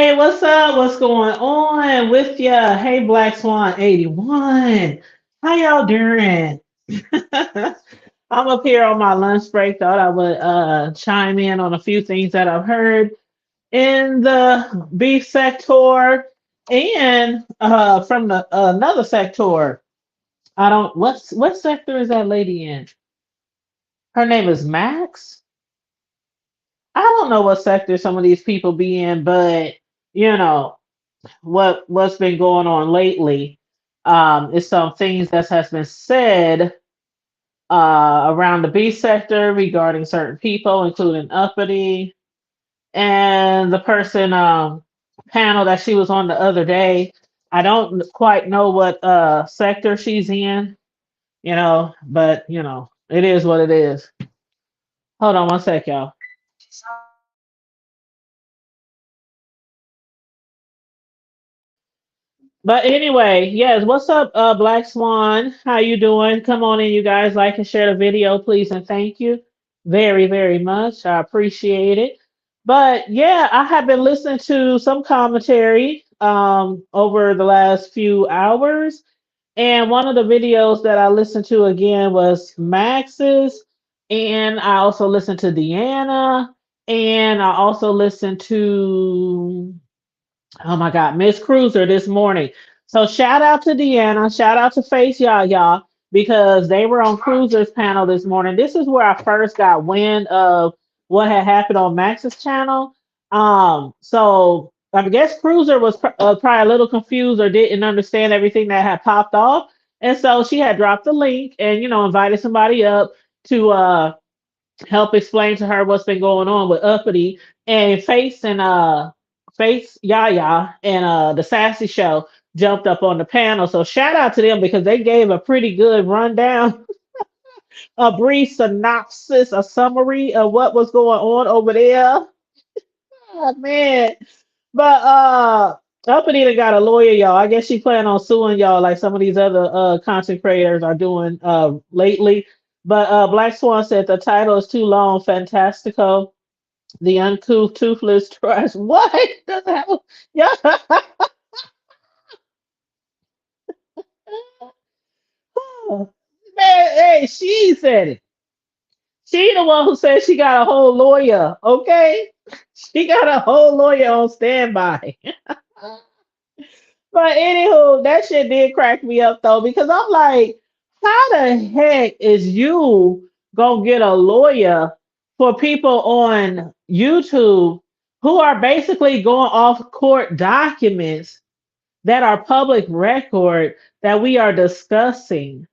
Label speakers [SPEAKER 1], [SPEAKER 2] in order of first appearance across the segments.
[SPEAKER 1] Hey, what's up? What's going on with ya? Hey, Black Swan 81. How y'all doing? I'm up here on my lunch break. Thought I would chime in on a few things that I've heard in the beef sector and from the another sector. I don't what sector is that lady in? Her name is Max. I don't know what sector some of these people be in, but you know, what's been going on lately is some things that has been said around the B sector regarding certain people, including Uppity and the person panel that she was on the other day. I don't quite know what sector she's in, but it is what it is. Hold on one sec, y'all. But anyway, yes, what's up, Black Swan? How you doing? Come on in, you guys. Like and share the video, please, and thank you very, very much. I appreciate it. But yeah, I have been listening to some commentary over the last few hours, and one of the videos that I listened to again was Max's, and I also listened to Deanna, and I also listened to oh my God, Miss Cruiser this morning. So shout out to Deanna, shout out to Face Yaya because they were on Cruiser's panel this morning. This is where I first got wind of what had happened on Max's channel. So I guess Cruiser was probably a little confused or didn't understand everything that had popped off, and so she had dropped the link and invited somebody up to help explain to her what's been going on with Uppity and Face Yaya and the Sassy show jumped up on the panel. So shout out to them because they gave a pretty good rundown, a brief synopsis, a summary of what was going on over there. Oh, man. But Uppity done got a lawyer, y'all. I guess she plan on suing y'all like some of these other content creators are doing lately. But Black Swan said the title is too long, fantastico. The uncouth, toothless trash. What? Doesn't have yeah. Man, hey, she said it. She the one who said she got a whole lawyer. Okay, she got a whole lawyer on standby. But anywho, that shit did crack me up though because I'm like, how the heck is you gonna get a lawyer for people on YouTube who are basically going off court documents that are public record that we are discussing?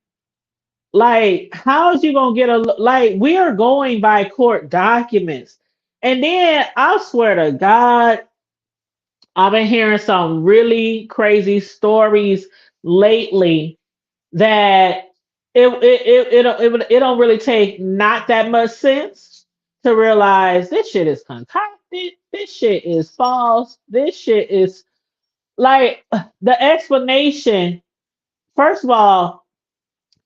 [SPEAKER 1] Like, how is you gonna get a like? We are going by court documents, and then I swear to God, I've been hearing some really crazy stories lately that it don't really take not that much sense to realize this shit is concocted, this shit is false, this shit is like the explanation. First of all,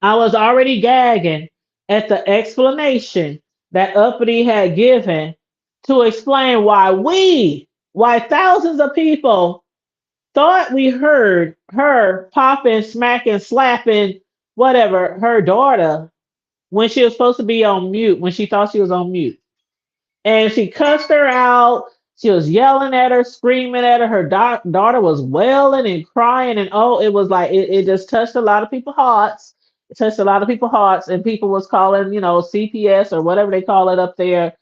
[SPEAKER 1] I was already gagging at the explanation that Uppity had given to explain why thousands of people thought we heard her popping, smacking, slapping, whatever, her daughter when she was supposed to be on mute, when she thought she was on mute. And she cussed her out. She was yelling at her, screaming at her. Her daughter was wailing and crying, and oh, it was like it just touched a lot of people's hearts. It touched a lot of people's hearts, and people was calling, CPS or whatever they call it up there.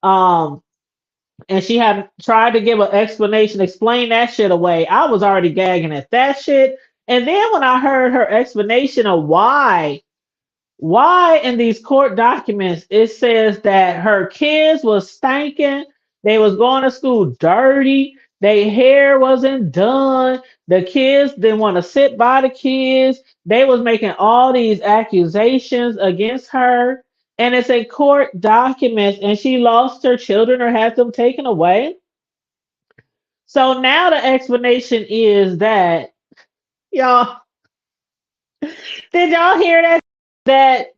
[SPEAKER 1] Um, and she had tried to give an explanation, explain that shit away. I was already gagging at that shit. And then when I heard her explanation of why in these court documents it says that her kids was stinking, they was going to school dirty, their hair wasn't done, the kids didn't want to sit by the kids, they was making all these accusations against her, and it's a court documents, and she lost her children or had them taken away. So now the explanation is that y'all did y'all hear that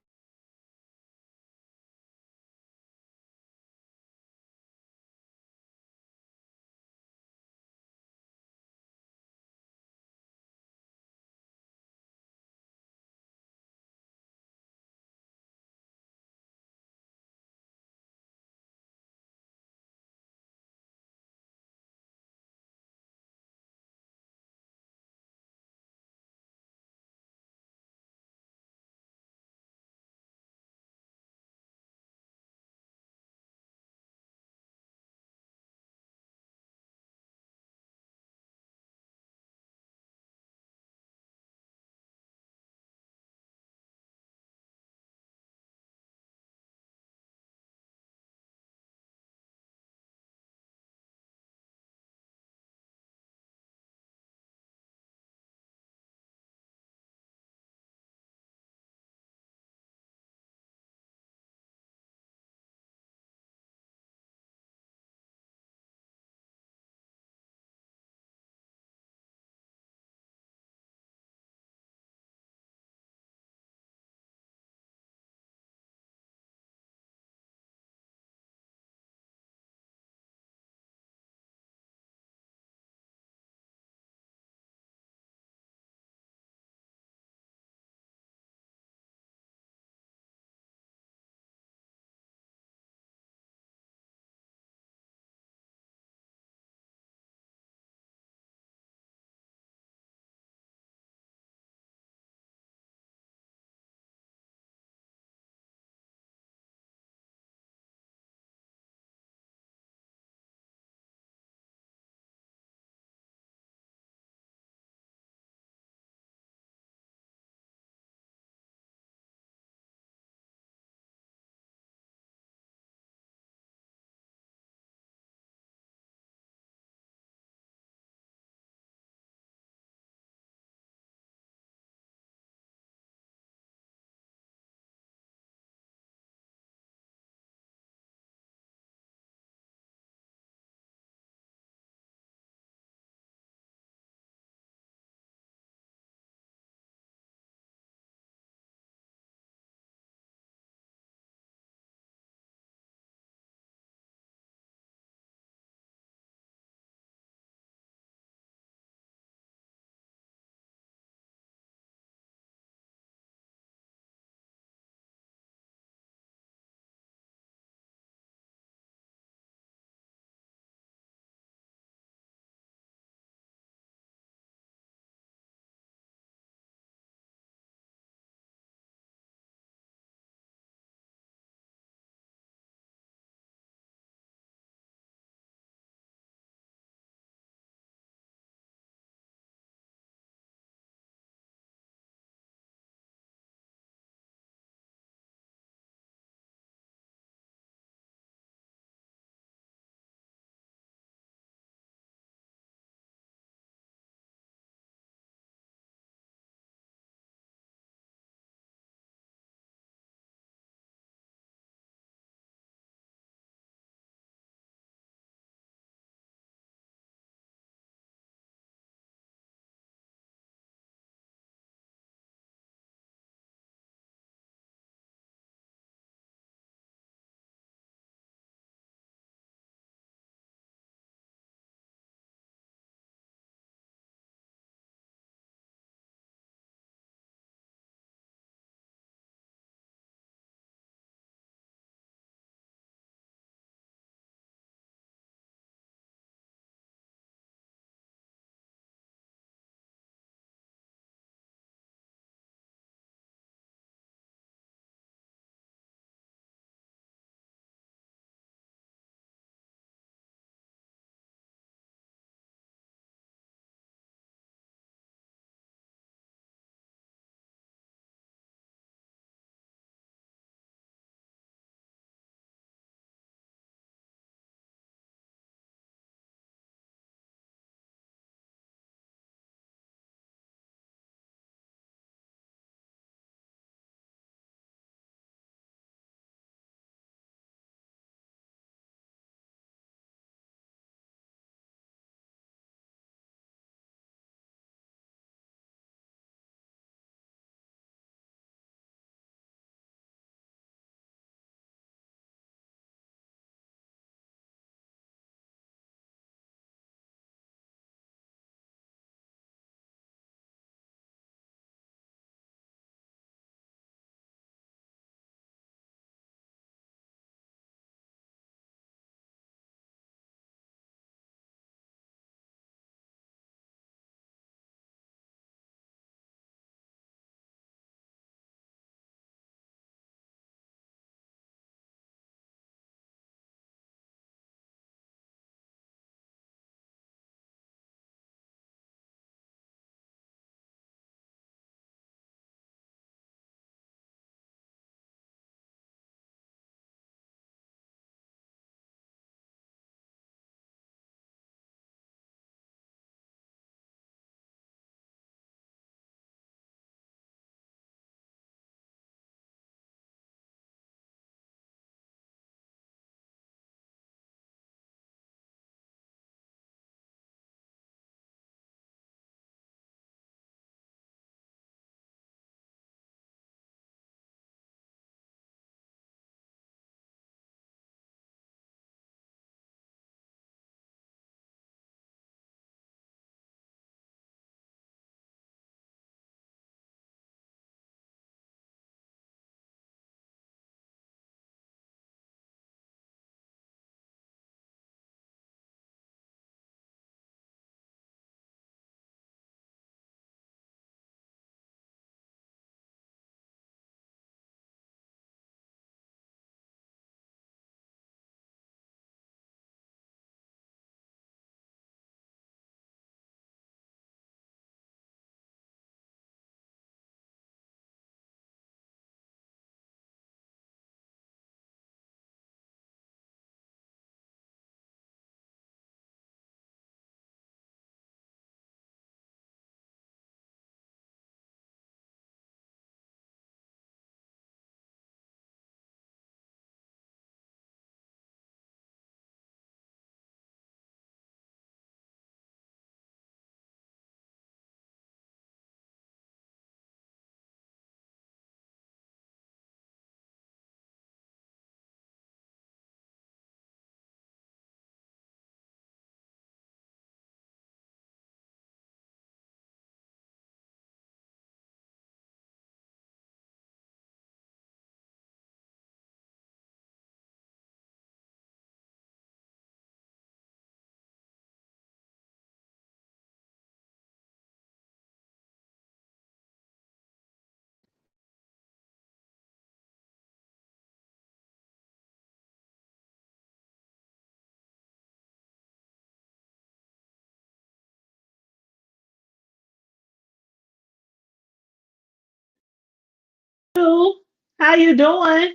[SPEAKER 1] how you doing?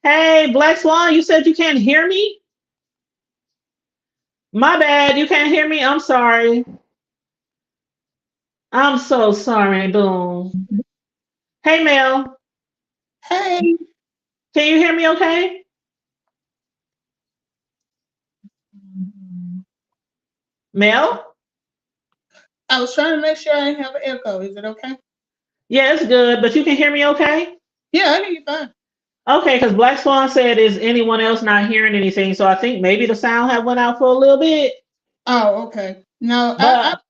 [SPEAKER 1] Hey, Black Swan, you said you can't hear me? My bad, you can't hear me? I'm sorry. I'm so sorry, Boom. Hey, Mel,
[SPEAKER 2] Hey,
[SPEAKER 1] can you hear me okay? Mel?
[SPEAKER 2] I was trying to make sure I didn't have an echo. Is it okay?
[SPEAKER 1] Yeah, it's good, but you can hear me okay?
[SPEAKER 2] Yeah, I hear you fine.
[SPEAKER 1] Okay, because Black Swan said, is anyone else not hearing anything? So I think maybe the sound had went out for a little bit.
[SPEAKER 2] Oh, okay. No,
[SPEAKER 1] But,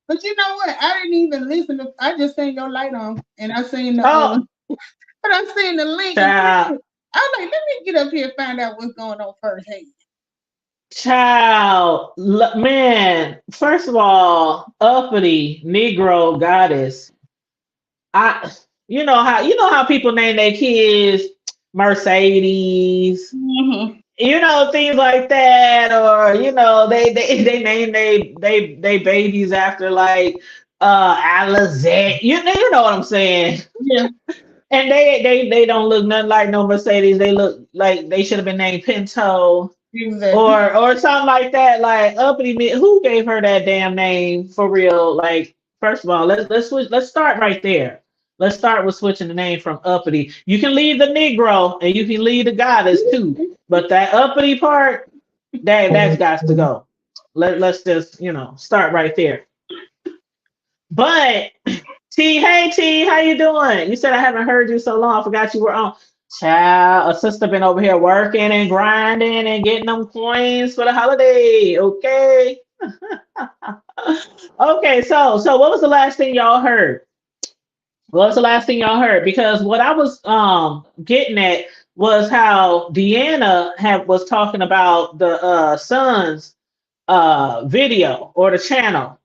[SPEAKER 2] but you know what? I didn't even listen to. I just seen your light on, and I seen the
[SPEAKER 1] oh,
[SPEAKER 2] but I seen the link and clicked
[SPEAKER 1] child.
[SPEAKER 2] it. I was like, let me get up here and find out what's going on first. Hey,
[SPEAKER 1] Man, first of all, Uppity, Negro, Goddess. I, you know how people name their kids Mercedes,
[SPEAKER 2] mm-hmm.
[SPEAKER 1] things like that, or they name they babies after like Alizette. You know what I'm saying?
[SPEAKER 2] Yeah,
[SPEAKER 1] And they don't look nothing like no Mercedes. They look like they should have been named Pinto
[SPEAKER 2] exactly.
[SPEAKER 1] or something like that. Like Uppity, who gave her that damn name for real? Like, first of all, let's switch. Let's start right there. Let's start with switching the name from Uppity. You can leave the Negro and you can leave the Goddess too, but that Uppity part, that's got to go. Let's just start right there. But T, hey T, how you doing? You said I haven't heard you so long. I forgot you were on. Child, a sister been over here working and grinding and getting them coins for the holiday. Okay. Okay, so what was the last thing y'all heard? What was the last thing y'all heard? Because what I was getting at was how Deanna was talking about the son's video or the channel.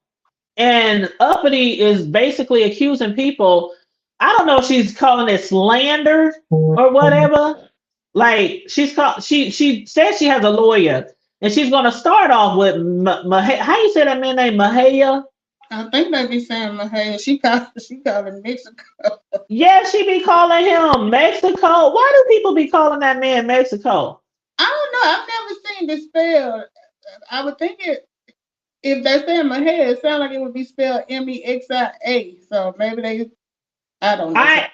[SPEAKER 1] And Uppity is basically accusing people. I don't know if she's calling it slander or whatever. Like she says she has a lawyer, and she's gonna start off with how you say that man name Mahaya?
[SPEAKER 2] I think they be saying hey, she called it Mexico.
[SPEAKER 1] Yeah, she be calling him Mexico. Why do people be calling that man Mexico?
[SPEAKER 2] I don't know. I've never seen it spelled. I would think it if they say Mahia, it sounds like it would be spelled Mexia. So maybe they. I don't know. So
[SPEAKER 1] I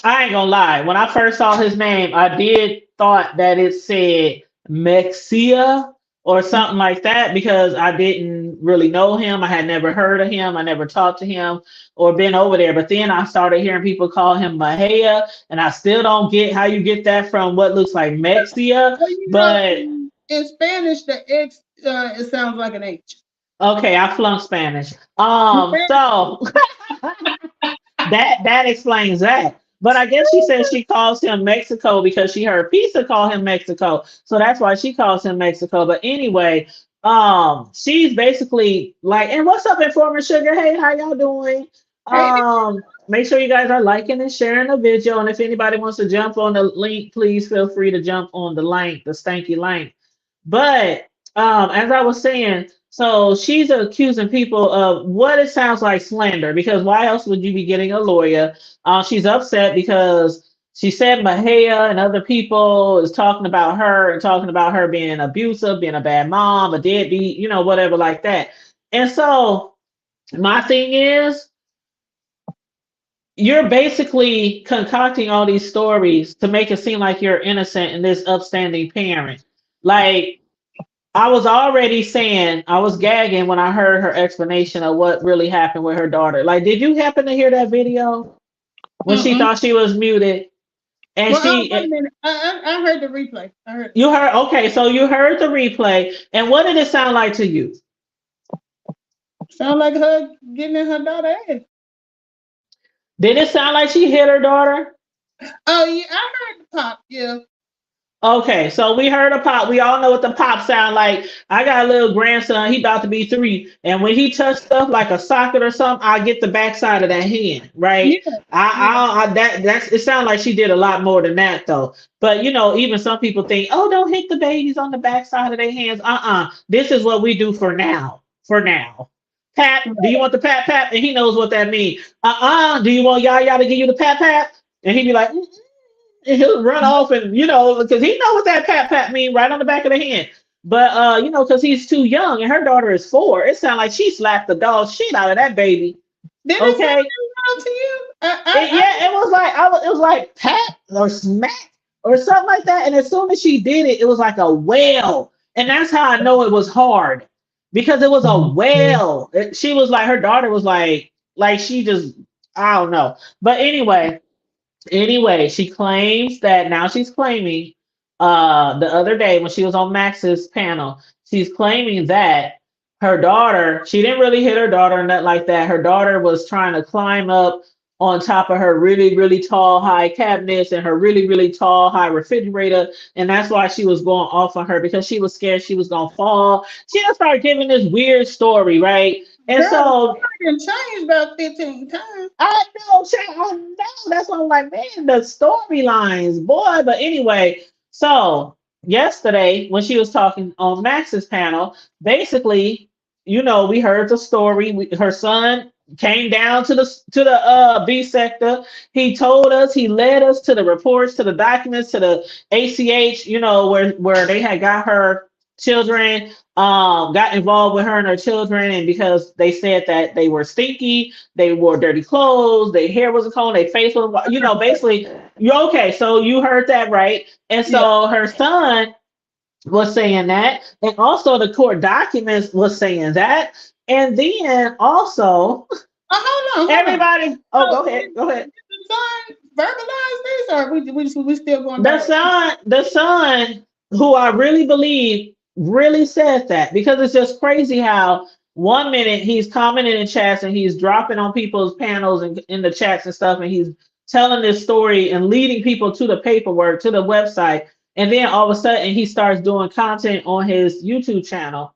[SPEAKER 1] I ain't gonna lie. When I first saw his name, I did thought that it said Mexia or something like that because I didn't really know him. I had never heard of him. I never talked to him or been over there. But then I started hearing people call him Mahea, and I still don't get how you get that from what looks like Mexia.
[SPEAKER 2] well, you know,
[SPEAKER 1] But
[SPEAKER 2] in Spanish, the X it sounds like an H.
[SPEAKER 1] okay, I flunked Spanish. So that explains that. But I guess she says she calls him Mexico because she heard Pizza call him Mexico. So that's why she calls him Mexico. But anyway, she's basically like, and what's up, Informer Sugar? Hey, how y'all doing?
[SPEAKER 2] Hey,
[SPEAKER 1] Make sure you guys are liking and sharing the video. And if anybody wants to jump on the link, please feel free to jump on the link, the stanky link. But as I was saying, so she's accusing people of what it sounds like slander because why else would you be getting a lawyer? She's upset because she said Mahia and other people is talking about her and talking about her being abusive, being a bad mom, a deadbeat, whatever like that. And so my thing is, you're basically concocting all these stories to make it seem like you're innocent and this upstanding parent. Like, I was already saying, I was gagging when I heard her explanation of what really happened with her daughter. Like, did you happen to hear that video when she
[SPEAKER 2] mm-mm.
[SPEAKER 1] thought she was muted? And
[SPEAKER 2] Well, wait a minute. I heard the replay. I heard.
[SPEAKER 1] you heard, okay, so you heard the replay. And what did it sound like to you?
[SPEAKER 2] Sound like her getting in her daughter ass.
[SPEAKER 1] Did it sound like she hit her daughter?
[SPEAKER 2] Oh yeah, I heard the pop. Yeah.
[SPEAKER 1] Okay, so we heard a pop. We all know what the pop sound like. I got a little grandson. He about to be 3, and when he touch stuff like a socket or something, I get the backside of that hand, right?
[SPEAKER 2] Yeah. Yeah.
[SPEAKER 1] That's it. Sounds like she did a lot more than that though. But even some people think, oh, don't hit the babies on the backside of their hands. This is what we do for now. For now. Pat, do you want the pat pat? And he knows what that means. Do you want Yaya to give you the pat pat? And he'd be like, "Mm-mm." And he'll run off and because he know what that pat pat mean right on the back of the hand. But because he's too young and her daughter is 4, it sounds like she slapped the dog shit out of that baby.
[SPEAKER 2] Did it sound
[SPEAKER 1] Okay.
[SPEAKER 2] like to you?
[SPEAKER 1] Yeah, it was like it was like pat or smack or something like that. And as soon as she did it, it was like a wail. And that's how I know it was hard because it was a wail. She was like her daughter was like she just I don't know. But anyway, she claims that now she's claiming the other day when she was on Max's panel, she's claiming that her daughter, she didn't really hit her daughter or nothing like that. Her daughter was trying to climb up on top of her really, really tall high cabinets and her really, really tall high refrigerator. And that's why she was going off on her because she was scared she was gonna fall. She just started giving this weird story, right? And
[SPEAKER 2] Girl, the
[SPEAKER 1] so
[SPEAKER 2] story done changed about 15 times.
[SPEAKER 1] I know, Shay, I know. That's why I'm like, man, the storylines, boy. But anyway, so yesterday when she was talking on Max's panel, basically, we heard the story. Her son came down to the B sector. He told us, he led us to the reports, to the documents, to the ACH, where they had got her children, got involved with her and her children, and because they said that they were stinky, they wore dirty clothes, their hair wasn't combed, their face was, basically, you okay. So you heard that right. And
[SPEAKER 2] Yeah.
[SPEAKER 1] so her son was saying that. And also the court documents was saying that. And then also
[SPEAKER 2] Hold on.
[SPEAKER 1] everybody, oh,
[SPEAKER 2] So,
[SPEAKER 1] go ahead, go ahead.
[SPEAKER 2] did the son verbalize this, or we still going
[SPEAKER 1] The
[SPEAKER 2] back?
[SPEAKER 1] son, the son, who I really believe really said that because it's just crazy how 1 minute he's commenting in chats and he's dropping on people's panels and in the chats and stuff, and he's telling this story and leading people to the paperwork, to the website, and then all of a sudden he starts doing content on his YouTube channel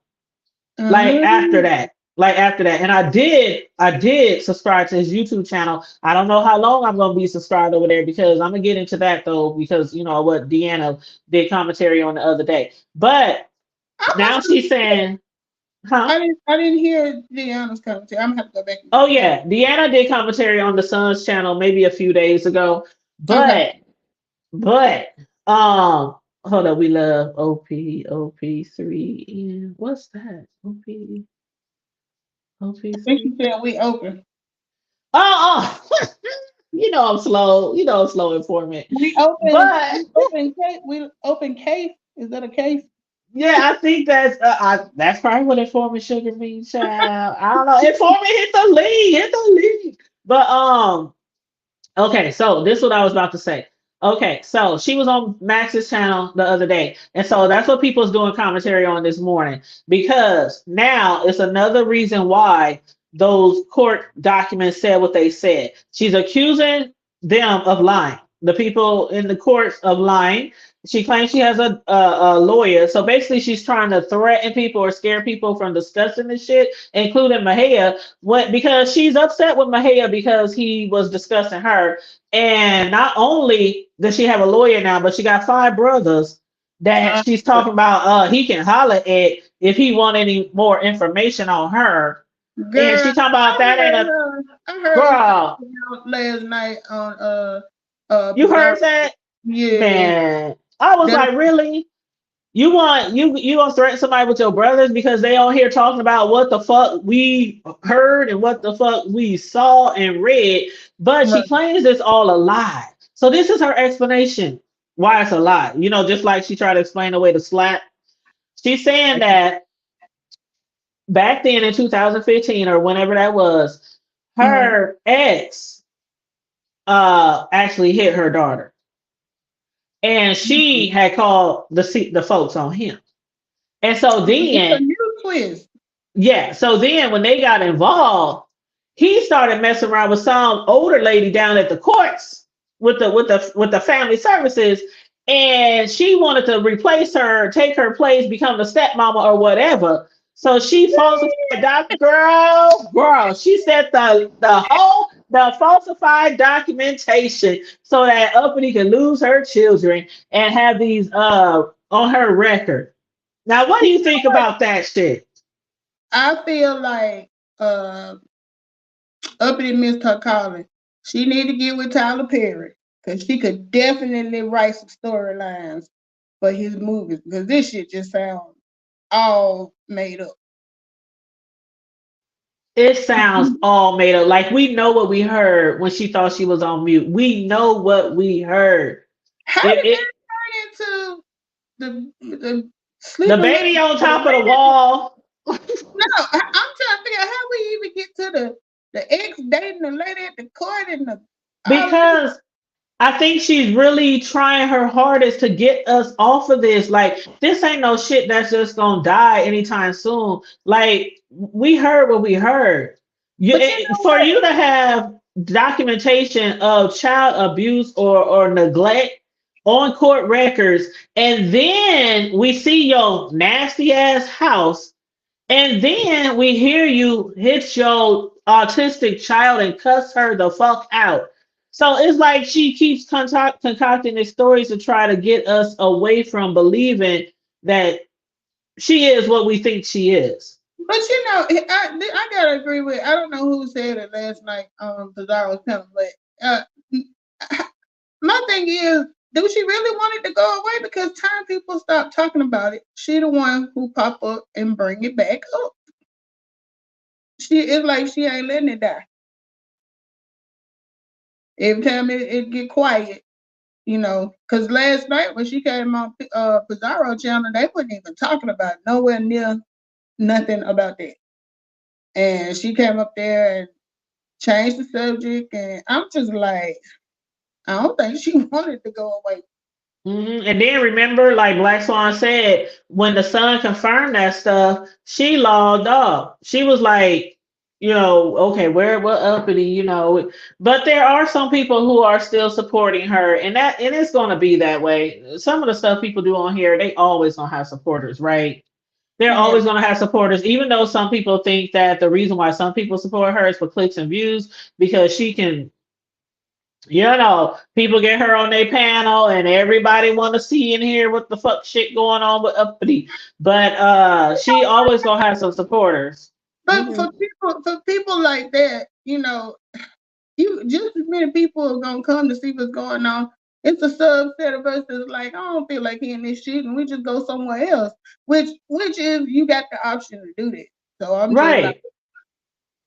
[SPEAKER 1] like after
[SPEAKER 2] Mm-hmm.
[SPEAKER 1] that and I did subscribe to his YouTube channel. I don't know how long I'm going to be subscribed over there because I'm going to get into that though because what Deanna did commentary on the other day, but
[SPEAKER 2] I
[SPEAKER 1] now
[SPEAKER 2] must
[SPEAKER 1] she's saying, huh?
[SPEAKER 2] I didn't hear Deanna's commentary. I'm gonna have to go back.
[SPEAKER 1] Oh yeah, Deanna did commentary on the Sun's channel maybe a few days ago,
[SPEAKER 2] Okay.
[SPEAKER 1] but hold on, we love OP3 and what's that?
[SPEAKER 2] I think
[SPEAKER 1] OP3.
[SPEAKER 2] she said we open.
[SPEAKER 1] Oh, I'm slow. I'm slow informant.
[SPEAKER 2] We open.
[SPEAKER 1] But
[SPEAKER 2] We open case. We open case. Is that a case?
[SPEAKER 1] yeah, I think that's probably what informant sugar means, child. I don't know. Informant hit the lead. But okay, so this is what I was about to say. Okay, so she was on Max's channel the other day, and so that's what people's doing commentary on this morning because now it's another reason why those court documents said what they said. She's accusing them of lying. The people in the courts of lying. She claims she has a lawyer. So basically, she's trying to threaten people or scare people from discussing this shit, including Mahia, because she's upset with Mahia because he was discussing her. And not only does she have a lawyer now, but she got 5 brothers that
[SPEAKER 2] Uh,
[SPEAKER 1] she's talking about. He can holler at if he want any more information on her. And
[SPEAKER 2] Girl,
[SPEAKER 1] she talking about that ain't a
[SPEAKER 2] I heard her
[SPEAKER 1] girl.
[SPEAKER 2] last night on
[SPEAKER 1] You
[SPEAKER 2] Bizarre.
[SPEAKER 1] heard that,
[SPEAKER 2] Yeah.
[SPEAKER 1] man? I was
[SPEAKER 2] That
[SPEAKER 1] like, really? You want to threaten somebody with your brothers because they on here talking about what the fuck we heard and what the fuck we saw and read, but she
[SPEAKER 2] right.
[SPEAKER 1] claims it's all a lie. So this is her explanation why it's a lie. Just like she tried to explain away the slap. She's saying that back then in 2015 or whenever that was,
[SPEAKER 2] Mm-hmm.
[SPEAKER 1] her ex actually hit her daughter, and she had called the folks on him. And so
[SPEAKER 2] It's a
[SPEAKER 1] then
[SPEAKER 2] new twist.
[SPEAKER 1] yeah. So then when they got involved, he started messing around with some older lady down at the courts with the family services. And she wanted to replace her, take her place, become the stepmama or whatever. So she falsified girl. She said the falsified documentation so that Uppity could lose her children and have these on her record. Now, what do you think about that shit?
[SPEAKER 2] I feel like Uppity missed her calling. She need to get with Tyler Perry because she could definitely write some storylines for his movies because this shit just sounds all made up.
[SPEAKER 1] It sounds all made up. Like we know what we heard when she thought she was on mute. We know what we heard.
[SPEAKER 2] How
[SPEAKER 1] It,
[SPEAKER 2] did
[SPEAKER 1] it
[SPEAKER 2] that turn into the
[SPEAKER 1] the
[SPEAKER 2] sleeping with
[SPEAKER 1] baby on
[SPEAKER 2] the
[SPEAKER 1] top of the
[SPEAKER 2] lady?
[SPEAKER 1] wall.
[SPEAKER 2] No, I'm trying to figure out how we even get to the ex dating the lady at the court and the all of this.
[SPEAKER 1] Because I think she's really trying her hardest to get us off of this. Like, this ain't no shit that's just gonna die anytime soon. Like, we heard what we heard.
[SPEAKER 2] But you know
[SPEAKER 1] For
[SPEAKER 2] what?
[SPEAKER 1] you to have documentation of child abuse or neglect on court records, and then we see your nasty ass house, and then we hear you hit your autistic child and cuss her the fuck out. So it's like she keeps concocting these stories to try to get us away from believing that she is what we think she is.
[SPEAKER 2] But you know, I gotta agree with. I don't know who said it last night. Because I was telling, but my thing is, do she really want it to go away? Because time people stop talking about it, she the one who pop up and bring it back up. She it's like she ain't letting it die. Every time it get quiet, you know. Because last night when she came on Pizarro channel, they wasn't even talking about nowhere near nothing about that. And she came up there and changed the subject, and I'm just like, I don't think she wanted to go away.
[SPEAKER 1] And then remember, like Black Swan said, when the son confirmed that stuff, she logged off. She was like, okay, where what uppity, But there are some people who are still supporting her, and it is gonna be that way. Some of the stuff people do on here, they always gonna have supporters, right? They're
[SPEAKER 2] Yeah.
[SPEAKER 1] always gonna have supporters, even though some people think that the reason why some people support her is for clicks and views, because she can people get her on their panel and everybody want to see and hear what the fuck shit going on with Uppity. But she always gonna have some supporters.
[SPEAKER 2] But
[SPEAKER 1] Hmm.
[SPEAKER 2] for people like that, you just as many people are gonna come to see what's going on. It's a subset of us that's like, I don't feel like hearing this shit, and we just go somewhere else. Which is you got the option to do that. So I'm just like,
[SPEAKER 1] Right,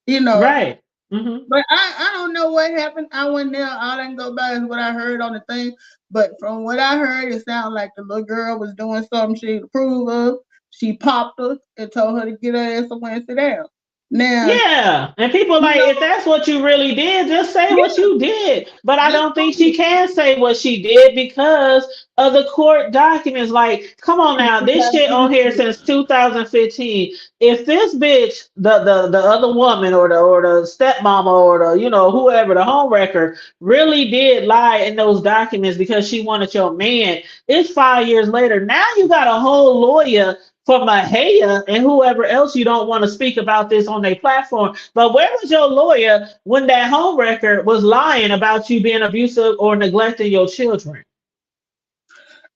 [SPEAKER 2] you know,
[SPEAKER 1] right. Hmm.
[SPEAKER 2] but I don't know what happened. I went there. All I can go by is what I heard on the thing. But from what I heard, it sounded like the little girl was doing something she didn't approve of. She popped her and told her to get her ass somewhere and sit down. Now,
[SPEAKER 1] Yeah, and people
[SPEAKER 2] you
[SPEAKER 1] like,
[SPEAKER 2] know,
[SPEAKER 1] if that's what you really did, just say what
[SPEAKER 2] yeah,
[SPEAKER 1] you did. But I
[SPEAKER 2] just
[SPEAKER 1] don't think
[SPEAKER 2] prove
[SPEAKER 1] she can say what she did because of the court documents. Like, come on now, this shit on here
[SPEAKER 2] it.
[SPEAKER 1] since 2015. If this bitch, the other woman or the stepmama or the whoever the homewrecker really did lie in those documents because she wanted your man, it's 5 years later. Now you got a whole lawyer for Mahaya and whoever else you don't want to speak about this on their platform. But where was your lawyer when that home record was lying about you being abusive or neglecting your children?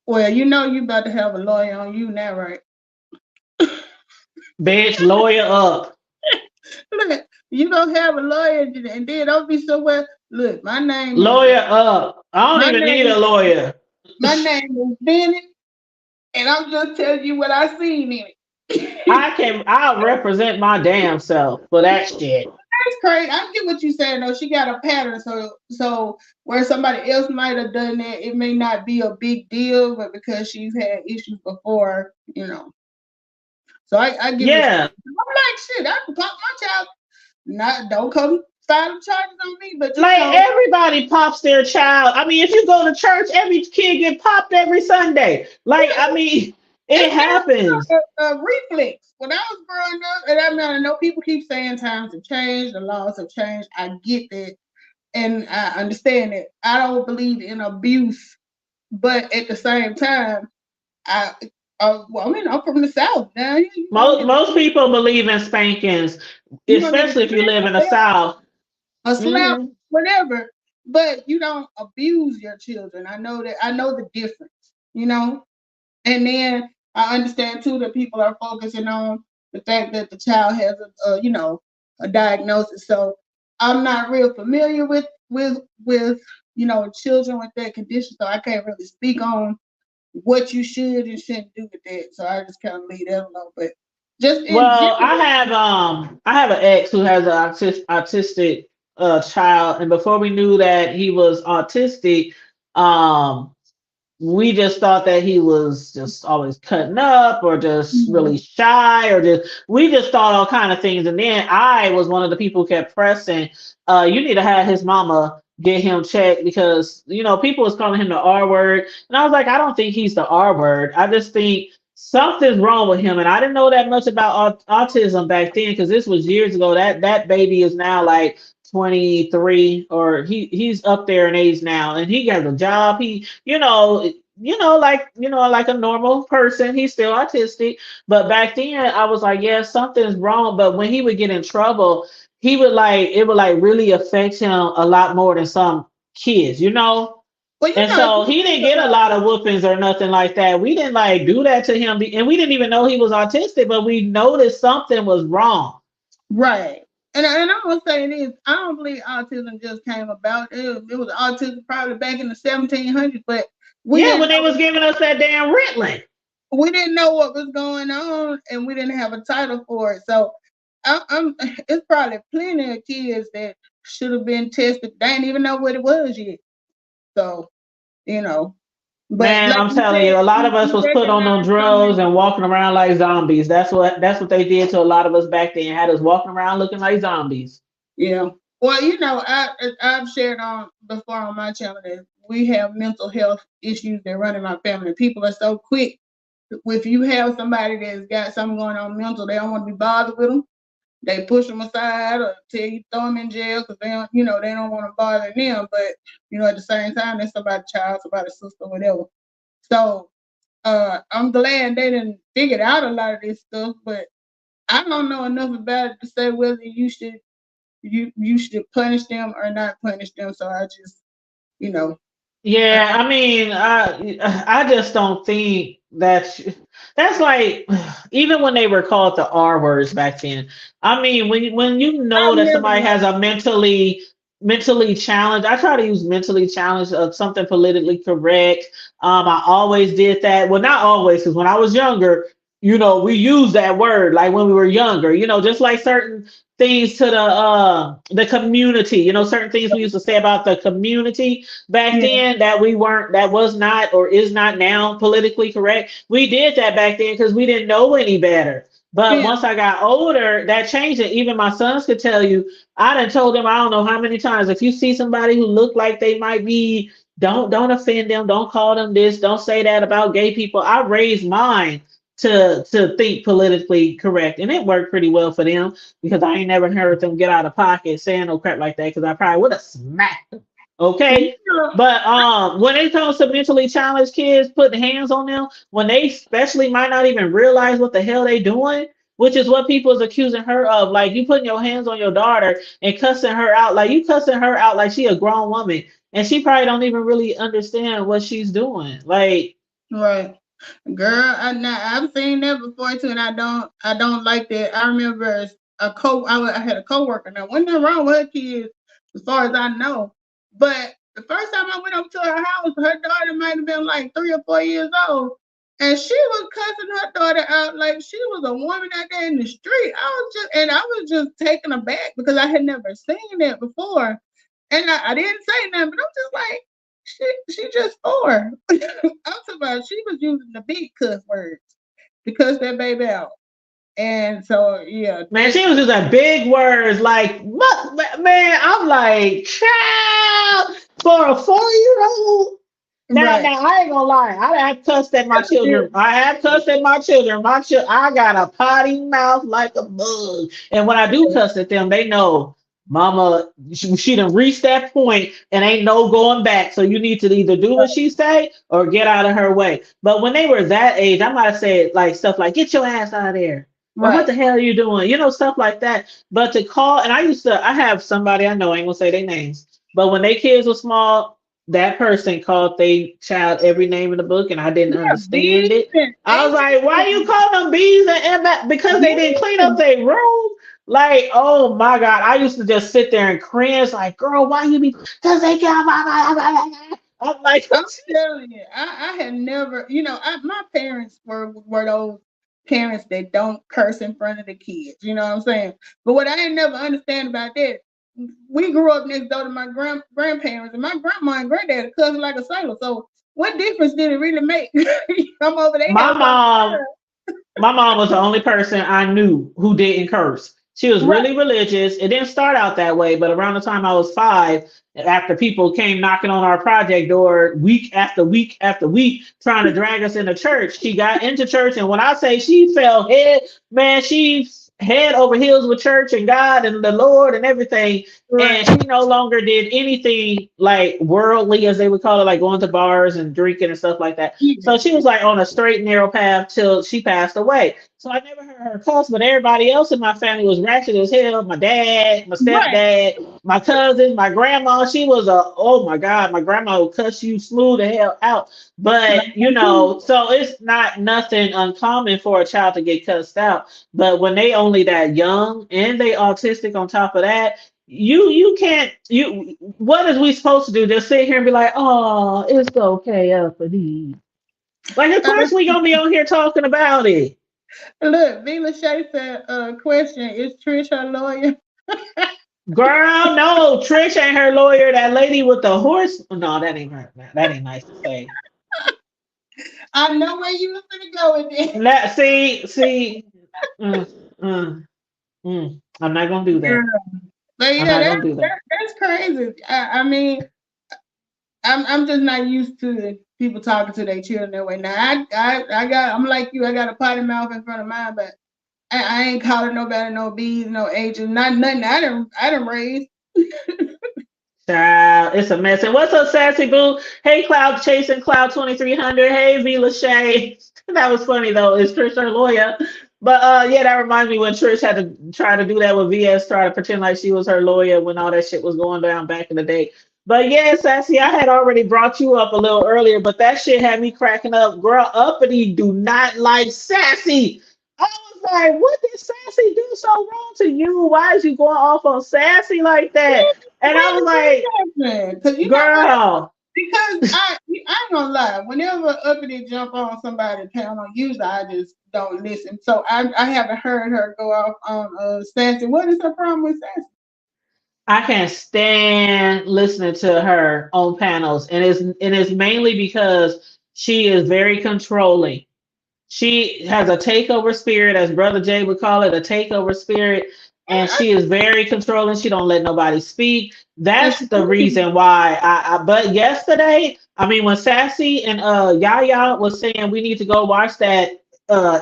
[SPEAKER 2] Well, you about to have a lawyer on you now, right?
[SPEAKER 1] Bitch, lawyer up.
[SPEAKER 2] Look, you gonna have a lawyer and then don't be somewhere. Look,
[SPEAKER 1] Lawyer up. I don't
[SPEAKER 2] my
[SPEAKER 1] even need
[SPEAKER 2] name
[SPEAKER 1] a lawyer.
[SPEAKER 2] my name is Bennett, and I'm just telling you what I seen in it.
[SPEAKER 1] I'll represent my damn self for that shit.
[SPEAKER 2] That's crazy. I get what you're saying though. She got a pattern, so where somebody else might have done that, it may not be a big deal, but because she's had issues before. So I get what you're
[SPEAKER 1] Yeah.
[SPEAKER 2] saying. I'm like, shit, I can pop my child. Not don't come filing charges on me, but
[SPEAKER 1] Like everybody pops their child. I mean, if you go to church, every kid get popped every Sunday. Like,
[SPEAKER 2] yeah,
[SPEAKER 1] I mean, it
[SPEAKER 2] it's
[SPEAKER 1] happens.
[SPEAKER 2] a reflex. When I was growing up, and I know people keep saying times have changed, the laws have changed. I get that, and I understand it. I don't believe in abuse, but at the same time, I well, I mean, I'm from the South. Now you gonna
[SPEAKER 1] Most
[SPEAKER 2] get
[SPEAKER 1] most people believe in spankings,
[SPEAKER 2] you gonna get
[SPEAKER 1] especially if you live in the South.
[SPEAKER 2] a slap,
[SPEAKER 1] Hmm.
[SPEAKER 2] whatever. But you don't abuse your children. I know that. I know the difference. You know, and then I understand too that people are focusing on the fact that the child has a diagnosis. So I'm not real familiar with children with that condition. So I can't really speak on what you should and shouldn't do with that. So I just kind of leave that alone. But just in
[SPEAKER 1] Well,
[SPEAKER 2] general,
[SPEAKER 1] I have an ex who has an autistic child, and before we knew that he was autistic, um we just thought that he was just always cutting up or just really
[SPEAKER 2] mhm,
[SPEAKER 1] shy or just we just thought all kind of things. And then I was one of the people who kept pressing, you need to have his mama get him checked because people was calling him the R word. And I was like, I don't think he's the R word. I just think something's wrong with him. And I didn't know that much about autism back then because this was years ago. That baby is now like 23 or he's up there in age now and he has a job. He like a normal person. He's still autistic. But back then I was like, yeah, something's wrong. But when he would get in trouble, he would like it would like really affect him a lot more than some kids.
[SPEAKER 2] well,
[SPEAKER 1] And
[SPEAKER 2] if
[SPEAKER 1] so
[SPEAKER 2] you
[SPEAKER 1] he
[SPEAKER 2] think
[SPEAKER 1] didn't get a
[SPEAKER 2] about
[SPEAKER 1] lot of whoopings or nothing like that. We didn't like do that to him, and we didn't even know he was autistic, but we noticed something was wrong.
[SPEAKER 2] right, and I'm gonna say this: I don't believe autism just came about. It was autism probably back in the 1700s, but we
[SPEAKER 1] Yeah,
[SPEAKER 2] didn't
[SPEAKER 1] when they was
[SPEAKER 2] know
[SPEAKER 1] giving us that damn Ritalin.
[SPEAKER 2] we didn't know what was going on, and we didn't have a title for it. So, it's probably plenty of kids that should have been tested. They didn't even know what it was yet. So, you know, but
[SPEAKER 1] Man,
[SPEAKER 2] like
[SPEAKER 1] I'm
[SPEAKER 2] you
[SPEAKER 1] telling
[SPEAKER 2] said,
[SPEAKER 1] you, a lot of us
[SPEAKER 2] you
[SPEAKER 1] was put on them
[SPEAKER 2] recognize something
[SPEAKER 1] drugs
[SPEAKER 2] in
[SPEAKER 1] and
[SPEAKER 2] them.
[SPEAKER 1] walking around like zombies. That's what they did to a lot of us back then. Had us walking around looking like zombies.
[SPEAKER 2] Yeah. Well, I've shared on before on my channel that we have mental health issues that run in our family. People are so quick. If you have somebody that's got something going on mental, they don't want to be bothered with them. They push them aside or tell you throw them in jail because they don't want to bother them. But at the same time, that's somebody's child, somebody's sister, whatever. So I'm glad they didn't figure out a lot of this stuff, but I don't know enough about it to say whether you should punish them or not punish them. So I just, you know, I,
[SPEAKER 1] Yeah, I mean, I just don't think that's like even when they were called the R words back then. I mean, when you know
[SPEAKER 2] I've
[SPEAKER 1] that
[SPEAKER 2] never
[SPEAKER 1] somebody has
[SPEAKER 2] liked
[SPEAKER 1] a mentally challenged, I try to use mentally challenged something politically correct. I always did that. Well, not always, because when I was younger, we used that word like when we were younger. Just like certain things to the community. Certain things we used to say about the community back
[SPEAKER 2] it.
[SPEAKER 1] then that was not or is not now politically correct. We did that back then because we didn't know any better. But
[SPEAKER 2] Yeah,
[SPEAKER 1] once I got older, that changed it. Even my sons could tell you, I done told them I don't know how many times, if you see somebody who look like they might be, don't offend them, don't call them this, don't say that about gay people. I raised mine to think politically correct. And it worked pretty well for them because I ain't never heard them get out of pocket saying no crap like that because I probably would have smacked them. Okay.
[SPEAKER 2] yeah,
[SPEAKER 1] But when it comes to mentally challenged kids, putting hands on them, when they especially might not even realize what the hell they doing, which is what people is accusing her of. Like you putting your hands on your daughter and cussing her out, like you cussing her out like she a grown woman, and she probably don't even really understand what she's doing. Like,
[SPEAKER 2] right. Girl, I've seen that before too, and I don't like that. I remember I had a coworker. Now, wasn't nothing wrong with her kids, as far as I know. But the first time I went up to her house, her daughter might have been like 3 or 4 years old, and she was cussing her daughter out like she was a woman out there in the street. I was just taken aback because I had never seen that before, and I didn't say nothing, but I'm just like, she just 4. I'm talking about she was using the big cuss words to cuss that baby out. And so yeah,
[SPEAKER 1] man, she was using big words like, what, man, I'm like, child, for a 4-year old.
[SPEAKER 2] right.
[SPEAKER 1] Now, I ain't gonna lie. I have cussed at my
[SPEAKER 2] That's
[SPEAKER 1] children.
[SPEAKER 2] different.
[SPEAKER 1] I have cussed at my children. I got a potty mouth like a bug. And when I do
[SPEAKER 2] Yeah.
[SPEAKER 1] cuss at them, they know, Mama, she done reached that point and ain't no going back. So you need to either do what she say or get out of her way. But when they were that age, I might have said like stuff like, get your ass out of there. Or what
[SPEAKER 2] Right.
[SPEAKER 1] the hell are you doing? Stuff like that. But to call, and I have somebody I know, I ain't gonna say their names, but when they kids were small, that person called they child every name in the book, and I didn't
[SPEAKER 2] Yeah,
[SPEAKER 1] understand
[SPEAKER 2] bees
[SPEAKER 1] it.
[SPEAKER 2] and
[SPEAKER 1] I was like, why you
[SPEAKER 2] amen.
[SPEAKER 1] call them bees and because they didn't clean
[SPEAKER 2] Yeah.
[SPEAKER 1] up their room? Like, oh my God. I used to just sit there and cringe, like, girl, why you be cause they got I'm like,
[SPEAKER 2] I'm telling you, I had never, my parents were those parents that don't curse in front of the kids. You know what I'm saying? But what I didn't never understand about that, we grew up next door to my grandparents, and my grandma and granddad cussed like a sailor. So what difference did it really make? I'm over their
[SPEAKER 1] my
[SPEAKER 2] house all
[SPEAKER 1] mom My mom was the only person I knew who didn't curse. She was
[SPEAKER 2] the time.
[SPEAKER 1] really religious. It didn't start out that way, but around the time I was 5, after people came knocking on our project door week after week after week, trying to drag us into church, she got into church. And when I say she fell head, man, she head over heels with church and God and the Lord and everything. And
[SPEAKER 2] Right.
[SPEAKER 1] she no longer did anything like worldly, as they would call it, like going to bars and drinking and stuff like that. So
[SPEAKER 2] Yeah.
[SPEAKER 1] she was like on a straight and narrow path till she passed away. So I never heard her cuss, but everybody else in my family was ratchet as hell. My dad, my
[SPEAKER 2] Right.
[SPEAKER 1] stepdad, my cousins, my grandma. She was oh my God, my grandma would cuss you smooth the hell out.
[SPEAKER 2] Like
[SPEAKER 1] But so it's not nothing uncommon for a child to get cussed out. But when they only that young and they autistic on top of that, you can't what is we supposed to do? Just sit here and be like, oh, it's okay, Uppity. Like, of course we gonna be on here talking about it.
[SPEAKER 2] Look, Vila Shay said, question, is Trish her lawyer?
[SPEAKER 1] Girl, no, Trish ain't her lawyer. That lady with the horse. No, that ain't her. That ain't nice to say.
[SPEAKER 2] I know where you was gonna go with this.
[SPEAKER 1] That see, mm, mm, I'm not gonna do
[SPEAKER 2] Girl.
[SPEAKER 1] that.
[SPEAKER 2] But
[SPEAKER 1] I'm
[SPEAKER 2] yeah,
[SPEAKER 1] not gonna do that.
[SPEAKER 2] that's crazy. I mean, I'm just not used to people talking to their children that way. Now I'm like you, I got a potty mouth in front of mine, but I ain't calling nobody no B's, no H's, not nothing I done raised.
[SPEAKER 1] Child, it's a mess. And what's up, Sassy Boo? Hey, Cloud Chasing Cloud 2300. Hey, V Lachey. That was funny though. Is Trish her lawyer? But yeah, that reminds me when Trish had to try to do that with VS, try to pretend like she was her lawyer when all that shit was going down back in the day. But yeah, Sassy, I had already brought you up a little earlier, but that shit had me cracking up. Girl, Uppity do not like Sassy. I was like, what did Sassy do so wrong to you? Why is you going off on Sassy like that? And I was like,
[SPEAKER 2] Because you know what?
[SPEAKER 1] girl,
[SPEAKER 2] Because I ain't gonna lie. Whenever Uppity jump on somebody's panel, usually I just don't listen. So I haven't heard her go off on Sassy. What is her problem with Sassy?
[SPEAKER 1] I can't stand listening to her on panels, and it's mainly because she is very controlling. She has a takeover spirit, as Brother Jay would call it, a takeover spirit, and
[SPEAKER 2] I,
[SPEAKER 1] she is very controlling. She don't let nobody speak.
[SPEAKER 2] and
[SPEAKER 1] That's
[SPEAKER 2] she
[SPEAKER 1] the reason why but yesterday, I mean, when Sassy and Yaya was saying we need to go watch that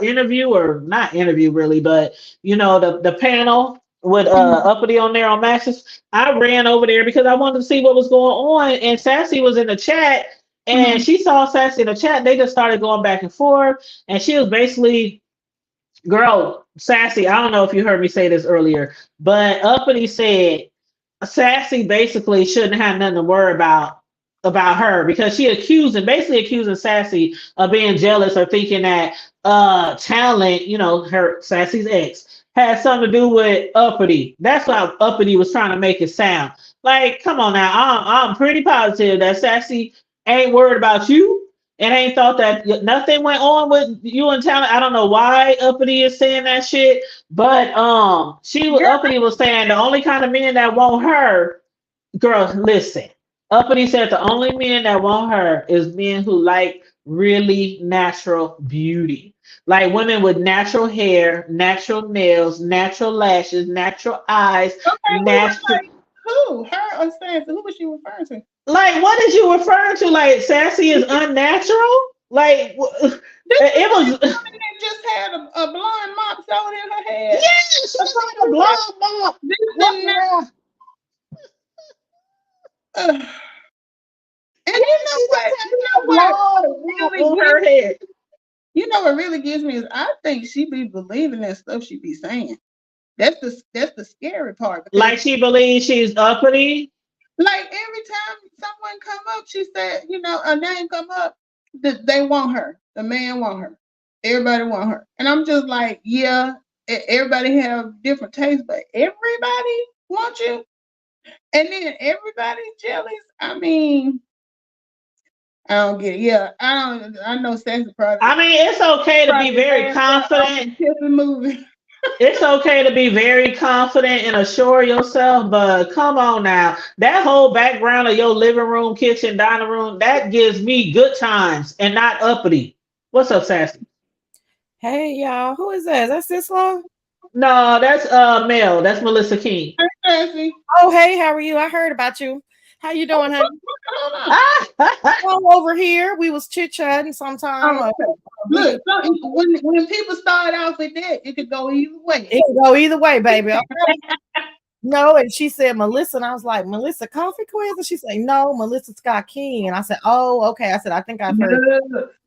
[SPEAKER 1] interview, or not interview really, but the panel with Uppity on there on Maxis, I ran over there because I wanted to see what was going on, and Sassy was in the chat, and
[SPEAKER 2] Mhm.
[SPEAKER 1] she saw Sassy in the chat. They just started going back and forth, and she was basically, girl, Sassy. I don't know if you heard me say this earlier, but Uppity said Sassy basically shouldn't have nothing to worry about her, because she basically accusing Sassy of being jealous, or thinking that talent, her Sassy's ex, had something to do with Uppity. That's how Uppity was trying to make it sound. Like, come on now, I'm pretty positive that Sassy ain't worried about you, and ain't thought that nothing went on with you and talent. I don't know why Uppity is saying that shit, but
[SPEAKER 2] Girl,
[SPEAKER 1] Uppity was saying the only kind of men that want her, girl, listen. Uppity said the only men that want her is men who like really natural beauty. Like women with natural hair, natural nails, natural lashes, natural eyes,
[SPEAKER 2] okay, we were
[SPEAKER 1] natural.
[SPEAKER 2] like, who? Her or Sassy? Who was she referring to?
[SPEAKER 1] Like, what is you referring to? Like, Sassy is unnatural? Like,
[SPEAKER 2] This is
[SPEAKER 1] it
[SPEAKER 2] like
[SPEAKER 1] was.
[SPEAKER 2] woman that just had a blonde mop sewed in her head.
[SPEAKER 1] Yeah, she
[SPEAKER 2] A
[SPEAKER 1] just had a
[SPEAKER 2] ponytail.
[SPEAKER 1] blonde mop
[SPEAKER 2] This
[SPEAKER 1] walking
[SPEAKER 2] did not.
[SPEAKER 1] around.
[SPEAKER 2] And
[SPEAKER 1] Yeah,
[SPEAKER 2] you know
[SPEAKER 1] she
[SPEAKER 2] what?
[SPEAKER 1] just had that blonde mop
[SPEAKER 2] Really
[SPEAKER 1] on
[SPEAKER 2] gives
[SPEAKER 1] her head.
[SPEAKER 2] what really gives me is I think she be believing that stuff she be saying. That's the scary part because
[SPEAKER 1] Like she believes she's uppity.
[SPEAKER 2] like every time someone come up, she said, a name come up, that they want her. The man want her. Everybody want her. And I'm just like, yeah, everybody have different tastes, but everybody wants you, and then everybody jealous. I mean, I don't get it. Yeah, I don't. I know Sassy
[SPEAKER 1] I mean, it's okay to be
[SPEAKER 2] probably
[SPEAKER 1] very
[SPEAKER 2] laughed at off
[SPEAKER 1] confident.
[SPEAKER 2] the Tiffany movie.
[SPEAKER 1] It's okay to be very confident and assure yourself, but come on now. That whole background of your living room, kitchen, dining room, that gives me good times and not uppity. What's up, Sassy?
[SPEAKER 3] Hey y'all, who is that? Is that Sislo?
[SPEAKER 1] No, that's Mel. That's Melissa King.
[SPEAKER 2] Hey, Sassy,
[SPEAKER 3] Oh, hey, how are you? I heard about you. How you doing, honey?
[SPEAKER 2] what's going on?
[SPEAKER 3] All over here. We was chit chatting sometime.
[SPEAKER 2] Oh, okay. Look, when people start off with that, it could go either way.
[SPEAKER 3] It can go either way, baby. Okay. No, and she said Melissa, and I was like, Melissa Coffee Quiz? And she said, no, Melissa Scott King. And I said, oh, okay. I said, I think I've heard.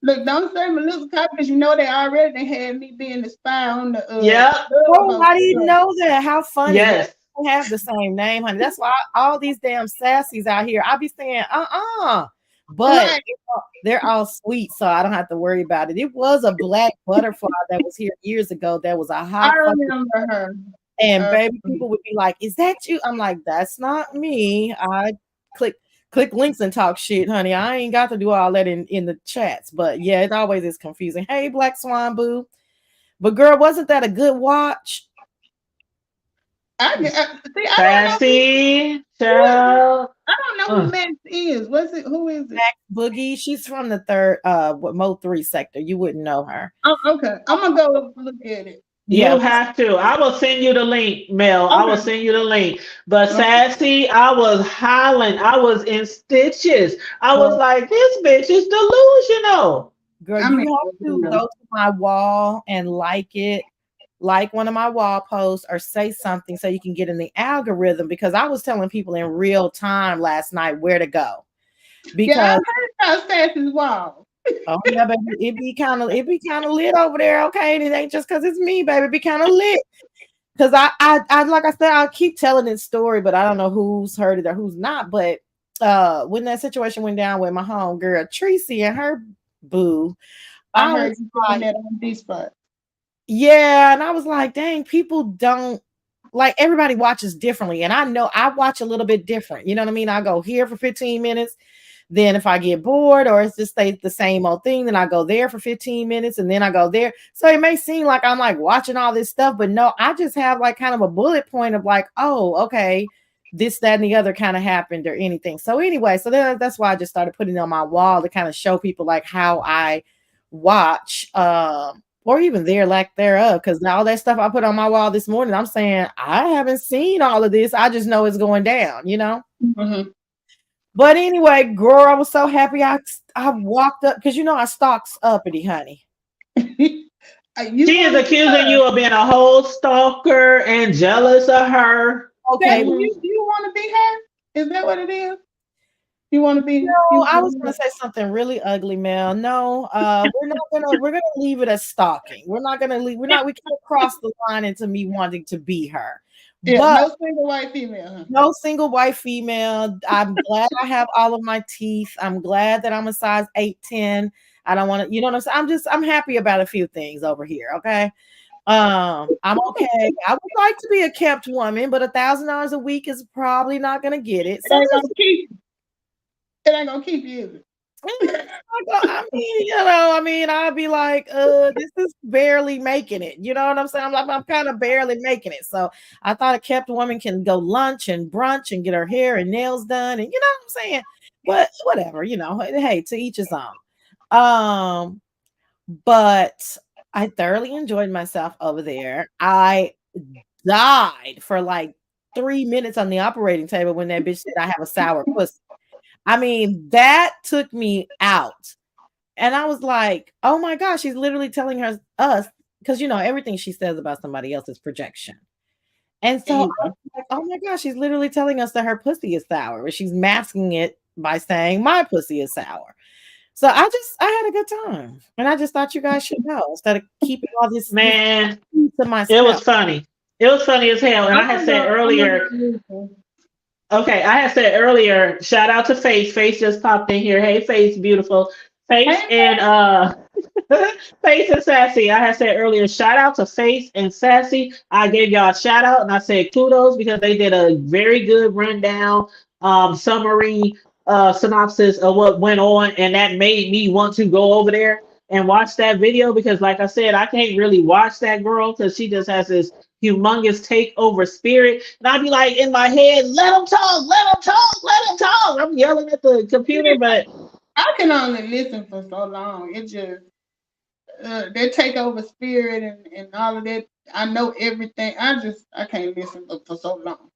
[SPEAKER 2] Look, don't say Melissa Coffee because you know they already had me being the spy on the
[SPEAKER 1] Yep.
[SPEAKER 3] Oh, I didn't know that. How funny.
[SPEAKER 1] Yes.
[SPEAKER 3] We have the same name, honey. That's why all these damn sassies out here, I be saying, but
[SPEAKER 2] Right.
[SPEAKER 3] they're all sweet, so I don't have to worry about it. It was a black butterfly that was here years ago. That was a
[SPEAKER 2] I
[SPEAKER 3] hot
[SPEAKER 2] remember her.
[SPEAKER 3] and baby, people would be like, "Is that you?" I'm like, "That's not me." I click links and talk shit, honey. I ain't got to do all that in the chats, but yeah, it always is confusing. Hey, Black Swan Boo, but girl, wasn't that a good watch?
[SPEAKER 2] I see.
[SPEAKER 1] Sassy, child.
[SPEAKER 2] I don't know who Max is. What's it? Who is it?
[SPEAKER 3] Max Boogie. She's from the third Mo 3 sector. You wouldn't know her.
[SPEAKER 2] Oh, okay. I'm gonna go look at it.
[SPEAKER 1] You have to. I will send you the link, Mel. I will
[SPEAKER 2] Okay.
[SPEAKER 1] send you the link. But Sassy, I was hollering. I was in stitches. I was like, this bitch is delusional.
[SPEAKER 3] Girl,
[SPEAKER 2] I
[SPEAKER 3] you
[SPEAKER 2] mean,
[SPEAKER 3] have to go to my wall and like it, like one of my wall posts, or say something so you can get in the algorithm. Because I was telling people in real time last night where to go. Because
[SPEAKER 2] Yeah, I heard about Sassy's wall.
[SPEAKER 3] oh yeah, baby, it be kind of lit over there, okay? And it ain't just because it's me, baby. It be kind of lit. Because I like I said, I keep telling this story, but I don't know who's heard it or who's not. But when that situation went down with my home girl Tracy and her boo,
[SPEAKER 2] I heard you doing that on this spot.
[SPEAKER 3] yeah, and I was like, dang, people don't like, everybody watches differently. And I know I watch a little bit different. You know what I mean? I go here for 15 minutes. Then if I get bored or it's just stays the same old thing, then I go there for 15 minutes and then I go there. So it may seem like I'm like watching all this stuff, but no, I just have like kind of a bullet point of like, oh, okay, this, that, and the other kind of happened or anything. So anyway, so that's why I just started putting it on my wall to kind of show people like how I watch, or even their lack thereof. Because all that stuff I put on my wall this morning, I'm saying I haven't seen all of this. I just know it's going down, you know?
[SPEAKER 2] Mm-hmm.
[SPEAKER 3] But anyway, girl, I was so happy. I walked up because you know I stalks Uppity, honey.
[SPEAKER 1] She is accusing you of being a whole stalker and jealous of her.
[SPEAKER 3] Okay.
[SPEAKER 2] Do you want to be her? Is that what it is? You want to be?
[SPEAKER 3] No, I was gonna say something really ugly, Mel. No, we're gonna leave it as stalking. We can't cross the line into me wanting to be her.
[SPEAKER 2] Yeah,
[SPEAKER 3] but
[SPEAKER 2] no single white female. Huh?
[SPEAKER 3] No single white female. I'm glad I have all of my teeth. I'm glad that I'm a size 8'10". I don't want to, you know what I'm saying? I'm happy about a few things over here. Okay. I'm okay. I would like to be a kept woman, but $1,000 a week is probably not gonna get it. So
[SPEAKER 2] it ain't gonna keep you, is it?
[SPEAKER 3] I mean, I'd be like, this is barely making it. You know what I'm saying? I'm kind of barely making it. So I thought a kept woman can go lunch and brunch and get her hair and nails done, and you know what I'm saying? But whatever, you know, hey, to each his own. But I thoroughly enjoyed myself over there. I died for like 3 minutes on the operating table when that bitch said I have a sour pussy. I mean, that took me out. And I was like, oh my gosh, she's literally telling us, because you know, everything she says about somebody else is projection. And so I was like, oh my gosh, she's literally telling us that her pussy is sour. She's masking it by saying my pussy is sour. So I had a good time. And I just thought you guys should know instead of keeping all this
[SPEAKER 1] Man,
[SPEAKER 3] to myself.
[SPEAKER 1] it was funny. It was funny as hell. And I had said earlier, okay, I had said earlier, shout out to Face. Face just popped in here. Hey, Face, beautiful. Face and Face and Sassy. I had said earlier, shout out to Face and Sassy. I gave y'all a shout out and I said kudos because they did a very good rundown, summary, synopsis of what went on, and that made me want to go over there and watch that video because, like I said, I can't really watch that girl because she just has this humongous takeover spirit, and I'd be like in my head, let them talk, let them talk, let them talk. I'm yelling at the computer, but
[SPEAKER 2] I can only listen for so long. It just that takeover spirit and all of that. I know everything. I can't listen for so long.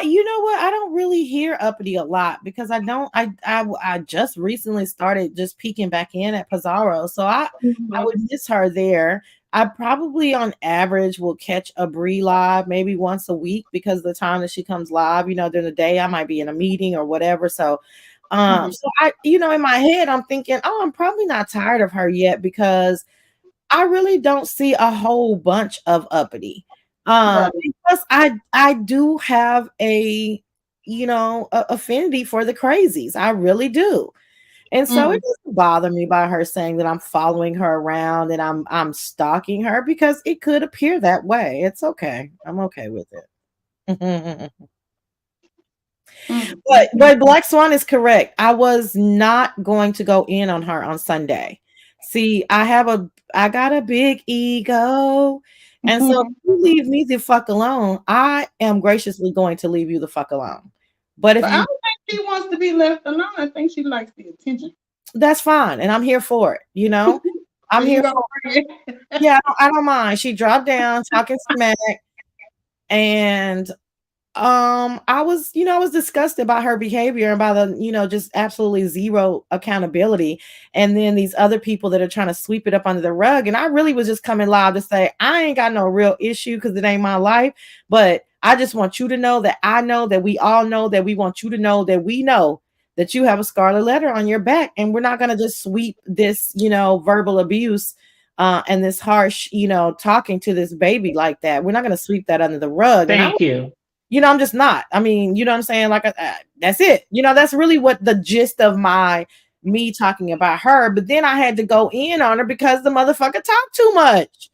[SPEAKER 3] You know what? I don't really hear Uppity a lot because I just recently started just peeking back in at Pizarro, so I would miss her there. I probably on average will catch a Bree live maybe once a week because the time that she comes live, during the day I might be in a meeting or whatever. So so I, in my head I'm thinking, oh, I'm probably not tired of her yet because I really don't see a whole bunch of Uppity.
[SPEAKER 2] Right.
[SPEAKER 3] Because I do have a affinity for the crazies. I really do. And so it doesn't bother me by her saying that I'm following her around and I'm stalking her because it could appear that way. It's okay. I'm okay with it. But Black Swan is correct. I was not going to go in on her on Sunday. See, I got a big ego. And so if you leave me the fuck alone, I am graciously going to leave you the fuck alone. But if
[SPEAKER 2] But I
[SPEAKER 3] you
[SPEAKER 2] don't think she wants to be left alone. I think she likes the attention.
[SPEAKER 3] that's fine. And I'm here for it, I'm
[SPEAKER 2] So you
[SPEAKER 3] here
[SPEAKER 2] gonna
[SPEAKER 3] for
[SPEAKER 2] bring
[SPEAKER 3] it. Yeah, I don't mind. She dropped down talking smack and I was disgusted by her behavior and by the, just absolutely zero accountability. And then these other people that are trying to sweep it up under the rug. And I really was just coming live to say, I ain't got no real issue because it ain't my life. But I just want you to know that I know that we all know that we want you to know that we know that you have a scarlet letter on your back. And we're not going to just sweep this, verbal abuse and this harsh, talking to this baby like that. We're not going to sweep that under the rug. And
[SPEAKER 1] thank you.
[SPEAKER 3] I'm just not. I mean, you know what I'm saying? Like, that's it. That's really what the gist of me talking about her. But then I had to go in on her because the motherfucker talked too much.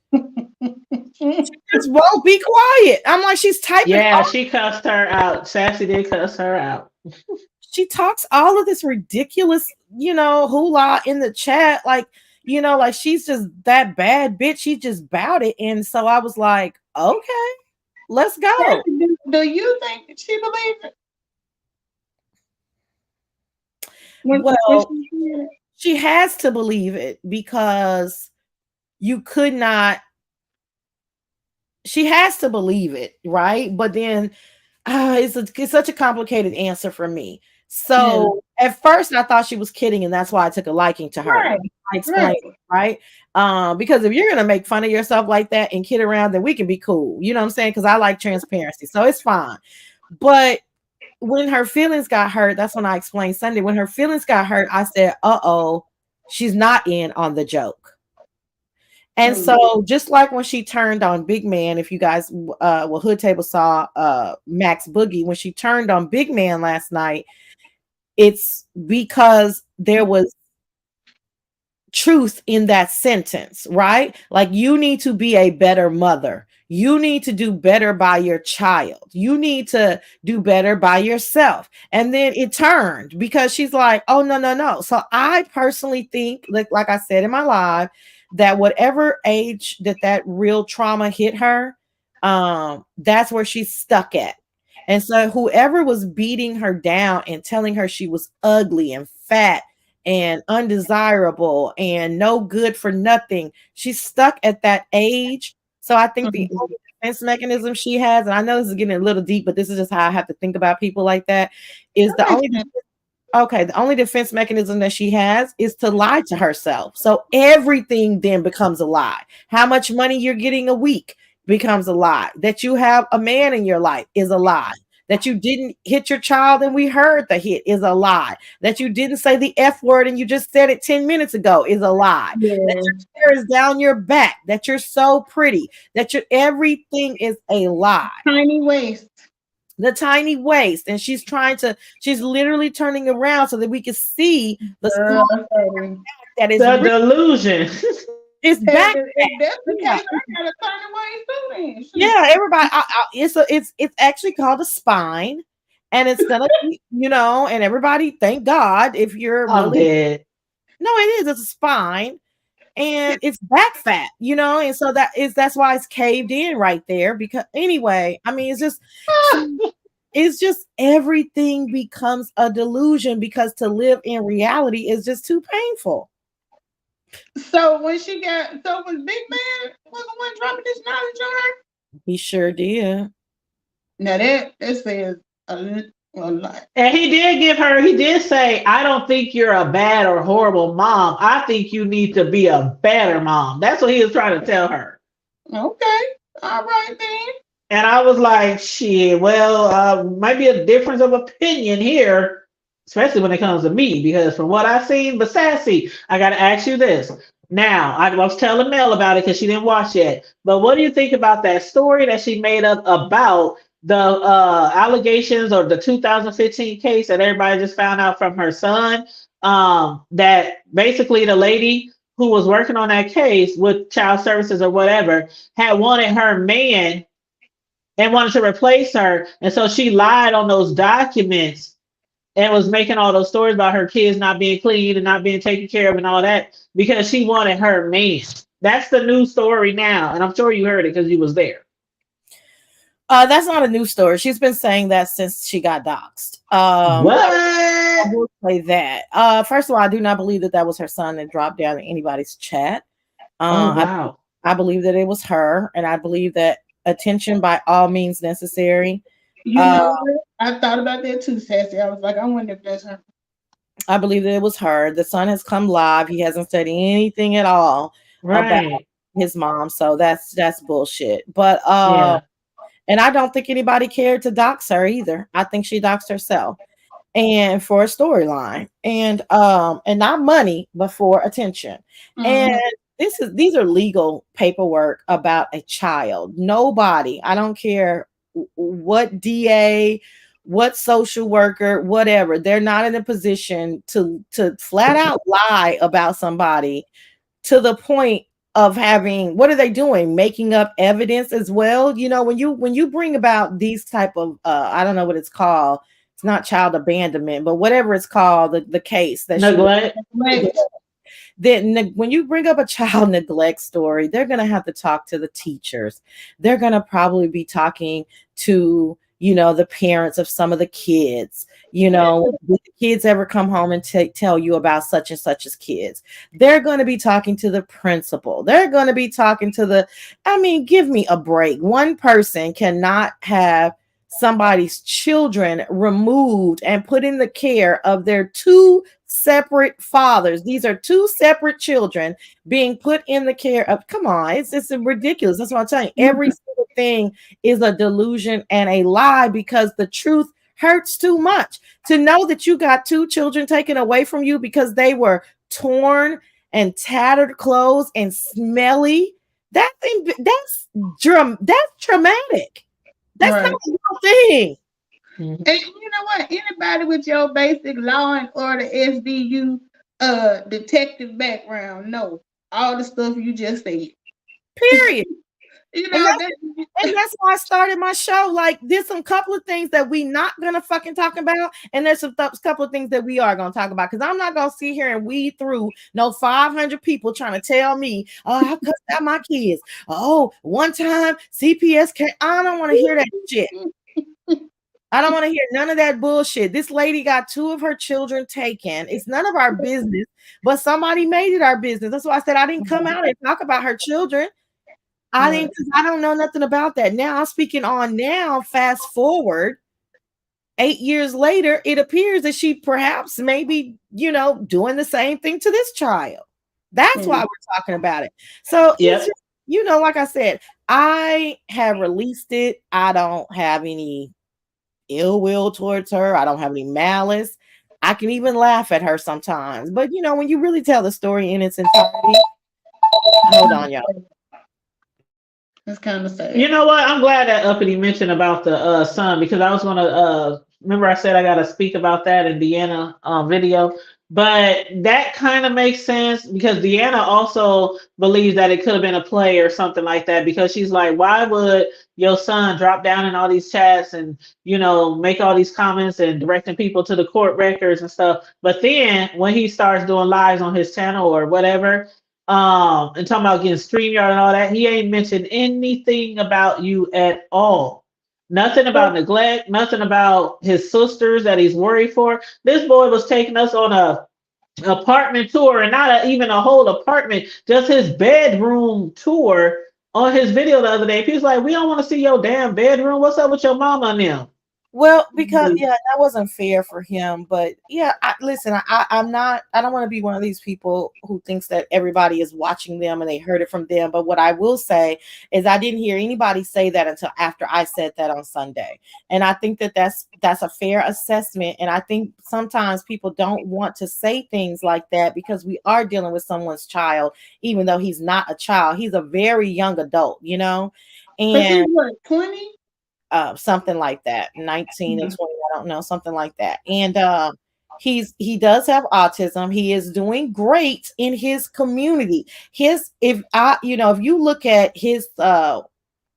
[SPEAKER 3] She just won't be quiet. I'm like, she's typing.
[SPEAKER 1] Yeah, she cussed her out. Sassy did cuss her out.
[SPEAKER 3] She talks all of this ridiculous, hula in the chat. Like, like she's just that bad bitch. She just bowed it. And so I was like, okay, let's go.
[SPEAKER 2] Do you think that she believes it?
[SPEAKER 3] Well, she has to believe it because you could not. She has to believe it, right? But then it's such a complicated answer for me. So at first I thought she was kidding, and that's why I took a liking to her.
[SPEAKER 2] Right.
[SPEAKER 3] I explained it, right? Because if you're gonna make fun of yourself like that and kid around, then we can be cool. You know what I'm saying? Because I like transparency, so it's fine. But when her feelings got hurt, that's when I explained Sunday. When her feelings got hurt, I said, "Uh-oh, she's not in on the joke." And so just like when she turned on Big Man, if you guys Hood Table saw Max Boogie, when she turned on Big Man last night, it's because there was truth in that sentence, right? Like, you need to be a better mother. You need to do better by your child. You need to do better by yourself. And then it turned because she's like, oh, no, no, no. So I personally think, like I said in my live, that whatever age that real trauma hit her, that's where she's stuck at. And so whoever was beating her down and telling her she was ugly and fat and undesirable and no good for nothing, she's stuck at that age. So I think the only defense mechanism she has, and I know this is getting a little deep, but this is just how I have to think about people like that, is the only defense mechanism that she has is to lie to herself. So everything then becomes a lie. How much money you're getting a week becomes a lie. That you have a man in your life is a lie. That you didn't hit your child and we heard the hit is a lie. That you didn't say the F word and you just said it 10 minutes ago is a lie. That your hair is down your back. That you're so pretty. That everything is a lie.
[SPEAKER 2] Tiny waist.
[SPEAKER 3] The tiny waist. And she's literally turning around so that we can see the small that. It's
[SPEAKER 1] The delusion.
[SPEAKER 3] it's
[SPEAKER 2] And
[SPEAKER 3] back.
[SPEAKER 2] if that's the
[SPEAKER 3] Yeah,
[SPEAKER 2] case, I gotta turn away too then. Shoot.
[SPEAKER 3] yeah. Everybody, it's actually called a spine, and it's gonna be, and everybody, thank God if you're
[SPEAKER 1] I'm
[SPEAKER 3] really
[SPEAKER 1] dead.
[SPEAKER 3] no, it is. It's a spine, and it's back fat, and so that's why it's caved in right there. Because anyway, I mean, it's just everything becomes a delusion because to live in reality is just too painful.
[SPEAKER 2] So when Big Man was the one dropping this knowledge on her,
[SPEAKER 3] He sure did.
[SPEAKER 2] now that says a lot.
[SPEAKER 1] And he did say, I don't think you're a bad or horrible mom. I think you need to be a better mom. That's what he was trying to tell her.
[SPEAKER 2] Okay, all right then.
[SPEAKER 1] And I was like, shit, well, might be a difference of opinion here, especially when it comes to me, because from what I've seen, but Sassy, I got to ask you this. Now, I was telling Mel about it because she didn't watch yet. But what do you think about that story that she made up about the allegations or the 2015 case that everybody just found out from her son? That basically the lady who was working on that case with child services or whatever had wanted her man and wanted to replace her. And so she lied on those documents and was making all those stories about her kids not being clean and not being taken care of and all that because she wanted her man. That's the new story now. And I'm sure you heard it because you was there.
[SPEAKER 3] That's not a new story. She's been saying that since she got doxxed.
[SPEAKER 1] What?
[SPEAKER 3] I will say that. First of all, I do not believe that was her son that dropped down in anybody's chat.
[SPEAKER 1] Oh, wow.
[SPEAKER 3] I believe that it was her, and I believe that attention by all means necessary.
[SPEAKER 2] You know what? I thought about that too, Sassy. I was like, I wonder if that's her.
[SPEAKER 3] I believe that it was her. The son has come live. He hasn't said anything at all about his mom, so that's bullshit. But
[SPEAKER 1] yeah.
[SPEAKER 3] And I don't think anybody cared to dox her either. I think she doxed herself, and for a storyline, and not money, but for attention. Mm-hmm. And these are legal paperwork about a child. Nobody, I don't care what DA, what social worker, whatever, they're not in a position to flat out lie about somebody to the point of having, what are they doing? Making up evidence as well. When you bring about these type of I don't know what it's called. It's not child abandonment, but whatever it's called, the case that
[SPEAKER 1] neglect.
[SPEAKER 3] Then when you bring up a child neglect story, they're going to have to talk to the teachers. They're going to probably be talking to, the parents of some of the kids. Did the kids ever come home and tell you about such and such as kids? They're going to be talking to the principal. They're going to be talking to give me a break. One person cannot have somebody's children removed and put in the care of their two separate fathers. These are two separate children being put in the care of. Come on, it's ridiculous. That's what I'm telling you. Every single thing is a delusion and a lie because the truth hurts too much. To know that you got two children taken away from you because they were torn and tattered clothes and smelly, that's traumatic. That's not a real thing.
[SPEAKER 2] Mm-hmm. And you know what? Anybody with your basic law and order SVU detective background know all the stuff you just said.
[SPEAKER 3] Period. And that's why I started my show. Like, there's some couple of things that we not gonna fucking talk about, and there's some couple of things that we are gonna talk about. Because I'm not gonna sit here and weed through 500 people trying to tell me, oh, I cussed out my kids. Oh, one time CPS came. I don't want to hear that shit. I don't want to hear none of that bullshit. This lady got two of her children taken. It's none of our business, but somebody made it our business. That's why I said I didn't come out and talk about her children. I don't know nothing about that. Now I'm speaking on now, fast forward 8 years later, it appears that she perhaps maybe, doing the same thing to this child. That's why we're talking about it. So, it's just, like I said, I have released it. I don't have any ill will towards her. I don't have any malice. I can even laugh at her sometimes. But, when you really tell the story in its entirety, hold on, y'all.
[SPEAKER 2] It's kind of sad.
[SPEAKER 1] You know what? I'm glad that Uppity mentioned about the son because I was going to remember I said I got to speak about that in Deanna video. But that kind of makes sense because Deanna also believes that it could have been a play or something like that because she's like, why would your son drop down in all these chats and, make all these comments and directing people to the court records and stuff. But then when he starts doing lives on his channel or whatever, and talking about getting StreamYard and all that, he ain't mentioned anything about you at all. Nothing about neglect, nothing about his sisters that he's worried for. This boy was taking us on a apartment tour and not even a whole apartment, just his bedroom tour on his video the other day. He was like, we don't want to see your damn bedroom. What's up with your mama and them?
[SPEAKER 3] Well, because yeah, that wasn't fair for him. But yeah, listen, I'm not. I don't want to be one of these people who thinks that everybody is watching them and they heard it from them. But what I will say is, I didn't hear anybody say that until after I said that on Sunday, and I think that that's a fair assessment. And I think sometimes people don't want to say things like that because we are dealing with someone's child, even though he's not a child. He's a very young adult,
[SPEAKER 2] Because he's
[SPEAKER 3] and
[SPEAKER 2] what, 20?
[SPEAKER 3] something like that, 19 and
[SPEAKER 2] Mhm.
[SPEAKER 3] 20, I don't know, something like that. And he does have autism. He is doing great in his community. If you look at his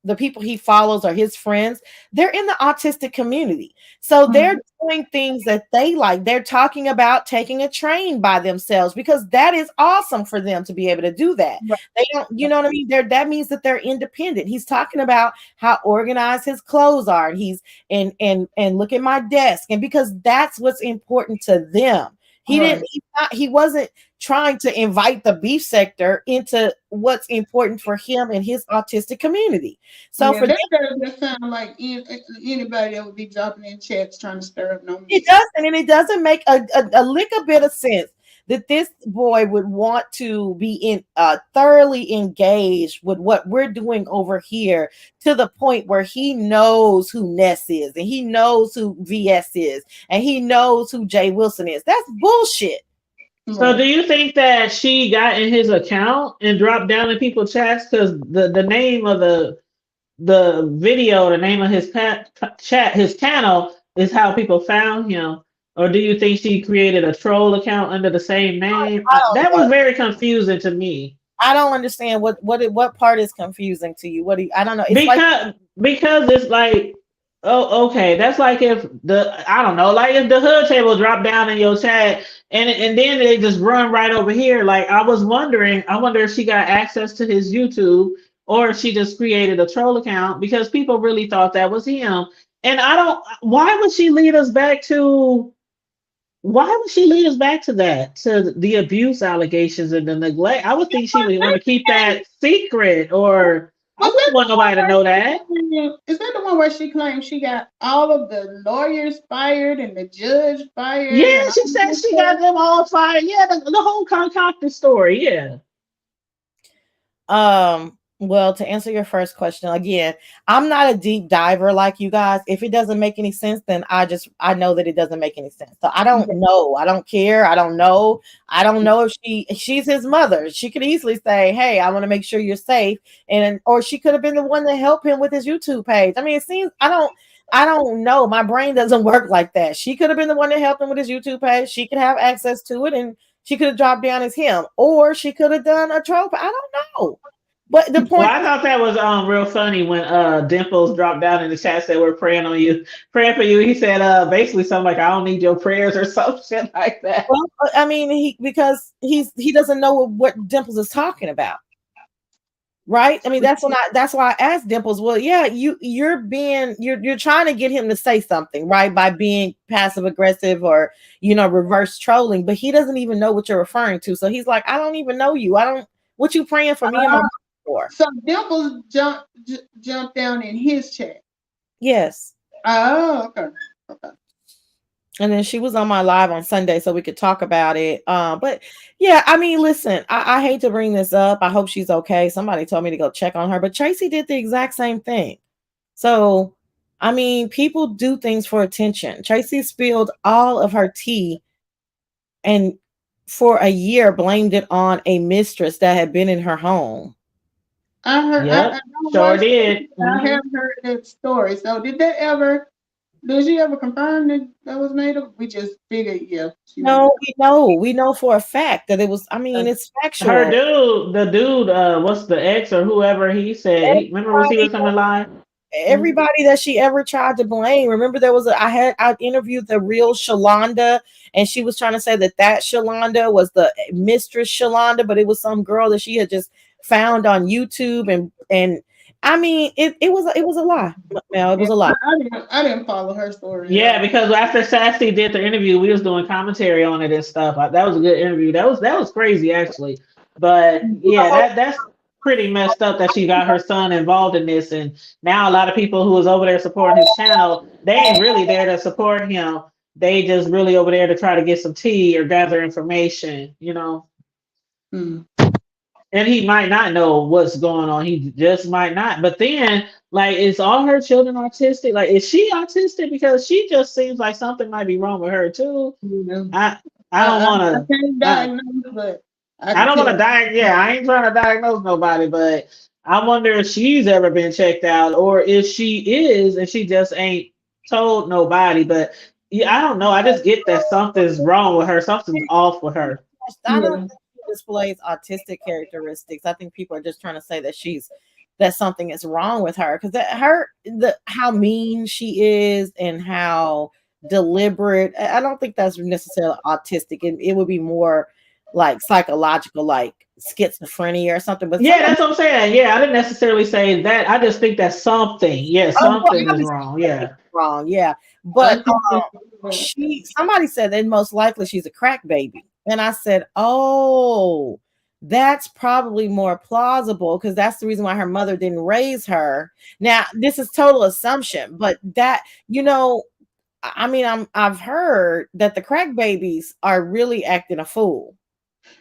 [SPEAKER 3] the people he follows or his friends, they're in the autistic community. So they're doing things that they like. They're talking about taking a train by themselves because that is awesome for them to be able to do that.
[SPEAKER 2] Right.
[SPEAKER 3] They don't, you know what I mean? That means that they're independent. He's talking about how organized his clothes are. And he's and look at my desk. And because that's what's important to them.
[SPEAKER 2] Right.
[SPEAKER 3] He wasn't trying to invite the beef sector into what's important for him and his autistic community. So
[SPEAKER 2] Yeah,
[SPEAKER 3] for them,
[SPEAKER 2] that doesn't sound like anybody that would be dropping in chats trying to stir up no
[SPEAKER 3] it
[SPEAKER 2] mess.
[SPEAKER 3] doesn't, and it doesn't make a lick a bit of sense that this boy would want to be thoroughly engaged with what we're doing over here to the point where he knows who Ness is and he knows who VS is and he knows who Jay Wilson is. That's bullshit.
[SPEAKER 1] So
[SPEAKER 2] Right.
[SPEAKER 1] do you think that she got in his account and dropped down in people's chats because the name of the video, the name of his chat, his channel is how people found him? Or do you think she created a troll account under the same name?
[SPEAKER 3] I don't
[SPEAKER 1] That
[SPEAKER 3] know.
[SPEAKER 1] was very confusing to me.
[SPEAKER 3] I don't understand what part is confusing to you. What do you, I don't know. It's like,
[SPEAKER 1] Because it's like, oh, okay, that's like if I don't know, like if the hood table dropped down in your chat and then they just run right over here. Like I was wondering, I wonder if she got access to his YouTube or if she just created a troll account because people really thought that was him. And I don't. Why would she lead us back to? Why would she lead us back to that? To the abuse allegations and the neglect? I would think she would want to keep that secret, or I
[SPEAKER 2] Was
[SPEAKER 1] wouldn't
[SPEAKER 2] that
[SPEAKER 1] want
[SPEAKER 2] the one
[SPEAKER 1] nobody to
[SPEAKER 2] where
[SPEAKER 1] know that.
[SPEAKER 2] is that the one where she claimed she got all of the lawyers fired and the judge fired
[SPEAKER 1] Yeah,
[SPEAKER 2] and all
[SPEAKER 1] she said
[SPEAKER 2] this
[SPEAKER 1] she got
[SPEAKER 2] stuff?
[SPEAKER 1] them all fired. Yeah, the whole concocted story. Yeah.
[SPEAKER 3] well, to answer your first question again, I'm not a deep diver like you guys. If it doesn't make any sense, then I know that it doesn't make any sense. So I don't know. I don't care. I don't know. I don't know if she's his mother. She could easily say, "Hey, I want to make sure you're safe," and or she could have been the one to help him with his YouTube page. I mean, it seems I don't know. My brain doesn't work like that. She could have been the one to help him with his YouTube page. She could have access to it, and she could have dropped down as him, or she could have done a trope. I don't know. But the
[SPEAKER 1] Well,
[SPEAKER 3] point,
[SPEAKER 1] I thought that was real funny when Dimples dropped down in the chat said we're praying on you, praying for you. He said basically something like I don't need your prayers or some shit like that.
[SPEAKER 3] well, I mean, because he doesn't know what Dimples is talking about, right? I mean, that's why I asked Dimples. Well, yeah, you're trying to get him to say something, right? By being passive aggressive or reverse trolling, but he doesn't even know what you're referring to. So he's like, I don't even know you. I don't. What you praying for me and my mom for?
[SPEAKER 2] So Dimples jumped down in his chat.
[SPEAKER 3] Yes.
[SPEAKER 2] Oh, okay. Okay.
[SPEAKER 3] And then she was on my live on Sunday so we could talk about it. But yeah, I mean, listen, I hate to bring this up. I hope she's okay. Somebody told me to go check on her, but Tracy did the exact same thing. So, I mean, people do things for attention. Tracy spilled all of her tea and for a year blamed it on a mistress that had been in her home.
[SPEAKER 2] I heard. I
[SPEAKER 1] Yep,
[SPEAKER 2] don't
[SPEAKER 1] sure
[SPEAKER 2] watch.
[SPEAKER 1] did.
[SPEAKER 2] I have heard that story. So did that ever? Did she ever confirm that that was made up? We just figured, yeah, she made
[SPEAKER 3] No,
[SPEAKER 2] it
[SPEAKER 3] we know for a fact that it was. I mean,
[SPEAKER 2] up.
[SPEAKER 3] it's
[SPEAKER 1] Her
[SPEAKER 3] factual.
[SPEAKER 1] dude, the dude, what's the ex or whoever he said he remember when he was
[SPEAKER 3] Everybody,
[SPEAKER 1] coming live? Mhm.
[SPEAKER 3] everybody that she ever tried to blame. Remember, there was I interviewed the real Shalonda, and she was trying to say that Shalonda was the mistress Shalonda, but it was some girl that she had just found on YouTube, and I mean, it was a lie. Mel, it
[SPEAKER 2] Yeah,
[SPEAKER 3] was a lie.
[SPEAKER 2] I didn't follow her story at
[SPEAKER 1] Yeah,
[SPEAKER 2] all.
[SPEAKER 1] because after Sassy did the interview, we was doing commentary on it and stuff. That was a good interview. That was crazy actually. But yeah, that's pretty messed up that she got her son involved in this, and now a lot of people who was over there supporting his channel, they ain't really there to support him. They just really over there to try to get some tea or gather information, you know.
[SPEAKER 2] Mm.
[SPEAKER 1] And he might not know what's going on. He just might not. But then, like, is all her children autistic? Like, is she autistic? Because she just seems like something might be wrong with her too.
[SPEAKER 2] You know,
[SPEAKER 1] I I don't
[SPEAKER 2] I, I,
[SPEAKER 1] want
[SPEAKER 2] I
[SPEAKER 1] to.
[SPEAKER 2] can't
[SPEAKER 1] I,
[SPEAKER 2] diagnose, but I
[SPEAKER 1] I
[SPEAKER 2] can
[SPEAKER 1] don't want to
[SPEAKER 2] tell.
[SPEAKER 1] Yeah, I ain't trying to diagnose nobody, but I wonder if she's ever been checked out, or if she is and she just ain't told nobody. But yeah, I don't know. I just get that something's wrong with her. Something's off with her.
[SPEAKER 3] I don't
[SPEAKER 2] Yeah.
[SPEAKER 3] think she displays autistic characteristics. I think people are just trying to say that that something is wrong with her because the how mean she is and how deliberate. I don't think that's necessarily autistic. It would be more like psychological, like schizophrenia or something. But
[SPEAKER 1] Yeah,
[SPEAKER 3] somebody,
[SPEAKER 1] that's what I'm saying. Yeah, I didn't necessarily say that. I just think that something, yeah,
[SPEAKER 3] oh, well,
[SPEAKER 1] something is
[SPEAKER 3] obviously
[SPEAKER 1] wrong. Yeah.
[SPEAKER 3] wrong, yeah.
[SPEAKER 2] I
[SPEAKER 3] But
[SPEAKER 2] think
[SPEAKER 3] somebody said that most likely she's a crack baby. And I said, oh, that's probably more plausible because that's the reason why her mother didn't raise her. Now, this is total assumption, but that, I mean, I've heard that the crack babies are really acting a fool.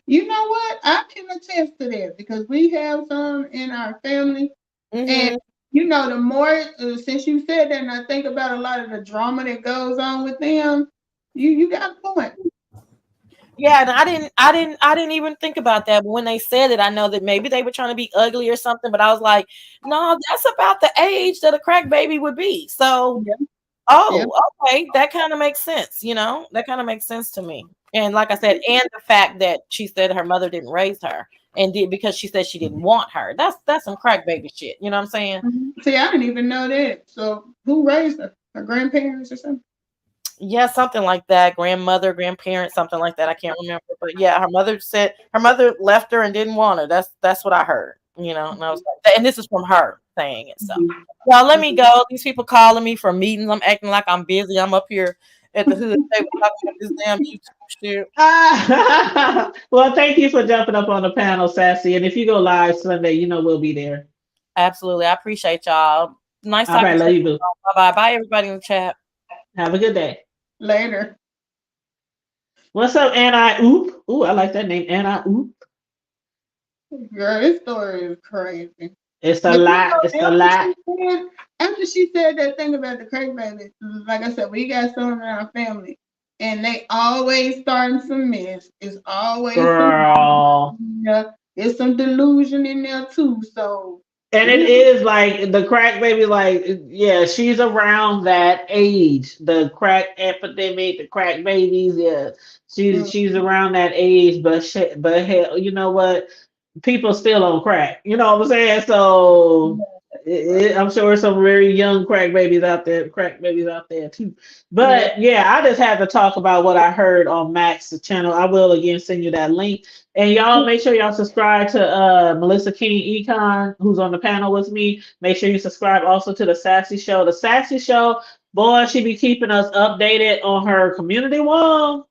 [SPEAKER 2] you know what? I can attest to that because we have some in our family, and
[SPEAKER 3] Hmm.
[SPEAKER 2] the more since you said that, and I think about a lot of the drama that goes on with them, you got a point.
[SPEAKER 3] Yeah, and I didn't even think about that. But when they said it, I know that maybe they were trying to be ugly or something. But I was like, no, that's about the age that a crack baby would be. So,
[SPEAKER 2] Yeah, yeah.
[SPEAKER 3] oh, okay, that kind of makes sense. That kind of makes sense to me. And like I said, and the fact that she said her mother didn't raise her and did because she said she didn't want her. That's some crack baby shit. You know what I'm saying?
[SPEAKER 2] See, I didn't even know that. So who raised her? Her grandparents or something?
[SPEAKER 3] Yeah, something like that. Grandmother, grandparent, something like that. I can't remember, but yeah, her mother said her mother left her and didn't want her. That's what I heard. And I was like, and this is from her saying it. So, well, let me go. These people calling me for meetings. I'm acting like I'm busy. I'm up here at the hood table talking about this damn YouTube shit.
[SPEAKER 1] Well, thank you for jumping up on the panel, Sassy. And if you go live Sunday, we'll be there.
[SPEAKER 3] Absolutely, I appreciate y'all. Nice
[SPEAKER 1] All
[SPEAKER 3] talking
[SPEAKER 1] right,
[SPEAKER 3] to
[SPEAKER 1] love
[SPEAKER 3] you.
[SPEAKER 1] you, boo.
[SPEAKER 3] Bye bye. Bye everybody in the chat.
[SPEAKER 1] Have a good day.
[SPEAKER 2] Later.
[SPEAKER 1] What's up, Anna? Oop. Ooh, I like that name, Anna. Oop.
[SPEAKER 2] Girl, this story is crazy.
[SPEAKER 1] It's a
[SPEAKER 2] But
[SPEAKER 1] lot. It's a lot.
[SPEAKER 2] after she said that thing about the crack baby, like I said, we got some in our family, and they always starting some mess. It's always
[SPEAKER 1] Girl.
[SPEAKER 2] there's some delusion in there too. So
[SPEAKER 1] And it
[SPEAKER 2] we
[SPEAKER 1] is like the crack baby, like, yeah, she's around that age. The crack epidemic, the crack babies, yeah. She's around that age, but hell, you know what? People still on crack. You know what I'm saying? So I'm sure some very young crack babies out there too.
[SPEAKER 2] yeah.
[SPEAKER 1] But yeah, I just had to talk about what I heard on Max's channel. I will again send you that link. And y'all make sure y'all subscribe to Melissa King Econ, who's on the panel with me. Make sure you subscribe also to the Sassy Show. The Sassy Show, boy, she be keeping us updated on her community wall.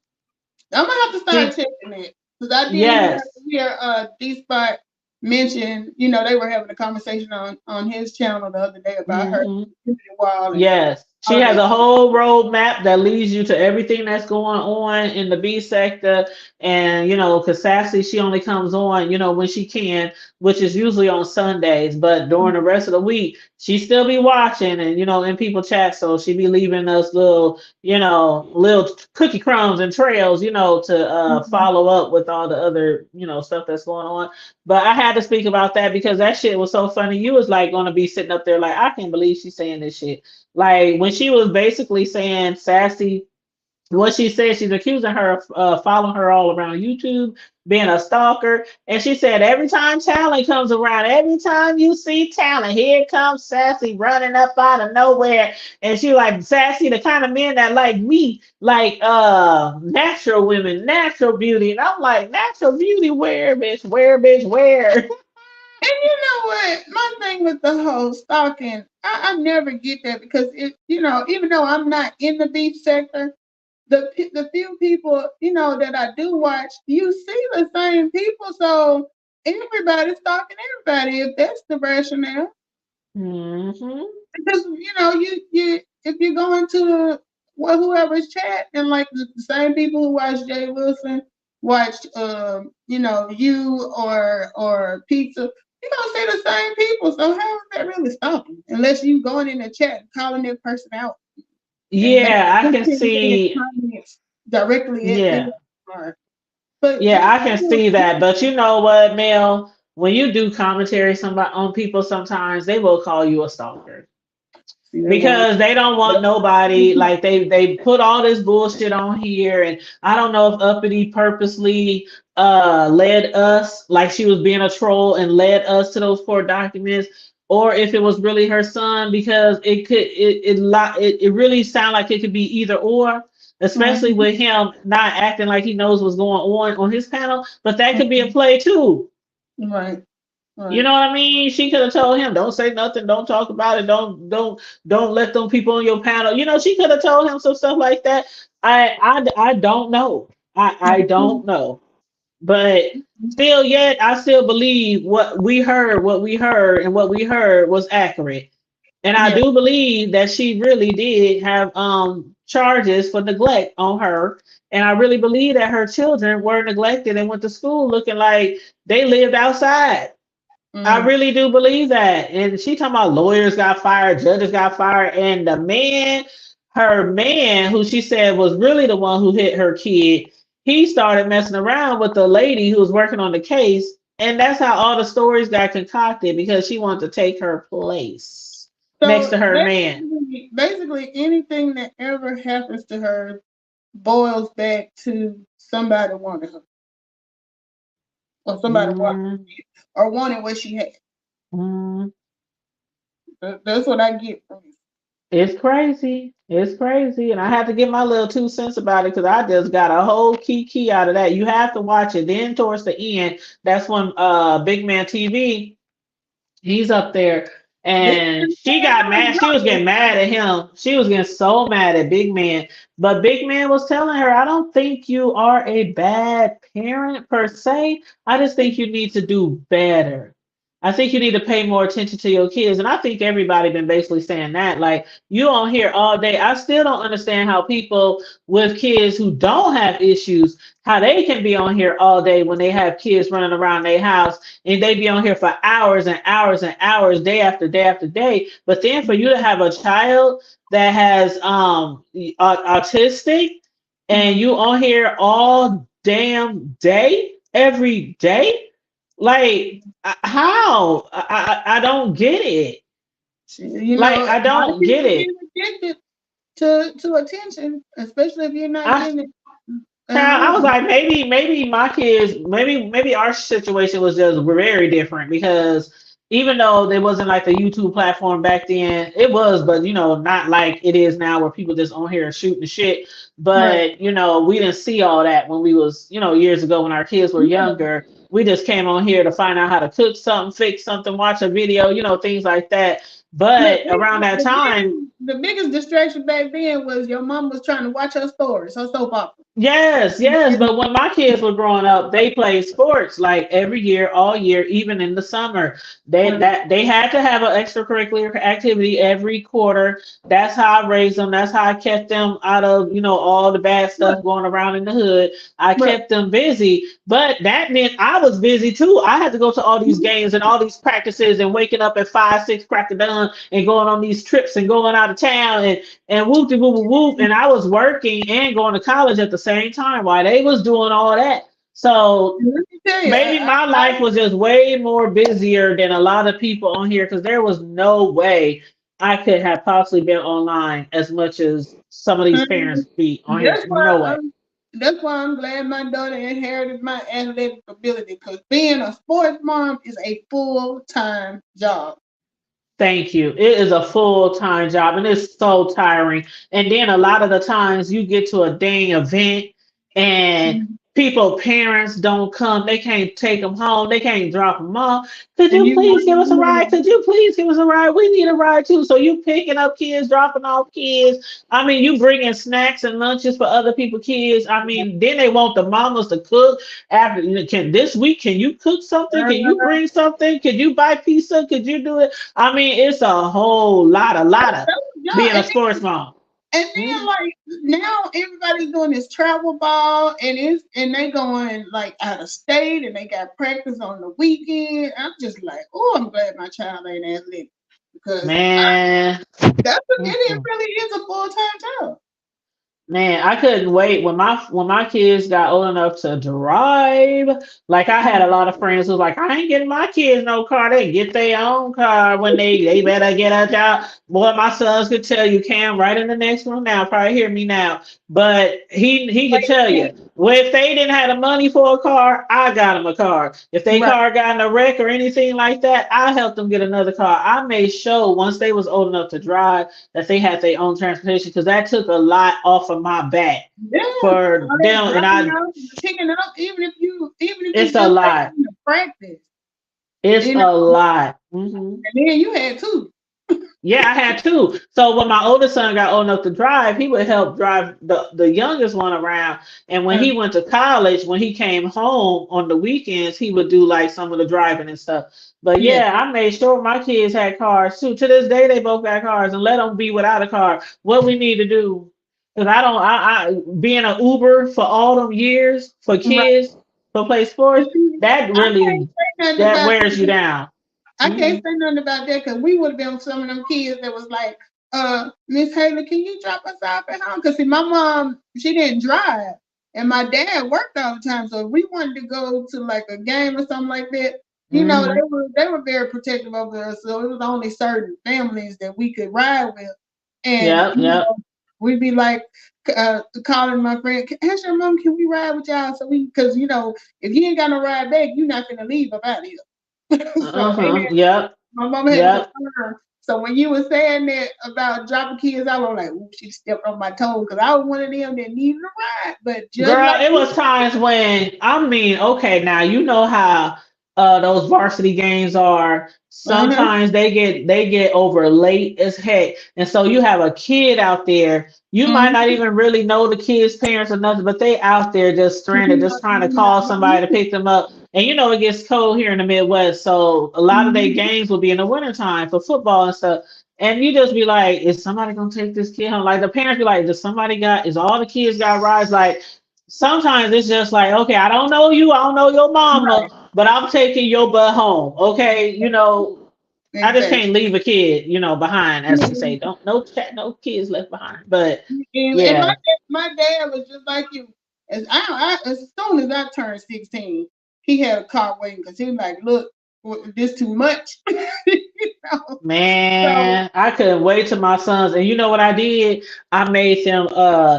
[SPEAKER 2] I'm gonna have to start
[SPEAKER 1] She,
[SPEAKER 2] checking it because I did
[SPEAKER 1] yes.
[SPEAKER 2] hear D Spot mention, they were having a conversation on his channel the other day about her
[SPEAKER 1] Mhm.
[SPEAKER 2] wall and
[SPEAKER 1] Yes, she
[SPEAKER 2] all
[SPEAKER 1] has
[SPEAKER 2] that.
[SPEAKER 1] a whole roadmap that leads you to everything that's going on in the B sector. And, because Sassy, she only comes on, when she can, which is usually on Sundays. But during the rest of the week, she still be watching and in people chat, so she be leaving us little little cookie crumbs and trails to
[SPEAKER 2] Mhm.
[SPEAKER 1] follow up with all the other stuff that's going on. But I had to speak about that because that shit was so funny. You was like gonna be sitting up there like, I can't believe she's saying this shit, like when she was basically saying Sassy, what she said, she's accusing her of following her all around YouTube, being a stalker. And she said, every time talent comes around, every time you see talent, here comes Sassy running up out of nowhere. And she like, Sassy, the kind of men that like me, like natural women, natural beauty. And I'm like, natural beauty, where, bitch, where?
[SPEAKER 2] And you know what? My thing with the whole stalking, I never get that because even though I'm not in the beef sector, the few people that I do watch, you see the same people, so everybody's stalking everybody if that's the rationale.
[SPEAKER 1] Hmm.
[SPEAKER 2] Because you if you go into whoever's chat and like the same people who watch Jay Wilson watch you or pizza, you're gonna see the same people. So how is that really stalking? Unless you going in the chat and calling that person out and make
[SPEAKER 1] Yeah, I can
[SPEAKER 2] 10
[SPEAKER 1] see.
[SPEAKER 2] comments directly at them.
[SPEAKER 1] Yeah.
[SPEAKER 2] But
[SPEAKER 1] Yeah,
[SPEAKER 2] people
[SPEAKER 1] I can see that. But you know what, Mel? When you do commentary somebody on people, sometimes they will call you a stalker
[SPEAKER 2] see they want
[SPEAKER 1] because they don't want nobody, like they put all this bullshit on here. And I don't know if Uppity purposely led us, like she was being a troll and led us to those court documents, or if it was really her son, because it really sounded like it could be either or, especially
[SPEAKER 2] Mhm.
[SPEAKER 1] with him not acting like he knows what's going on his panel. But that could be a play too.
[SPEAKER 2] Right,
[SPEAKER 1] You
[SPEAKER 2] right.
[SPEAKER 1] know what I mean? She could have told him, "Don't say nothing. Don't talk about it. Don't let them people on your panel." She could have told him some stuff like that. I don't know. I don't know. But still, yet I still believe what we heard. What we heard and what we heard was accurate. And I
[SPEAKER 2] Yeah.
[SPEAKER 1] do believe that she really did have charges for neglect on her. And I really believe that her children were neglected and went to school looking like they lived outside. I
[SPEAKER 2] Mm.
[SPEAKER 1] really do believe that. And she talking about lawyers got fired, judges got fired, and the man, her man, who she said was really the one who hit her kid, he started messing around with the lady who was working on the case. And that's how all the stories got concocted because she wanted to take her place next
[SPEAKER 2] So
[SPEAKER 1] to her man.
[SPEAKER 2] basically, anything that ever happens to her boils back to somebody wanted her, or somebody wanted,
[SPEAKER 1] Mm,
[SPEAKER 2] or wanted what she had.
[SPEAKER 1] mm.
[SPEAKER 2] That's what I get from it.
[SPEAKER 1] It's crazy. It's crazy. And I have to get my little 2 cents about it because I just got a whole key out of that. You have to watch it. Then towards the end, that's when Big Man TV, he's up there
[SPEAKER 2] Big
[SPEAKER 1] and
[SPEAKER 2] man
[SPEAKER 1] she
[SPEAKER 2] said
[SPEAKER 1] got
[SPEAKER 2] no,
[SPEAKER 1] mad. She was
[SPEAKER 2] no.
[SPEAKER 1] getting mad at him. She was getting so mad at Big Man. But Big Man was telling her, I don't think you are a bad parent per se. I just think you need to do better. I think you need to pay more attention to your kids. And I think everybody been basically saying that. Like you on here all day. I still don't understand how people with kids who don't have issues, how they can be on here all day when they have kids running around their house and they be on here for hours and hours and hours, day after day after day. But then for you to have a child that has autistic and
[SPEAKER 2] Mm.
[SPEAKER 1] you on here all damn day, every day, like how? I don't get it. Like
[SPEAKER 2] A
[SPEAKER 1] I
[SPEAKER 2] lot of
[SPEAKER 1] don't get
[SPEAKER 2] people get
[SPEAKER 1] it.
[SPEAKER 2] addicted to attention, especially if you're not
[SPEAKER 1] I
[SPEAKER 2] getting it at
[SPEAKER 1] Child, I was
[SPEAKER 2] home.
[SPEAKER 1] like, maybe my kids, maybe our situation was just very different because even though there wasn't like the YouTube platform back then, it was, but not like it is now where people just on here shooting shit.
[SPEAKER 2] Right.
[SPEAKER 1] But we didn't see all that when we was, years ago when our kids were
[SPEAKER 2] Yeah.
[SPEAKER 1] younger. We just came on here to find out how to cook something, fix something, watch a video, things like that. But around that time,
[SPEAKER 2] The biggest distraction back then was your mom was trying to watch her stories, her soap opera.
[SPEAKER 1] Yes, yes.
[SPEAKER 2] And
[SPEAKER 1] But when my kids were growing up, they played sports like every year, all year, even in the summer. They had to have an extracurricular activity every quarter. That's how I raised them. That's how I kept them out of, all the bad
[SPEAKER 2] right,
[SPEAKER 1] stuff going around in the hood. I
[SPEAKER 2] right.
[SPEAKER 1] kept them busy, but that meant I was busy too. I had to go to all these games and all these practices and waking up at 5, 6 crack of dawn and going on these trips and going out of town and whoop de whoop whoop whoop. And I was working and going to college at the same time while they was doing all that. So
[SPEAKER 2] And let me tell you,
[SPEAKER 1] maybe my
[SPEAKER 2] I
[SPEAKER 1] life was just way more busier than a lot of people on here because there was no way I could have possibly been online as much as some of these
[SPEAKER 2] mhm.
[SPEAKER 1] parents be on here.
[SPEAKER 2] that's why
[SPEAKER 1] No way.
[SPEAKER 2] I'm that's why I'm glad my daughter inherited my athletic ability because being a sports mom is a full-time job.
[SPEAKER 1] Thank you. It is a full-time job and it's so tiring. And then a lot of the times you get to a dang event and
[SPEAKER 2] Mhm.
[SPEAKER 1] parents don't come. They can't take them home. They can't drop them off. Could
[SPEAKER 2] And
[SPEAKER 1] you
[SPEAKER 2] you
[SPEAKER 1] please give us a ride?
[SPEAKER 2] know,
[SPEAKER 1] Could you please give us a ride? We need a ride too. So you picking up kids, dropping off kids. I mean, you bringing snacks and lunches for other people kids. I mean, then they want the mamas to cook after. Can this week? Can you cook something? Can you bring something? Could you buy pizza? Could you do it? I mean, it's a whole lot of
[SPEAKER 2] yeah,
[SPEAKER 1] being a sports mom.
[SPEAKER 2] and
[SPEAKER 1] Mhm.
[SPEAKER 2] then like now everybody's doing this travel ball and they going like out of state and they got practice on the weekend. I'm just like, oh, I'm glad my child ain't athletic because
[SPEAKER 1] Man.
[SPEAKER 2] it
[SPEAKER 1] Mm-mm.
[SPEAKER 2] really is a full-time job.
[SPEAKER 1] Man, I couldn't wait when my kids got old enough to drive. Like I had a lot of friends who was like, I ain't getting my kids no car. They get their own car when they better get a job. Boy, my sons could tell you, Cam, right in the next room now, probably hear me now. But he could tell you, well, if they didn't have the money for a car, I got them a car. If they
[SPEAKER 2] Right.
[SPEAKER 1] car got in a wreck or anything like that, I helped them get another car. I made sure once they was old enough to drive that they had their own transportation because that took a lot off of my back
[SPEAKER 2] Yeah,
[SPEAKER 1] for
[SPEAKER 2] all that
[SPEAKER 1] them. And
[SPEAKER 2] dropping out and picking up, even if you
[SPEAKER 1] it's a
[SPEAKER 2] just take
[SPEAKER 1] lot.
[SPEAKER 2] them to practice,
[SPEAKER 1] It's
[SPEAKER 2] you know,
[SPEAKER 1] a lot. Hmm.
[SPEAKER 2] and then you had two.
[SPEAKER 1] Yeah, I had two. So when my oldest son got old enough to drive, he would help drive the youngest one around. And when he went to college, when he came home on the weekends, he would do like some of the driving and stuff. But
[SPEAKER 2] Yeah,
[SPEAKER 1] yeah, I made sure my kids had cars too. To this day, they both got cars, and let them be without a car. What we need to do, because I don't, I being an Uber for all them years for
[SPEAKER 2] right.
[SPEAKER 1] kids for play
[SPEAKER 2] But
[SPEAKER 1] sports,
[SPEAKER 2] see,
[SPEAKER 1] that
[SPEAKER 2] I can't
[SPEAKER 1] really
[SPEAKER 2] say nothing
[SPEAKER 1] that
[SPEAKER 2] about
[SPEAKER 1] wears you
[SPEAKER 2] that.
[SPEAKER 1] down.
[SPEAKER 2] I can't
[SPEAKER 1] Hmm.
[SPEAKER 2] say nothing about that because we would have been some of them kids that was like, Miss Haley, can you drop us off at home? Because see, my mom, she didn't drive. And my dad worked all the time. So if we wanted to go to like a game or something like that,
[SPEAKER 1] Hmm.
[SPEAKER 2] they were very protective over us. So it was only certain families that we could ride with. And
[SPEAKER 1] Yep, yep.
[SPEAKER 2] we'd be like calling my friend, ask your mom, can we ride with y'all? So because if you ain't got no ride back, you're not gonna leave up out of here. So
[SPEAKER 1] Uh-huh. Yep.
[SPEAKER 2] my mom had to
[SPEAKER 1] Yep.
[SPEAKER 2] confirm. So when you were saying that about dropping kids, I was like, ooh, she stepped on my toes because I was one of them that needed a ride. But just
[SPEAKER 1] Girl,
[SPEAKER 2] like
[SPEAKER 1] it
[SPEAKER 2] you
[SPEAKER 1] was times when I mean, okay, now you know how those varsity games are.
[SPEAKER 2] uh-huh.
[SPEAKER 1] Sometimes they get over late as heck. And so you have a kid out there. You might not
[SPEAKER 2] Mm-hmm.
[SPEAKER 1] even really know the kid's parents or nothing, but they out there just stranded, just trying to call somebody to pick them up. And you know it gets cold here in the Midwest. So a lot of their games will be in the wintertime for football and stuff. And you just be like, is somebody gonna take this kid home? Like the parents be like, is all the kids got rides? Like sometimes it's just like, okay, I don't know you, I don't know your
[SPEAKER 2] Right.
[SPEAKER 1] mama, but I'm taking your butt home. Okay, I just
[SPEAKER 2] Exactly.
[SPEAKER 1] can't leave a kid, behind, as they say. Don't no chat, no kids left behind. But
[SPEAKER 2] And
[SPEAKER 1] yeah,
[SPEAKER 2] my dad was just like you. As soon as I turned 16, he had a car waiting because he was like, look, this too much. know? So
[SPEAKER 1] man, I couldn't wait till my sons. And you know what I did? I made them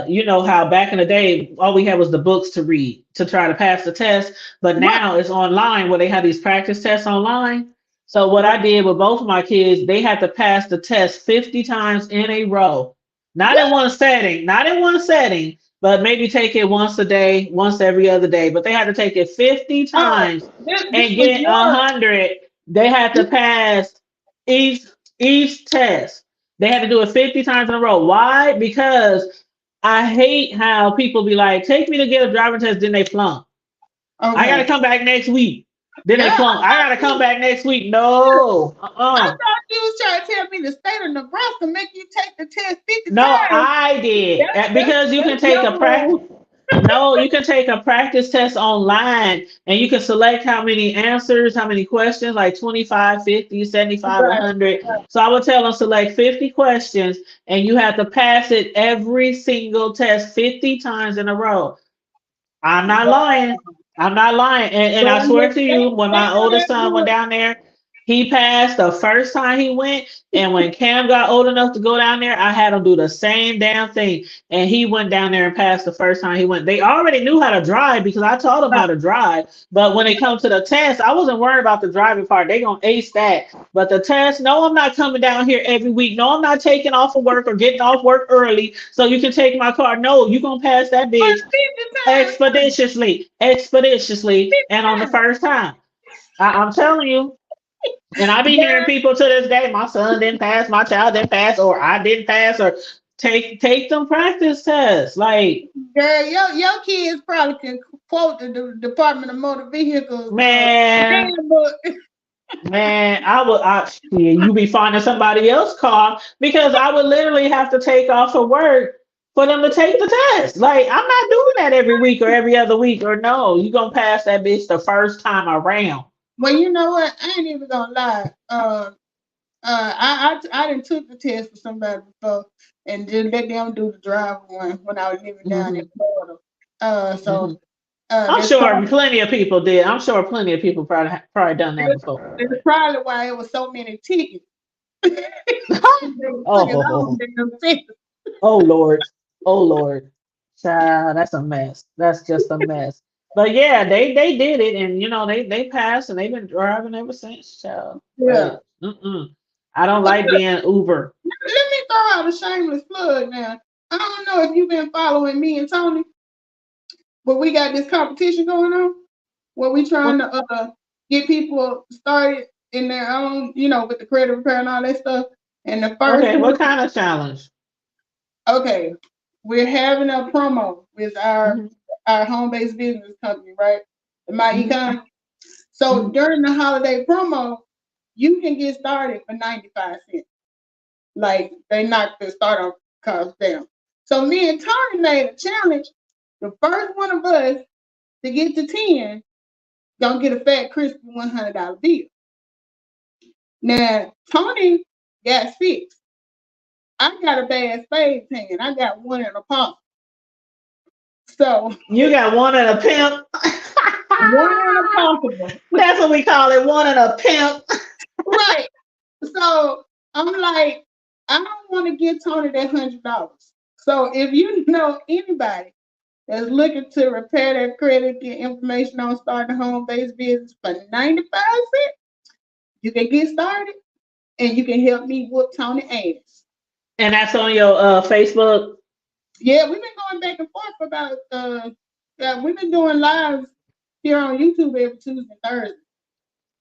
[SPEAKER 1] you know how back in the day all we had was the books to read to try to pass the test, but
[SPEAKER 2] right,
[SPEAKER 1] now it's online where they have these practice tests online. So what
[SPEAKER 2] right.
[SPEAKER 1] I did with both of my kids, they had to pass the test 50 times in a row. Not in one setting, but maybe take it once a day, once every other day. But they had to take it 50
[SPEAKER 2] Oh,
[SPEAKER 1] times
[SPEAKER 2] this
[SPEAKER 1] and
[SPEAKER 2] was
[SPEAKER 1] get a
[SPEAKER 2] yours.
[SPEAKER 1] hundred. They had to
[SPEAKER 2] This,
[SPEAKER 1] pass each each test. They had to do it 50 times in a row. Why? Because I hate how people be like, take me to get a driving test, then they flunk. I gotta
[SPEAKER 2] Okay.
[SPEAKER 1] come back next week. Then
[SPEAKER 2] Yeah,
[SPEAKER 1] they flunk. I gotta come back next week. No.
[SPEAKER 2] I thought you was trying to tell me the state of Nebraska make you take the test 50
[SPEAKER 1] No,
[SPEAKER 2] times.
[SPEAKER 1] I did. Because you can
[SPEAKER 2] That's
[SPEAKER 1] take
[SPEAKER 2] your
[SPEAKER 1] a practice.
[SPEAKER 2] rule.
[SPEAKER 1] No, you can take a practice test online and you can select how many answers, how many questions, like 25, 50, 75,
[SPEAKER 2] Right.
[SPEAKER 1] 100. So I would tell them select 50 questions and you have to pass it every single test 50 times in a row. I'm not lying. I'm not lying. And
[SPEAKER 2] But
[SPEAKER 1] I swear to you, when
[SPEAKER 2] they
[SPEAKER 1] my
[SPEAKER 2] know
[SPEAKER 1] oldest
[SPEAKER 2] that
[SPEAKER 1] son went
[SPEAKER 2] good.
[SPEAKER 1] down there, he passed the first time he went. And when Cam got old enough to go down there, I had him do the same damn thing. And he went down there and passed the first time he went. They already knew how to drive because I taught them how to drive. But when it comes to the test, I wasn't worried about the driving part. They gonna ace that. But the test, no, I'm not coming down here every week. No, I'm not taking off of work or getting off work early so you can take my car. No, you gonna pass that
[SPEAKER 2] But
[SPEAKER 1] bitch
[SPEAKER 2] 50 times,
[SPEAKER 1] expeditiously,
[SPEAKER 2] 50
[SPEAKER 1] and on the
[SPEAKER 2] times.
[SPEAKER 1] first time. I'm telling you. And I be hearing
[SPEAKER 2] Girl,
[SPEAKER 1] people to this day, my son didn't pass, my child didn't pass, or I didn't pass, or take them practice tests. Like,
[SPEAKER 2] your kids probably can quote the Department of Motor Vehicles
[SPEAKER 1] man,
[SPEAKER 2] handbook.
[SPEAKER 1] man, yeah, you be finding somebody else's car because I would literally have to take off of work for them to take the test. Like, I'm not doing that every week or every other week, or no, you gonna pass that bitch the first time around.
[SPEAKER 2] Well, you know what? I ain't even gonna lie. I didn't took the test for somebody before and just let them do the drive one when I was living down in
[SPEAKER 1] Hmm.
[SPEAKER 2] Florida.
[SPEAKER 1] Hmm.
[SPEAKER 2] So
[SPEAKER 1] I'm
[SPEAKER 2] that's
[SPEAKER 1] sure
[SPEAKER 2] probably
[SPEAKER 1] plenty of people did. I'm sure plenty of people probably done that before.
[SPEAKER 2] that's probably why it was so many tickets. They took it long
[SPEAKER 1] Oh,
[SPEAKER 2] damn test.
[SPEAKER 1] oh Lord, oh Lord, child, that's a mess. That's just a mess. But yeah, they did it, and they passed, and they've been driving ever since, child.
[SPEAKER 2] Yeah.
[SPEAKER 1] But I don't like being Uber.
[SPEAKER 2] Let me throw out a shameless plug now. I don't know if you've been following me and Tony, but we got this competition going on where we trying
[SPEAKER 1] What?
[SPEAKER 2] to get people started in their own, with the credit repair and all that stuff. And the first
[SPEAKER 1] Okay,
[SPEAKER 2] one,
[SPEAKER 1] what kind of challenge?
[SPEAKER 2] okay, we're having a promo with our
[SPEAKER 1] Hmm.
[SPEAKER 2] our home-based business company, right? The My
[SPEAKER 1] Hmm.
[SPEAKER 2] Econ. So
[SPEAKER 1] Hmm.
[SPEAKER 2] during the holiday promo, you can get started for 95 cents. Like they knocked the startup cost down. So me and Tony made a challenge. The first one of us to get to 10 gonna get a fat crispy $100 bill. Now Tony got 6. I got a bad spade 10. I got one in a pot. So
[SPEAKER 1] You got one and a pimp.
[SPEAKER 2] one in a possible.
[SPEAKER 1] That's what we call it, one and a pimp.
[SPEAKER 2] Right. So I'm like, I don't want to give Tony that $100. So if you know anybody that's looking to repair their credit, get information on starting a home-based business for 95 cents, you can get started and you can help me whoop Tony ass.
[SPEAKER 1] And that's on your Facebook.
[SPEAKER 2] Yeah, we've been going back and forth about we've been doing lives here on YouTube every Tuesday and Thursday.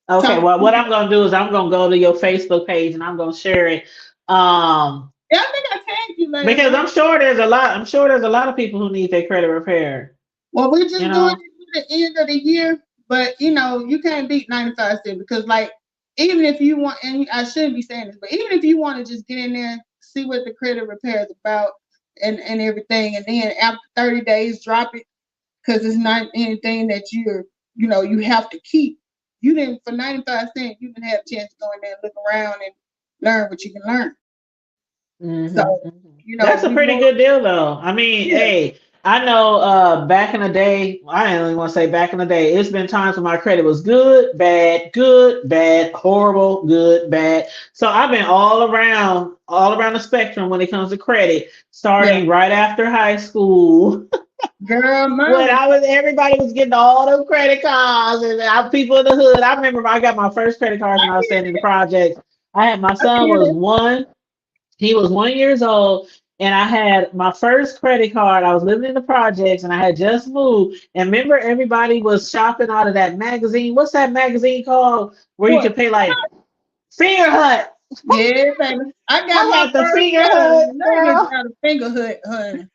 [SPEAKER 1] Okay,
[SPEAKER 2] Talking.
[SPEAKER 1] well, what I'm gonna do is I'm gonna go to your Facebook page and I'm gonna share it. Um,
[SPEAKER 2] Yeah, I think I tagged you last
[SPEAKER 1] because
[SPEAKER 2] night.
[SPEAKER 1] I'm sure there's a lot of people who need their credit repair.
[SPEAKER 2] Well, we're
[SPEAKER 1] You
[SPEAKER 2] just doing
[SPEAKER 1] know.
[SPEAKER 2] it to the end of the year, but you can't beat 95 cents because like even if you want, and I shouldn't be saying this, but even if you want to just get in there, see what the credit repair is about and everything, and then after 30 days drop it because it's not anything that you have to keep. You didn't for 95 cents, you can have a chance to go in there and look around and learn what you can learn. So,
[SPEAKER 1] Hmm. That's a
[SPEAKER 2] we
[SPEAKER 1] pretty
[SPEAKER 2] more
[SPEAKER 1] good deal, though. I mean,
[SPEAKER 2] yeah,
[SPEAKER 1] hey, I know back in the day, I don't even want to say back in the day, it's been times when my credit was good, bad, horrible, good, bad. So I've been all around the spectrum when it comes to credit,
[SPEAKER 2] yeah.
[SPEAKER 1] starting right after high school.
[SPEAKER 2] Girl, mine
[SPEAKER 1] When
[SPEAKER 2] was
[SPEAKER 1] everybody was getting all them credit cards, and people in the hood. I remember I got my first credit cards when I was staying in the projects. I had my
[SPEAKER 2] I
[SPEAKER 1] son
[SPEAKER 2] did
[SPEAKER 1] was
[SPEAKER 2] it.
[SPEAKER 1] one. He was 1 years old, and I had my first credit card. I was living in the projects, and I had just moved. And remember, everybody was shopping out of that magazine. What's that magazine called? Where you
[SPEAKER 2] What?
[SPEAKER 1] could pay like Finger Hut.
[SPEAKER 2] Yeah, baby. I got
[SPEAKER 1] I
[SPEAKER 2] my
[SPEAKER 1] had the
[SPEAKER 2] first
[SPEAKER 1] Finger Hut,
[SPEAKER 2] luggage
[SPEAKER 1] girl.
[SPEAKER 2] out of Fingerhood, honey.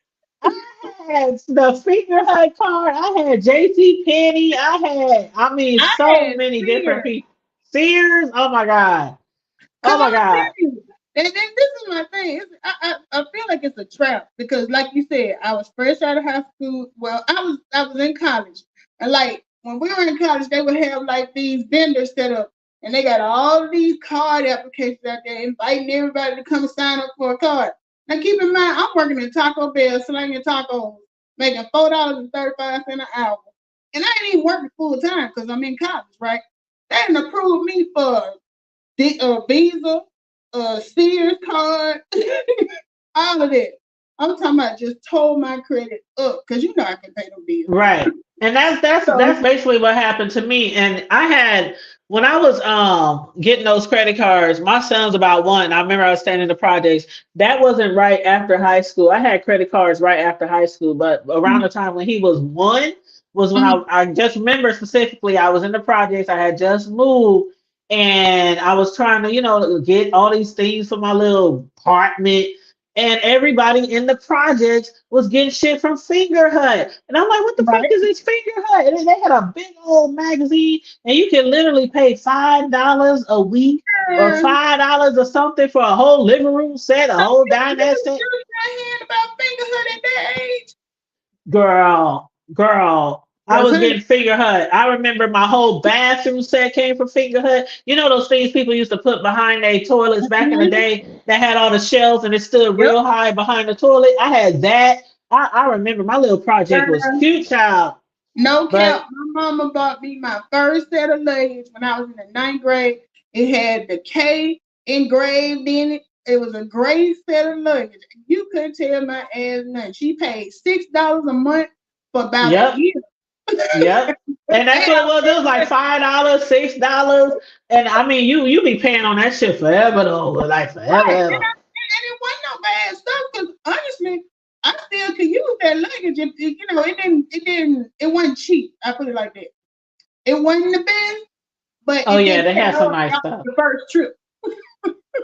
[SPEAKER 1] I had the finger hut card. I had JC Penney. I mean,
[SPEAKER 2] I
[SPEAKER 1] so
[SPEAKER 2] had
[SPEAKER 1] many different
[SPEAKER 2] fear.
[SPEAKER 1] people. Sears. Oh my God.
[SPEAKER 2] Cause
[SPEAKER 1] Oh my
[SPEAKER 2] I'm
[SPEAKER 1] God.
[SPEAKER 2] telling you, and this is my thing. I feel like it's a trap because, like you said, I was fresh out of high school. Well, I was in college, and like when we were in college, they would have like these vendors set up, and they got all of these card applications out there, inviting everybody to come sign up for a card. Now, keep in mind, I'm working at Taco Bell, slinging tacos, making $4.35 an hour, and I ain't even working full time because I'm in college, right? They didn't approve me for the Visa, Sears card, all of that. I'm talking about just told my credit up because you know I can pay no bills.
[SPEAKER 1] Right. And that's
[SPEAKER 2] So
[SPEAKER 1] basically what happened to me. And I had when I was getting those credit cards, my son's about one. I remember I was staying in the projects. That wasn't right after high school. I had credit cards right after high school, but around the time when he was one was when
[SPEAKER 2] mhm,
[SPEAKER 1] I just remember specifically I was in the projects. I had just moved and I was trying to, get all these things for my little apartment and everybody in the projects was getting shit from Finger Hut. And I'm like, what the fuck
[SPEAKER 2] right.
[SPEAKER 1] is this Finger Hut? And then they had a big old magazine, and you can literally pay $5 a week or
[SPEAKER 2] Girl,
[SPEAKER 1] $5 or something for a whole living room set, a
[SPEAKER 2] so
[SPEAKER 1] whole
[SPEAKER 2] you
[SPEAKER 1] dinette set.
[SPEAKER 2] was not hearing about fingerhood at that age.
[SPEAKER 1] Girl, I
[SPEAKER 2] Cause
[SPEAKER 1] was
[SPEAKER 2] honey,
[SPEAKER 1] getting Finger Hut. I remember my whole bathroom set came from Finger Hut. You know those things people used to put behind their toilets back in the
[SPEAKER 2] mhm,
[SPEAKER 1] day that had all the shelves and it stood
[SPEAKER 2] yep,
[SPEAKER 1] real high behind the toilet? I had that. I remember my little project was
[SPEAKER 2] girl,
[SPEAKER 1] cute, child.
[SPEAKER 2] no
[SPEAKER 1] But
[SPEAKER 2] cap. My mama bought me my first set of leggings when I was in the ninth grade. It had the K engraved in it. It was a gray set of luggage. You couldn't tell my ass nothing. She paid $6 a month for about a
[SPEAKER 1] yep,
[SPEAKER 2] year.
[SPEAKER 1] yep. And that's
[SPEAKER 2] And
[SPEAKER 1] what it was. It was like $5, $6. And I mean you be paying on that shit forever though. Like forever,
[SPEAKER 2] right.
[SPEAKER 1] ever.
[SPEAKER 2] And it wasn't no bad stuff because honestly, I still could use that luggage. It wasn't cheap. I put it like that. It wasn't the best, but
[SPEAKER 1] Oh
[SPEAKER 2] it
[SPEAKER 1] yeah,
[SPEAKER 2] didn't
[SPEAKER 1] they
[SPEAKER 2] take
[SPEAKER 1] had some
[SPEAKER 2] over
[SPEAKER 1] nice
[SPEAKER 2] after
[SPEAKER 1] stuff.
[SPEAKER 2] the first trip.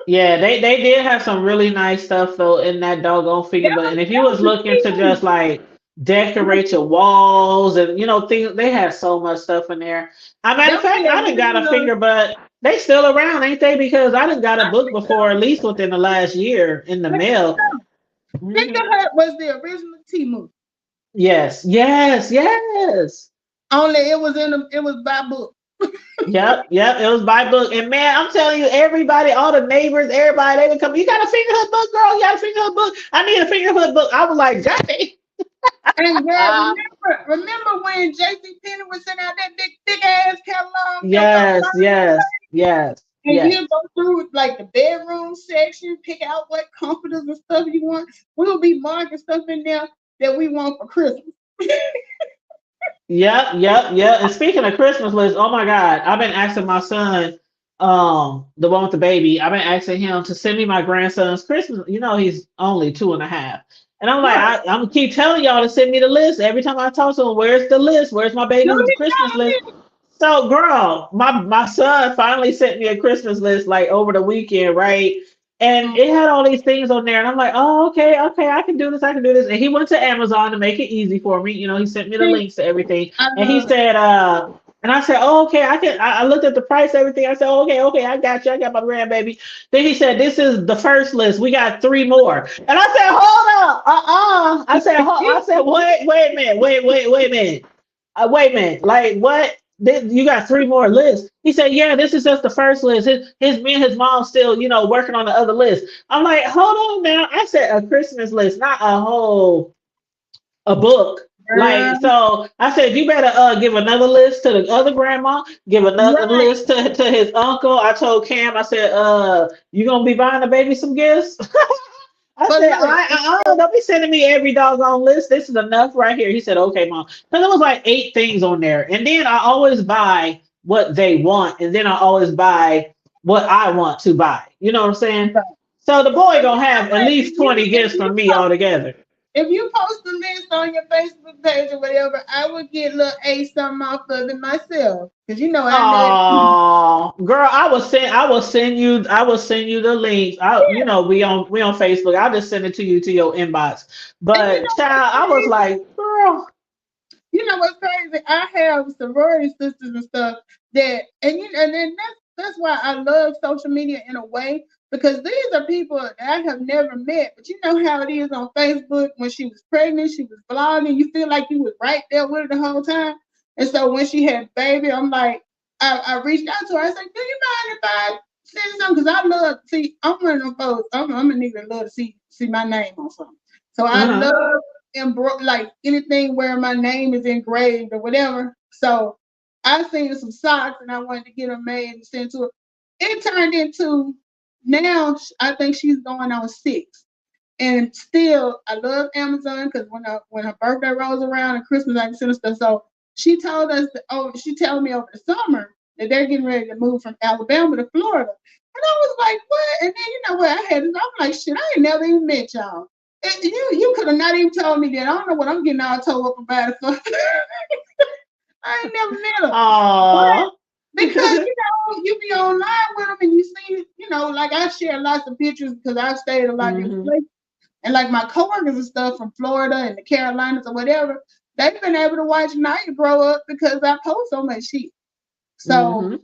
[SPEAKER 1] Yeah, they did have some really nice stuff though in that doggone figure.
[SPEAKER 2] That
[SPEAKER 1] But
[SPEAKER 2] was
[SPEAKER 1] and if you
[SPEAKER 2] that
[SPEAKER 1] was
[SPEAKER 2] was the
[SPEAKER 1] looking to
[SPEAKER 2] key
[SPEAKER 1] just like decorate your walls and things, they had so much stuff in there. A matter
[SPEAKER 2] that
[SPEAKER 1] of
[SPEAKER 2] was
[SPEAKER 1] fact,
[SPEAKER 2] the
[SPEAKER 1] I done got a
[SPEAKER 2] original.
[SPEAKER 1] finger, but they still around, ain't they? Because I done got a book before, at least within the last year in the mail.
[SPEAKER 2] Finger
[SPEAKER 1] Hmm.
[SPEAKER 2] Hut was the original T movie.
[SPEAKER 1] Yes, yes, yes.
[SPEAKER 2] Only it was by book.
[SPEAKER 1] Yep, yep. It was by book. And man, I'm telling you, everybody, all the neighbors, everybody, they would come. You got a fingerhood book, girl? You got a fingerhood book? I need a fingerhood book. I was like, Johnny.
[SPEAKER 2] And girl, remember when JC Penney was sending out that big thick ass catalog that was on
[SPEAKER 1] Yes, yes, yes,
[SPEAKER 2] and
[SPEAKER 1] yes.
[SPEAKER 2] you go through like the bedroom section, pick out what comforters and stuff you want. We'll be marking stuff in there that we want for Christmas.
[SPEAKER 1] Yep, yep, yep. And speaking of Christmas lists, oh my God, I've been asking my son, the one with the baby, I've been asking him to send me my grandson's Christmas. He's only 2.5. And I'm like,
[SPEAKER 2] Right.
[SPEAKER 1] I'm gonna keep telling y'all to send me the list. Every time I talk to him, where's the list? Where's my
[SPEAKER 2] No,
[SPEAKER 1] baby's
[SPEAKER 2] he
[SPEAKER 1] Christmas list?
[SPEAKER 2] told me.
[SPEAKER 1] So, girl, my son finally sent me a Christmas list like over the weekend, right? And it had all these things on there, and I'm like, oh, okay, okay, I can do this, I can do this. And he went to Amazon to make it easy for me. He sent me the
[SPEAKER 2] See,
[SPEAKER 1] links to everything,
[SPEAKER 2] I
[SPEAKER 1] and he
[SPEAKER 2] love it.
[SPEAKER 1] said, and I said, oh, okay, I can. I looked at the price, everything. I said, oh, okay, okay, I got you, I got my grandbaby. Then he said, this is the first list. We got three more, and I said, hold up, I said, wait a minute, wait a minute. Wait a minute, like what? You got three more lists. He said, yeah, this is just the first list. Me and his mom still, working on the other list. I'm like, hold on now. I said a Christmas list, not a book.
[SPEAKER 2] Girl,
[SPEAKER 1] Like, so I said, you better give another list to the other grandma, give another
[SPEAKER 2] right.
[SPEAKER 1] list to his uncle. I told Cam, I said, you gonna be buying the baby some gifts? I
[SPEAKER 2] But
[SPEAKER 1] said,
[SPEAKER 2] look,
[SPEAKER 1] don't be sending me every doggone list. This is enough right here. He said, okay, mom. Because it was like 8 things on there. And then I always buy what they want. And then I always buy what I want to buy. You know what I'm saying?
[SPEAKER 2] right.
[SPEAKER 1] So the boy
[SPEAKER 2] And you
[SPEAKER 1] gonna
[SPEAKER 2] know
[SPEAKER 1] have at
[SPEAKER 2] what?
[SPEAKER 1] least 20 gifts from me altogether.
[SPEAKER 2] if you post a list on your Facebook page or whatever, I would get little A something off of it myself. Cause you know I love
[SPEAKER 1] Oh, girl, I will send you the links. You know, we on Facebook. I'll just send it to you to your inbox.
[SPEAKER 2] and you
[SPEAKER 1] But
[SPEAKER 2] know what's
[SPEAKER 1] child, I was
[SPEAKER 2] crazy?
[SPEAKER 1] like, girl,
[SPEAKER 2] You know what's crazy? I have sorority sisters and stuff that, and then that's why I love social media in a way because these are people that I have never met. But you know how it is on Facebook when she was pregnant, she was vlogging. You feel like you was right there with her the whole time. And so when she had baby, I'm like, I reached out to her. I said, "Do you mind if I send something?" Because I love see. I'm one of them folks. I'm a nigga that love to see my name on something. So I
[SPEAKER 1] uh-huh.
[SPEAKER 2] love like anything where my name is engraved or whatever. So I seen some socks and I wanted to get them made and send to her. It turned into now I think she's going on 6. And still I love Amazon because when her birthday rolls around and Christmas I can send her stuff. So she told us she told me over the summer that they're getting ready to move from Alabama to Florida. And I was like, what? And then you know what I had I'm like, shit, I ain't never even met y'all. And you could have not even told me that. I don't know what I'm getting all told up about it for. I ain't never met her. But
[SPEAKER 1] Oh.
[SPEAKER 2] because you be online with them and you see, like I share lots of pictures because I've stayed a lot of different
[SPEAKER 1] hmm
[SPEAKER 2] places. And like my coworkers and stuff from Florida and the Carolinas or whatever, they've been able to watch Naya grow up because I post so much shit. So,
[SPEAKER 1] hmm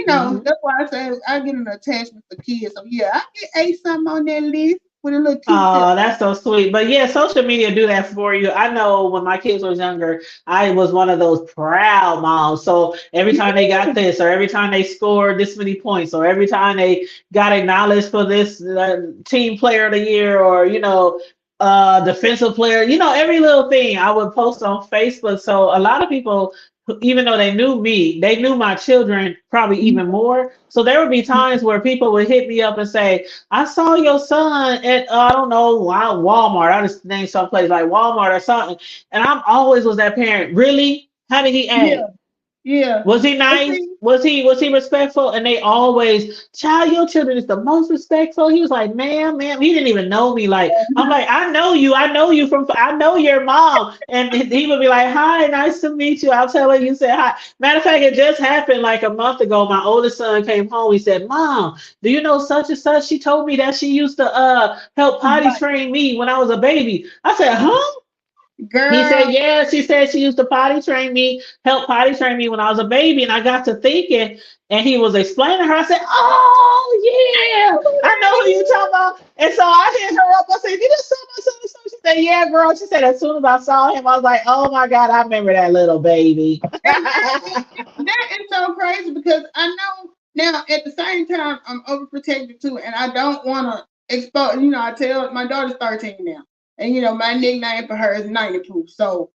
[SPEAKER 1] hmm
[SPEAKER 2] that's why I say I get an attachment for kids. So yeah, I get a something on that list with a little cute tip.
[SPEAKER 1] Oh, that's so sweet. But yeah, social media do that for you. I know when my kids was younger, I was one of those proud moms. So every time they got this, or every time they scored this many points, or every time they got acknowledged for this team player of the year, or defensive player, every little thing I would post on Facebook. So a lot of people, even though they knew me, they knew my children probably even more. So there would be times where people would hit me up and say, I saw your son at I don't know Walmart. I just named some place like Walmart or something. And I'm always was that parent. Really? How did he
[SPEAKER 2] Yeah,
[SPEAKER 1] act?
[SPEAKER 2] yeah.
[SPEAKER 1] Was he
[SPEAKER 2] And
[SPEAKER 1] nice?
[SPEAKER 2] see,
[SPEAKER 1] Was he respectful? And they always, child, your children is the most respectful. He was like, ma'am. He didn't even know me. Like, I'm like, I know you I know your mom. And he would be like, hi, nice to meet you. I'll tell her you said hi. Matter of fact, it just happened like a month ago. My oldest son came home. He said, Mom, do you know such and such? She told me that she used to help potty
[SPEAKER 2] right,
[SPEAKER 1] train me when I was a baby. I said, huh? He said,
[SPEAKER 2] girl.
[SPEAKER 1] yeah, she said she used to help potty train me when I was a baby. And I got to thinking, and he was explaining to her. I said, oh, yeah, I know who you talking about. And so I hit her up. I said, you just saw my son and son. She said, yeah, girl. She said, as soon as I saw him, I was like, oh my God, I remember that little baby.
[SPEAKER 2] Exactly. That is so crazy because I know now at the same time I'm overprotective too, and I don't want to expose. I tell my daughter's 13 now, and my nickname for her is 90 Pooh. So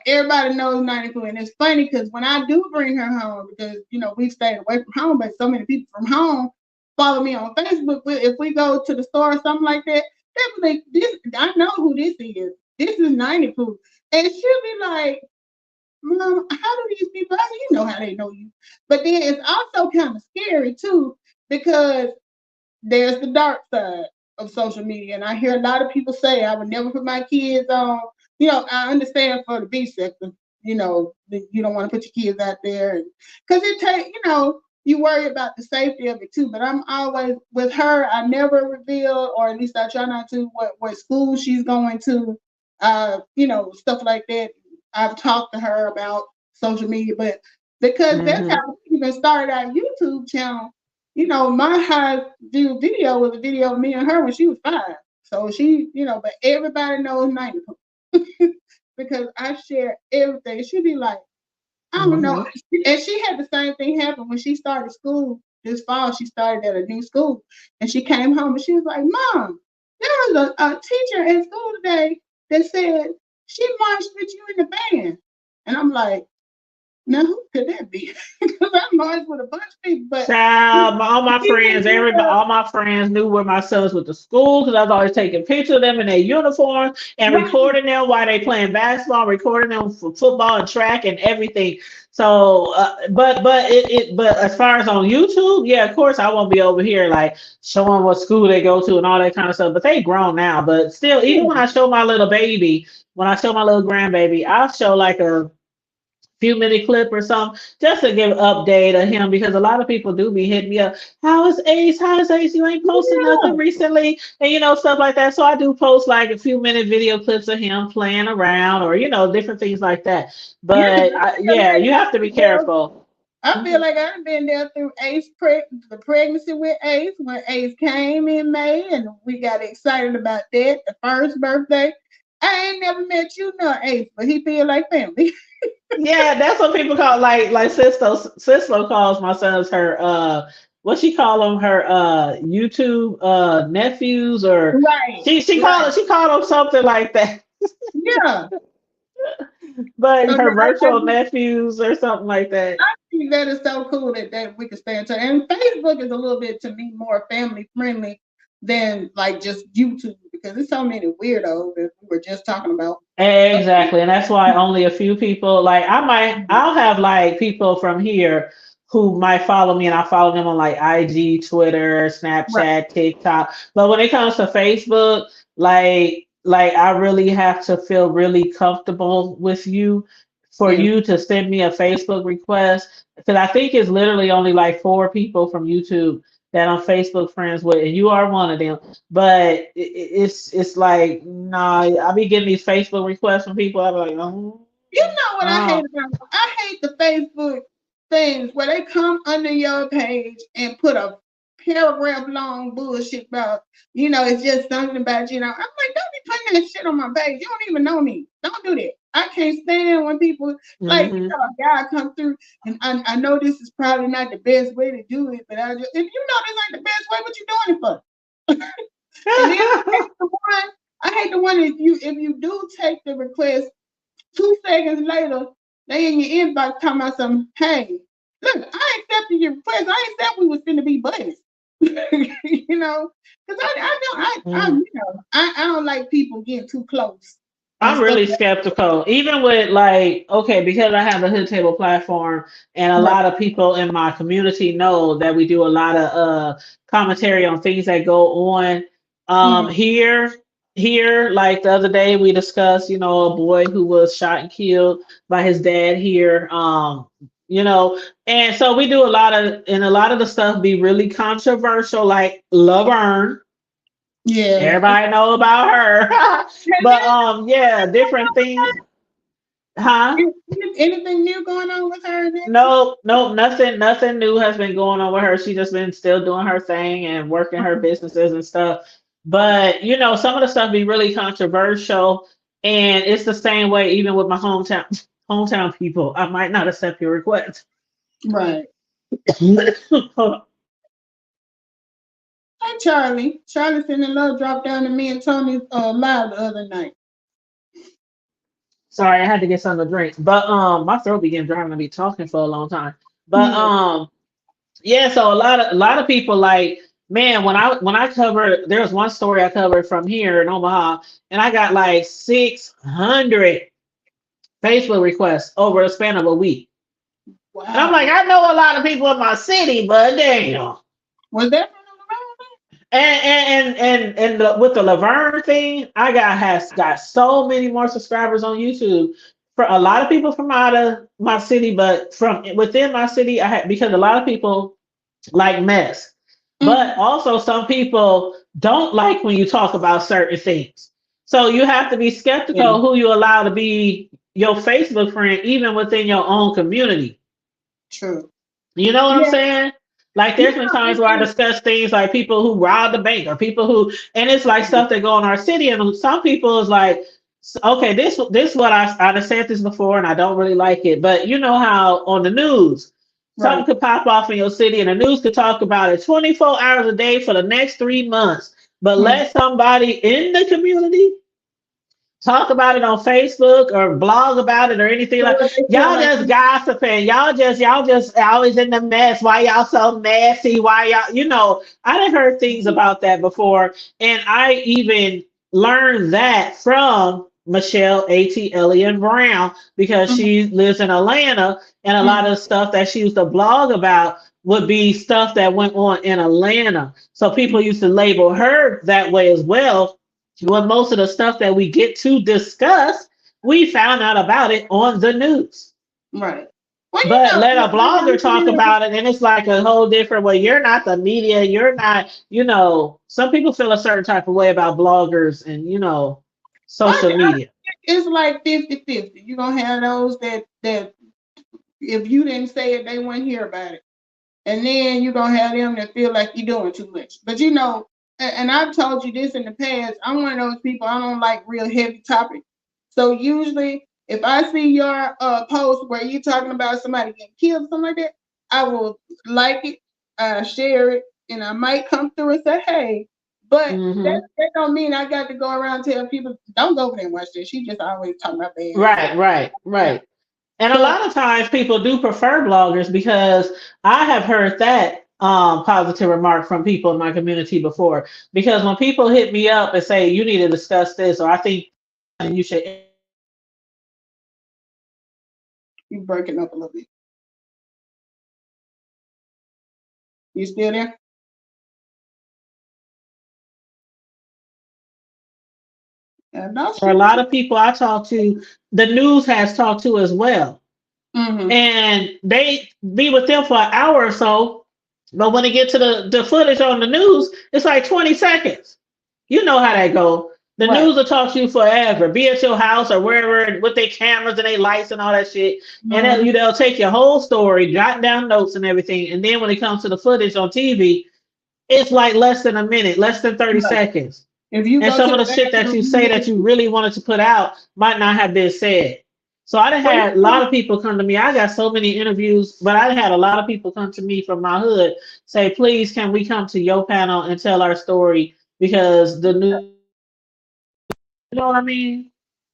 [SPEAKER 2] everybody knows 90 Pooh, and it's funny because when I do bring her home, because we've stayed away from home, but so many people from home follow me on Facebook. But if we go to the store or something like that, they'll be like, "This, I know who this is. This is 90 Pooh," and she'll be like, Mom, how do these people? How do you know how they know you? But then it's also kind of scary too because there's the dark side of social media, and I hear a lot of people say I would never put my kids on. I understand for the B sector. You don't want to put your kids out there because it takes. You worry about the safety of it too. But I'm always with her. I never reveal, or at least I try not to, what school she's going to. Stuff like that. I've talked to her about social media, but because that's how
[SPEAKER 1] hmm
[SPEAKER 2] we even started our YouTube channel. My high view video was a video of me and her when she was 5. So but everybody knows 90 because I share everything. She'd be like, I don't know.
[SPEAKER 1] hmm
[SPEAKER 2] And she had the same thing happen when she started school this fall. She started at a new school and she came home and she was like, Mom, there was a teacher at school today that said she marched with you in the band. And I'm like, now who could that be? Because I marched with a bunch of people, but
[SPEAKER 1] Child, all my
[SPEAKER 2] she
[SPEAKER 1] friends,
[SPEAKER 2] can get
[SPEAKER 1] everybody, all my friends knew where my sons went to school because I was always taking pictures of them in their uniform and
[SPEAKER 2] right.
[SPEAKER 1] recording them while they playing basketball, recording them for football and track and everything. So, but as far as on YouTube, yeah, of course, I won't be over here like showing what school they go to and all that kind of stuff. But they grown now. But still, even when I show my little baby, when I show my little grandbaby, I'll show like a few minute clip or something just to give an update of him because a lot of people do be hitting me up. How is Ace? How is Ace? You ain't posted
[SPEAKER 2] Yeah.
[SPEAKER 1] nothing recently, and stuff like that. So I do post like a few minute video clips of him playing around or different things like that.
[SPEAKER 2] Yeah, 'cause
[SPEAKER 1] But
[SPEAKER 2] I feel
[SPEAKER 1] yeah,
[SPEAKER 2] like
[SPEAKER 1] you have to be careful.
[SPEAKER 2] I feel
[SPEAKER 1] Mhm.
[SPEAKER 2] like I've been there through the pregnancy with Ace, when Ace came in May, and we got excited about that. The first birthday, I ain't never met you, no Ace, but he feel like family.
[SPEAKER 1] Yeah, that's what people call like Sisto calls my sons her what she call them her YouTube nephews or
[SPEAKER 2] Right,
[SPEAKER 1] she
[SPEAKER 2] right,
[SPEAKER 1] called them something like that.
[SPEAKER 2] yeah.
[SPEAKER 1] But
[SPEAKER 2] So
[SPEAKER 1] her
[SPEAKER 2] yeah,
[SPEAKER 1] virtual nephews or something like that.
[SPEAKER 2] I think that is so cool that we can stay in touch. And Facebook is a little bit to me more family friendly than like just YouTube because there's so many weirdos that we were just talking about.
[SPEAKER 1] Exactly. And that's why only a few people like I'll have like people from here who might follow me and I follow them on like IG, Twitter,
[SPEAKER 2] Right.
[SPEAKER 1] Snapchat, TikTok. But when it comes to Facebook, like I really have to feel really comfortable with you for
[SPEAKER 2] Yeah.
[SPEAKER 1] you to send me a Facebook request. Because I think it's literally only like four people from YouTube that I'm Facebook friends with, and you are one of them. But it's like, nah, I be getting these Facebook requests from people. I'm like, oh,
[SPEAKER 2] You know what I hate
[SPEAKER 1] oh.
[SPEAKER 2] about? I hate the Facebook things where they come under your page and put a paragraph long bullshit about, it's just something about, I'm like, don't be putting that shit on my page. You don't even know me. Don't do that. I can't stand when people like,
[SPEAKER 1] Hmm.
[SPEAKER 2] a guy come through and I know this is probably not the best way to do it, but if you know this ain't the best way, what you doing it for? And then I hate the one if you do take the request 2 seconds later, they in your inbox talking about some, hey, look, I accepted your request. I ain't said we was finna be buddies. Because I don't like people getting too close and
[SPEAKER 1] I'm
[SPEAKER 2] stuff
[SPEAKER 1] really
[SPEAKER 2] like
[SPEAKER 1] skeptical, even with like, okay, because I have a hood table platform and a
[SPEAKER 2] that.
[SPEAKER 1] lot of people in my community know that we do a lot of commentary on things that go on
[SPEAKER 2] Mhm.
[SPEAKER 1] here. Here, like the other day, we discussed, a boy who was shot and killed by his dad here. And so we do and a lot of the stuff be really controversial, like Laverne.
[SPEAKER 2] Yeah.
[SPEAKER 1] Everybody know about her.
[SPEAKER 2] Has
[SPEAKER 1] But
[SPEAKER 2] anything
[SPEAKER 1] yeah, different things. Huh?
[SPEAKER 2] anything new going on with her and that?
[SPEAKER 1] No, no, nothing new has been going on with her. She just been still doing her thing and working her businesses and stuff. But some of the stuff be really controversial. And it's the same way even with my hometown people. I might not accept your request.
[SPEAKER 2] Right.
[SPEAKER 1] Hold on.
[SPEAKER 2] Hey, Charlie. Charlie sending love dropped down to me and Tony's live the other night.
[SPEAKER 1] Sorry, I had to get something to drink. But my throat began dry when I be talking for a long time. But
[SPEAKER 2] Yeah.
[SPEAKER 1] yeah, so a lot of people like, man, when I covered, there was one story I covered from here in Omaha, and I got like 600 Facebook requests over a span of a week. And I'm like,
[SPEAKER 2] Wow.
[SPEAKER 1] I know a lot of people in my city, but damn.
[SPEAKER 2] Was that from
[SPEAKER 1] With the Laverne thing, I has got so many more subscribers on YouTube. For a lot of people from out of my city, but from within my city, I had because a lot of people like mess.
[SPEAKER 2] the
[SPEAKER 1] But
[SPEAKER 2] Laverne?
[SPEAKER 1] also some people don't like when you talk about certain things. So you have to be
[SPEAKER 2] Yeah.
[SPEAKER 1] skeptical who you allow to be your Facebook friend, even within your own community.
[SPEAKER 2] True.
[SPEAKER 1] You know what I'm
[SPEAKER 2] Yeah.
[SPEAKER 1] saying? Like
[SPEAKER 2] You
[SPEAKER 1] there's been
[SPEAKER 2] know,
[SPEAKER 1] times where I discuss things like people who rob the bank or people who, and it's like stuff that go in our city, and some people is like, okay, this what I've said this before, and I don't really like it, but you know how on the news something
[SPEAKER 2] right.
[SPEAKER 1] could pop off in your city, and the news could talk about it 24 hours a day for the next 3 months, but
[SPEAKER 2] Mhm.
[SPEAKER 1] let somebody in the community talk about it on Facebook or blog about it or anything
[SPEAKER 2] So
[SPEAKER 1] like
[SPEAKER 2] what they feel
[SPEAKER 1] y'all
[SPEAKER 2] like,
[SPEAKER 1] just gossiping. Y'all just always in the mess. Why y'all so messy? Why y'all I done heard things about that before. And I even learned that from Michelle A.T. Elliott Brown because
[SPEAKER 2] Mhm.
[SPEAKER 1] she lives in Atlanta, and a lot
[SPEAKER 2] Mhm.
[SPEAKER 1] of stuff that she used to blog about would be stuff that went on in Atlanta. So people used to label her that way as well. Well, most of the stuff that we get to discuss, we found out about it on the news.
[SPEAKER 2] Right. Well,
[SPEAKER 1] But let a blogger talk
[SPEAKER 2] you know,
[SPEAKER 1] about it, and it's like a whole different way. You're not the media. You're not, some people feel a certain type of way about bloggers and, social media.
[SPEAKER 2] it's like 50-50. You're gonna have those that if you didn't say it, they wouldn't hear about it. And then you're gonna have them that feel like you're doing too much. But and I've told you this in the past, I'm one of those people, I don't like real heavy topics. So usually if I see your post where you're talking about somebody getting killed or something like that, I will like it, share it, and I might come through and say, hey, but
[SPEAKER 1] Hmm.
[SPEAKER 2] that don't mean I got to go around telling people, don't go over there and watch this. She just always talking about bad.
[SPEAKER 1] Right, right,
[SPEAKER 2] Yeah.
[SPEAKER 1] right. And a
[SPEAKER 2] So
[SPEAKER 1] lot of times people do prefer bloggers because I have heard that positive remark from people in my community before. Because when people hit me up and say, you need to discuss this, or I think and you should,
[SPEAKER 2] you breaking up a little bit. You still there? No,
[SPEAKER 1] or a
[SPEAKER 2] she.
[SPEAKER 1] lot of people I talk to, the news has talked to as well.
[SPEAKER 2] Mm-hmm.
[SPEAKER 1] And they be with them for an hour or so. But when they get to the footage on the news, it's like 20 seconds. You know how that go. The
[SPEAKER 2] Right.
[SPEAKER 1] news will talk to you forever. Be at your house or wherever with their cameras and their lights and all that shit. And
[SPEAKER 2] Mm-hmm.
[SPEAKER 1] they'll take your whole story, jot down notes and everything. And then when it comes to the footage on TV, it's like less than a minute, less than 30
[SPEAKER 2] Right.
[SPEAKER 1] seconds.
[SPEAKER 2] If you
[SPEAKER 1] And
[SPEAKER 2] go to
[SPEAKER 1] some of
[SPEAKER 2] the
[SPEAKER 1] the shit that
[SPEAKER 2] bathroom,
[SPEAKER 1] you
[SPEAKER 2] you
[SPEAKER 1] say
[SPEAKER 2] hear
[SPEAKER 1] that you really wanted to put out might not have been said. So I done
[SPEAKER 2] well,
[SPEAKER 1] had a lot of people come to me. I got so many interviews, but I done had a lot of people come to me from my hood say, please, can we come to your panel and tell our story? Because the new, you know what I mean?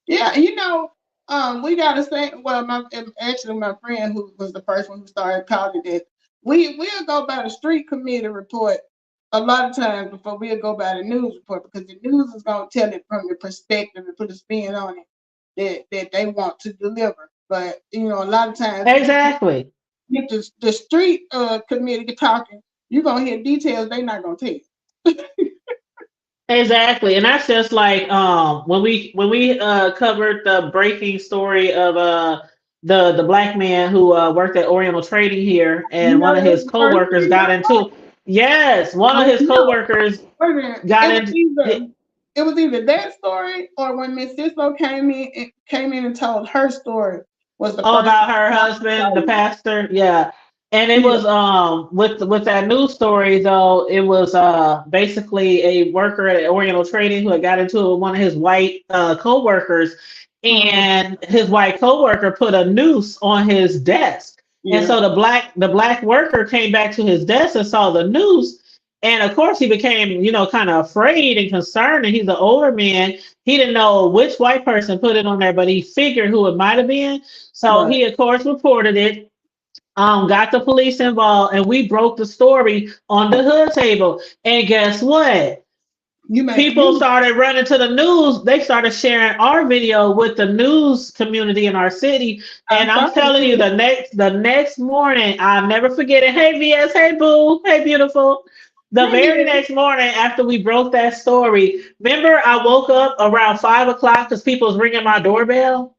[SPEAKER 2] yeah, we gotta say. Well, my friend who was the first one who started calling it. We'll go by the street committee report a lot of times before we'll go by the news report because the news is gonna tell it from the perspective and put a spin on it that they want to deliver. But a lot of times if you
[SPEAKER 1] Exactly.
[SPEAKER 2] get the street committee talking, you're gonna hear details they not gonna tell you.
[SPEAKER 1] Exactly. And that's just like when we covered the breaking story of the black man who worked at Oriental Trading here and one of
[SPEAKER 2] That was
[SPEAKER 1] his
[SPEAKER 2] the first
[SPEAKER 1] coworkers
[SPEAKER 2] thing
[SPEAKER 1] got
[SPEAKER 2] I
[SPEAKER 1] into yes, one of
[SPEAKER 2] thought.
[SPEAKER 1] his coworkers
[SPEAKER 2] Wait a minute.
[SPEAKER 1] got into
[SPEAKER 2] It was either that story or when Miss Cisco came in and told her story was the
[SPEAKER 1] oh,
[SPEAKER 2] first
[SPEAKER 1] about her
[SPEAKER 2] time I
[SPEAKER 1] husband,
[SPEAKER 2] saw
[SPEAKER 1] the
[SPEAKER 2] you.
[SPEAKER 1] pastor. Yeah. And it
[SPEAKER 2] Yeah.
[SPEAKER 1] was with that news story though, it was basically a worker at Oriental Trading who had got into it with one of his white coworkers,
[SPEAKER 2] Mhm.
[SPEAKER 1] and his white coworker put a noose on his desk. And
[SPEAKER 2] Yeah.
[SPEAKER 1] so the black worker came back to his desk and saw the noose. And of course he became, kind of afraid and concerned. And he's an older man. He didn't know which white person put it on there, but he figured who it might have been. So
[SPEAKER 2] Right.
[SPEAKER 1] he, of course, reported it, got the police involved, and we broke the story on the hood table. And guess what?
[SPEAKER 2] You made the
[SPEAKER 1] People
[SPEAKER 2] news.
[SPEAKER 1] started running to the news. They started sharing our video with the news community in our city.
[SPEAKER 2] I
[SPEAKER 1] And I'm
[SPEAKER 2] saw
[SPEAKER 1] telling you,
[SPEAKER 2] it.
[SPEAKER 1] the next morning, I'll never forget it. Hey VS, hey boo, hey beautiful. The very
[SPEAKER 2] Maybe.
[SPEAKER 1] next morning after we broke that story, remember I woke up around 5 o'clock because people was ringing my doorbell.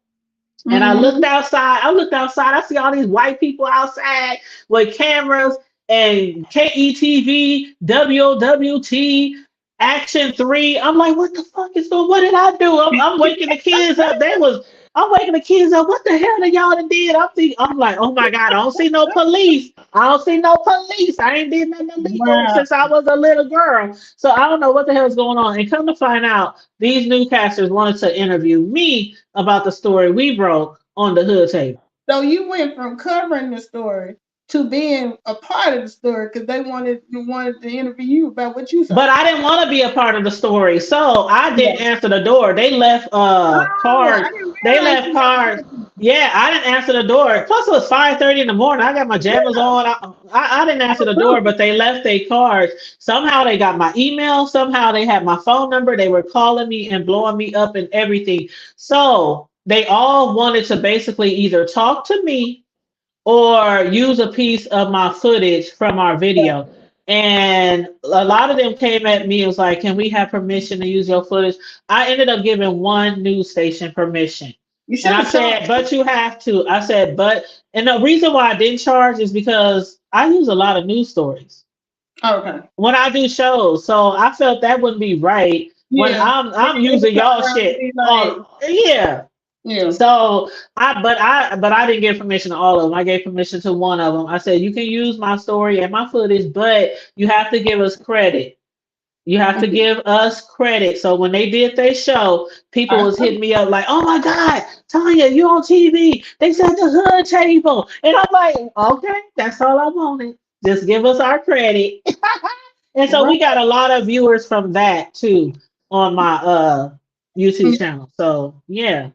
[SPEAKER 1] And I looked
[SPEAKER 2] Mm-hmm.
[SPEAKER 1] outside. I looked outside. I see all these white people outside with cameras and KETV, WOWT, Action 3. I'm like, what the fuck is going? What did I do? I'm waking the kids up. I'm waking the kids up. What the hell did y'all done did? I'm like, oh my God, I don't see no police. I don't see no police. I ain't did nothing illegal
[SPEAKER 2] Wow.
[SPEAKER 1] since I was a little girl. So I don't know what the hell's going on. And come to find out, these newscasters wanted to interview me about the story we broke on the hood table.
[SPEAKER 2] So you went from covering the story to being a part of the story because they wanted to interview you about what you saw.
[SPEAKER 1] But I didn't want to be a part of the story, so I
[SPEAKER 2] Yeah.
[SPEAKER 1] didn't answer the door. They left
[SPEAKER 2] Oh, I
[SPEAKER 1] cards.
[SPEAKER 2] didn't
[SPEAKER 1] They
[SPEAKER 2] realize
[SPEAKER 1] left
[SPEAKER 2] you had
[SPEAKER 1] cards.
[SPEAKER 2] cookies.
[SPEAKER 1] Yeah, I didn't answer the door. Plus, it was 5:30 in the morning. I got my jammers
[SPEAKER 2] Yeah.
[SPEAKER 1] on. I didn't answer the door,
[SPEAKER 2] Oh,
[SPEAKER 1] but they left their cards. Somehow they got my email. Somehow they had my phone number. They were calling me and blowing me up and everything. So they all wanted to basically either talk to me or use a piece of my footage from our
[SPEAKER 2] yeah.
[SPEAKER 1] video. And a lot of them came at me and was like, can we have permission to use your footage? I ended up giving one news station permission.
[SPEAKER 2] You
[SPEAKER 1] And
[SPEAKER 2] should
[SPEAKER 1] I
[SPEAKER 2] have
[SPEAKER 1] said,
[SPEAKER 2] charged.
[SPEAKER 1] but you have to. I said, but, and the reason why I didn't charge is because I use a lot of news stories
[SPEAKER 2] Okay.
[SPEAKER 1] when I do shows. So I felt that wouldn't be right when
[SPEAKER 2] Yeah. And
[SPEAKER 1] I'm
[SPEAKER 2] then they
[SPEAKER 1] using
[SPEAKER 2] turn
[SPEAKER 1] y'all
[SPEAKER 2] around and
[SPEAKER 1] shit
[SPEAKER 2] be like,
[SPEAKER 1] all yeah.
[SPEAKER 2] yeah.
[SPEAKER 1] So I didn't give permission to all of them. I gave permission to one of them. I said you can use my story and my footage, but you have to give us credit. You have to
[SPEAKER 2] Mhm.
[SPEAKER 1] give us credit. So when they did their show, people
[SPEAKER 2] I
[SPEAKER 1] was
[SPEAKER 2] saw.
[SPEAKER 1] hitting me up like, "Oh my God, Tanya, you on TV? They said the hood table," and I'm like, "Okay, that's all I wanted. Just give us our credit." And so
[SPEAKER 2] Right.
[SPEAKER 1] we got a lot of viewers from that too on my YouTube channel. So yeah.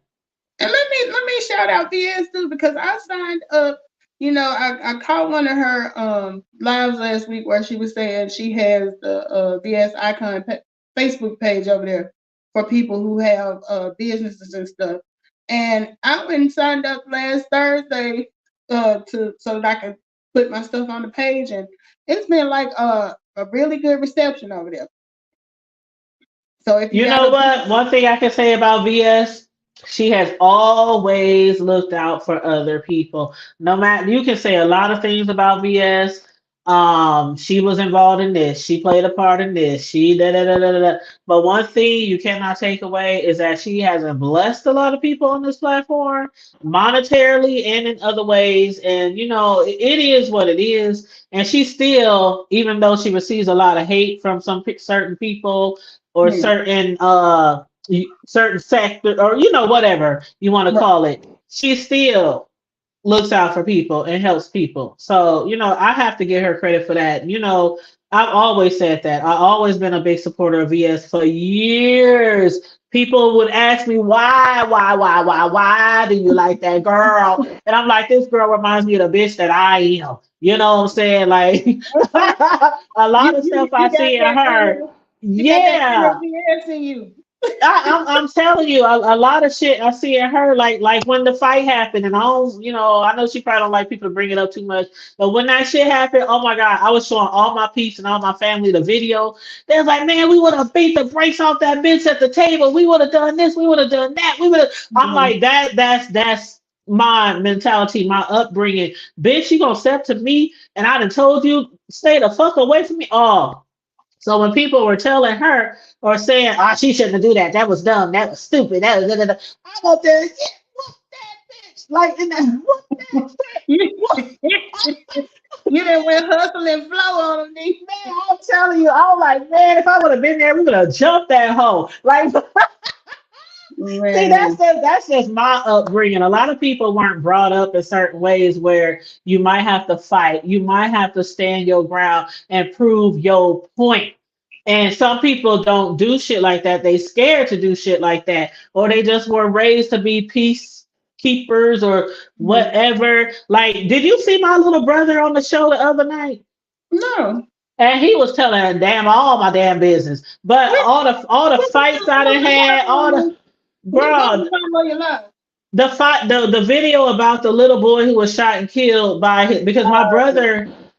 [SPEAKER 2] And let me shout out VS too because I signed up. You know, I caught one of her lives last week where she was saying she has the VS Icon Facebook page over there for people who have businesses and stuff. And I went and signed up last Thursday to so that I could put my stuff on the page, and it's been like a really good reception over there. So if you
[SPEAKER 1] You
[SPEAKER 2] got
[SPEAKER 1] know
[SPEAKER 2] a
[SPEAKER 1] what? One thing I can say about VS, she has always looked out for other people. No matter, you can say a lot of things about VS. She was involved in this. She played a part in this. She da da da da da. Da. But one thing you cannot take away is that she hasn't blessed a lot of people on this platform, monetarily and in other ways. And you know, it is what it is. And she still, even though she receives a lot of hate from some certain people or
[SPEAKER 2] yeah,
[SPEAKER 1] certain sector or whatever you want to
[SPEAKER 2] right.
[SPEAKER 1] call it, she still looks out for people and helps people. So I have to give her credit for that. I've always said that. I've always been a big supporter of VS for years. People would ask me why do you like that girl, and I'm like, this girl reminds me of the bitch that I am. You know what I'm saying? Like a lot of stuff I
[SPEAKER 2] You got
[SPEAKER 1] see in
[SPEAKER 2] that
[SPEAKER 1] her.
[SPEAKER 2] you got that
[SPEAKER 1] Yeah,
[SPEAKER 2] VS in you.
[SPEAKER 1] I'm telling you, a lot of shit I see in her, like when the fight happened, and I know she probably don't like people to bring it up too much, but when that shit happened, oh my God, I was showing all my peeps and all my family the video. They was like, man, we would have beat the brakes off that bitch at the table. We would have done this. We would have done that. We would have. I'm
[SPEAKER 2] Mhm.
[SPEAKER 1] like, that's my mentality, my upbringing. Bitch, you gonna step to me, and I done told you stay the fuck away from me. Oh. So when people were telling her or saying, "Oh, she shouldn't do that. That was dumb. That was stupid. That was," da, da, da," I'm up there, yeah, what that bitch? Like, in that, what that bitch? What?
[SPEAKER 2] You done went hustle and flow on them, D.
[SPEAKER 1] Man, I'm telling you, I was like, man, if I would have been there, we would have jumped that hole. Like, see,
[SPEAKER 2] Man.
[SPEAKER 1] that's just my upbringing. A lot of people weren't brought up in certain ways where you might have to fight, you might have to stand your ground and prove your point. And some people don't do shit like that. They scared to do shit like that, or they just were raised to be peacekeepers or
[SPEAKER 2] Mhm.
[SPEAKER 1] whatever. Like, did you see my little brother on the show the other night?
[SPEAKER 2] No.
[SPEAKER 1] And he was telling damn all my damn business, but
[SPEAKER 2] What
[SPEAKER 1] all the
[SPEAKER 2] what the
[SPEAKER 1] fights
[SPEAKER 2] fuck
[SPEAKER 1] I
[SPEAKER 2] was
[SPEAKER 1] done
[SPEAKER 2] the
[SPEAKER 1] had,
[SPEAKER 2] problem
[SPEAKER 1] all
[SPEAKER 2] on
[SPEAKER 1] the
[SPEAKER 2] you? What
[SPEAKER 1] bro,
[SPEAKER 2] was wrong with your life?
[SPEAKER 1] the fight, the video about the little boy who was shot and killed by his, because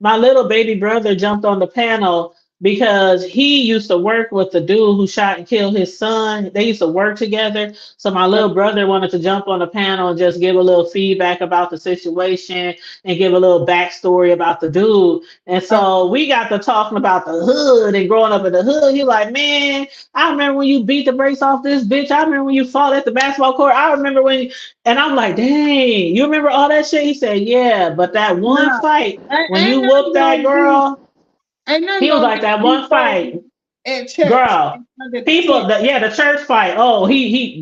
[SPEAKER 1] my little baby brother jumped on the panel because he used to work with the dude who shot and killed his son. They used to work together. So my little brother wanted to jump on the panel and just give a little feedback about the situation and give a little backstory about the dude. And so we got to talking about the hood and growing up in the hood. He like, man, I remember when you beat the brakes off this bitch. I remember when you fought at the basketball court. I remember when, and I'm like, dang, you remember all that shit? He said, yeah, but that one
[SPEAKER 2] No.
[SPEAKER 1] fight when
[SPEAKER 2] Ain't
[SPEAKER 1] you
[SPEAKER 2] nothing
[SPEAKER 1] whooped that
[SPEAKER 2] gonna be
[SPEAKER 1] girl,
[SPEAKER 2] ain't nothing
[SPEAKER 1] he was
[SPEAKER 2] gonna
[SPEAKER 1] like,
[SPEAKER 2] be
[SPEAKER 1] that
[SPEAKER 2] you
[SPEAKER 1] one fight,
[SPEAKER 2] fighting at church
[SPEAKER 1] girl.
[SPEAKER 2] in front of the
[SPEAKER 1] People,
[SPEAKER 2] tent.
[SPEAKER 1] the church fight. Oh,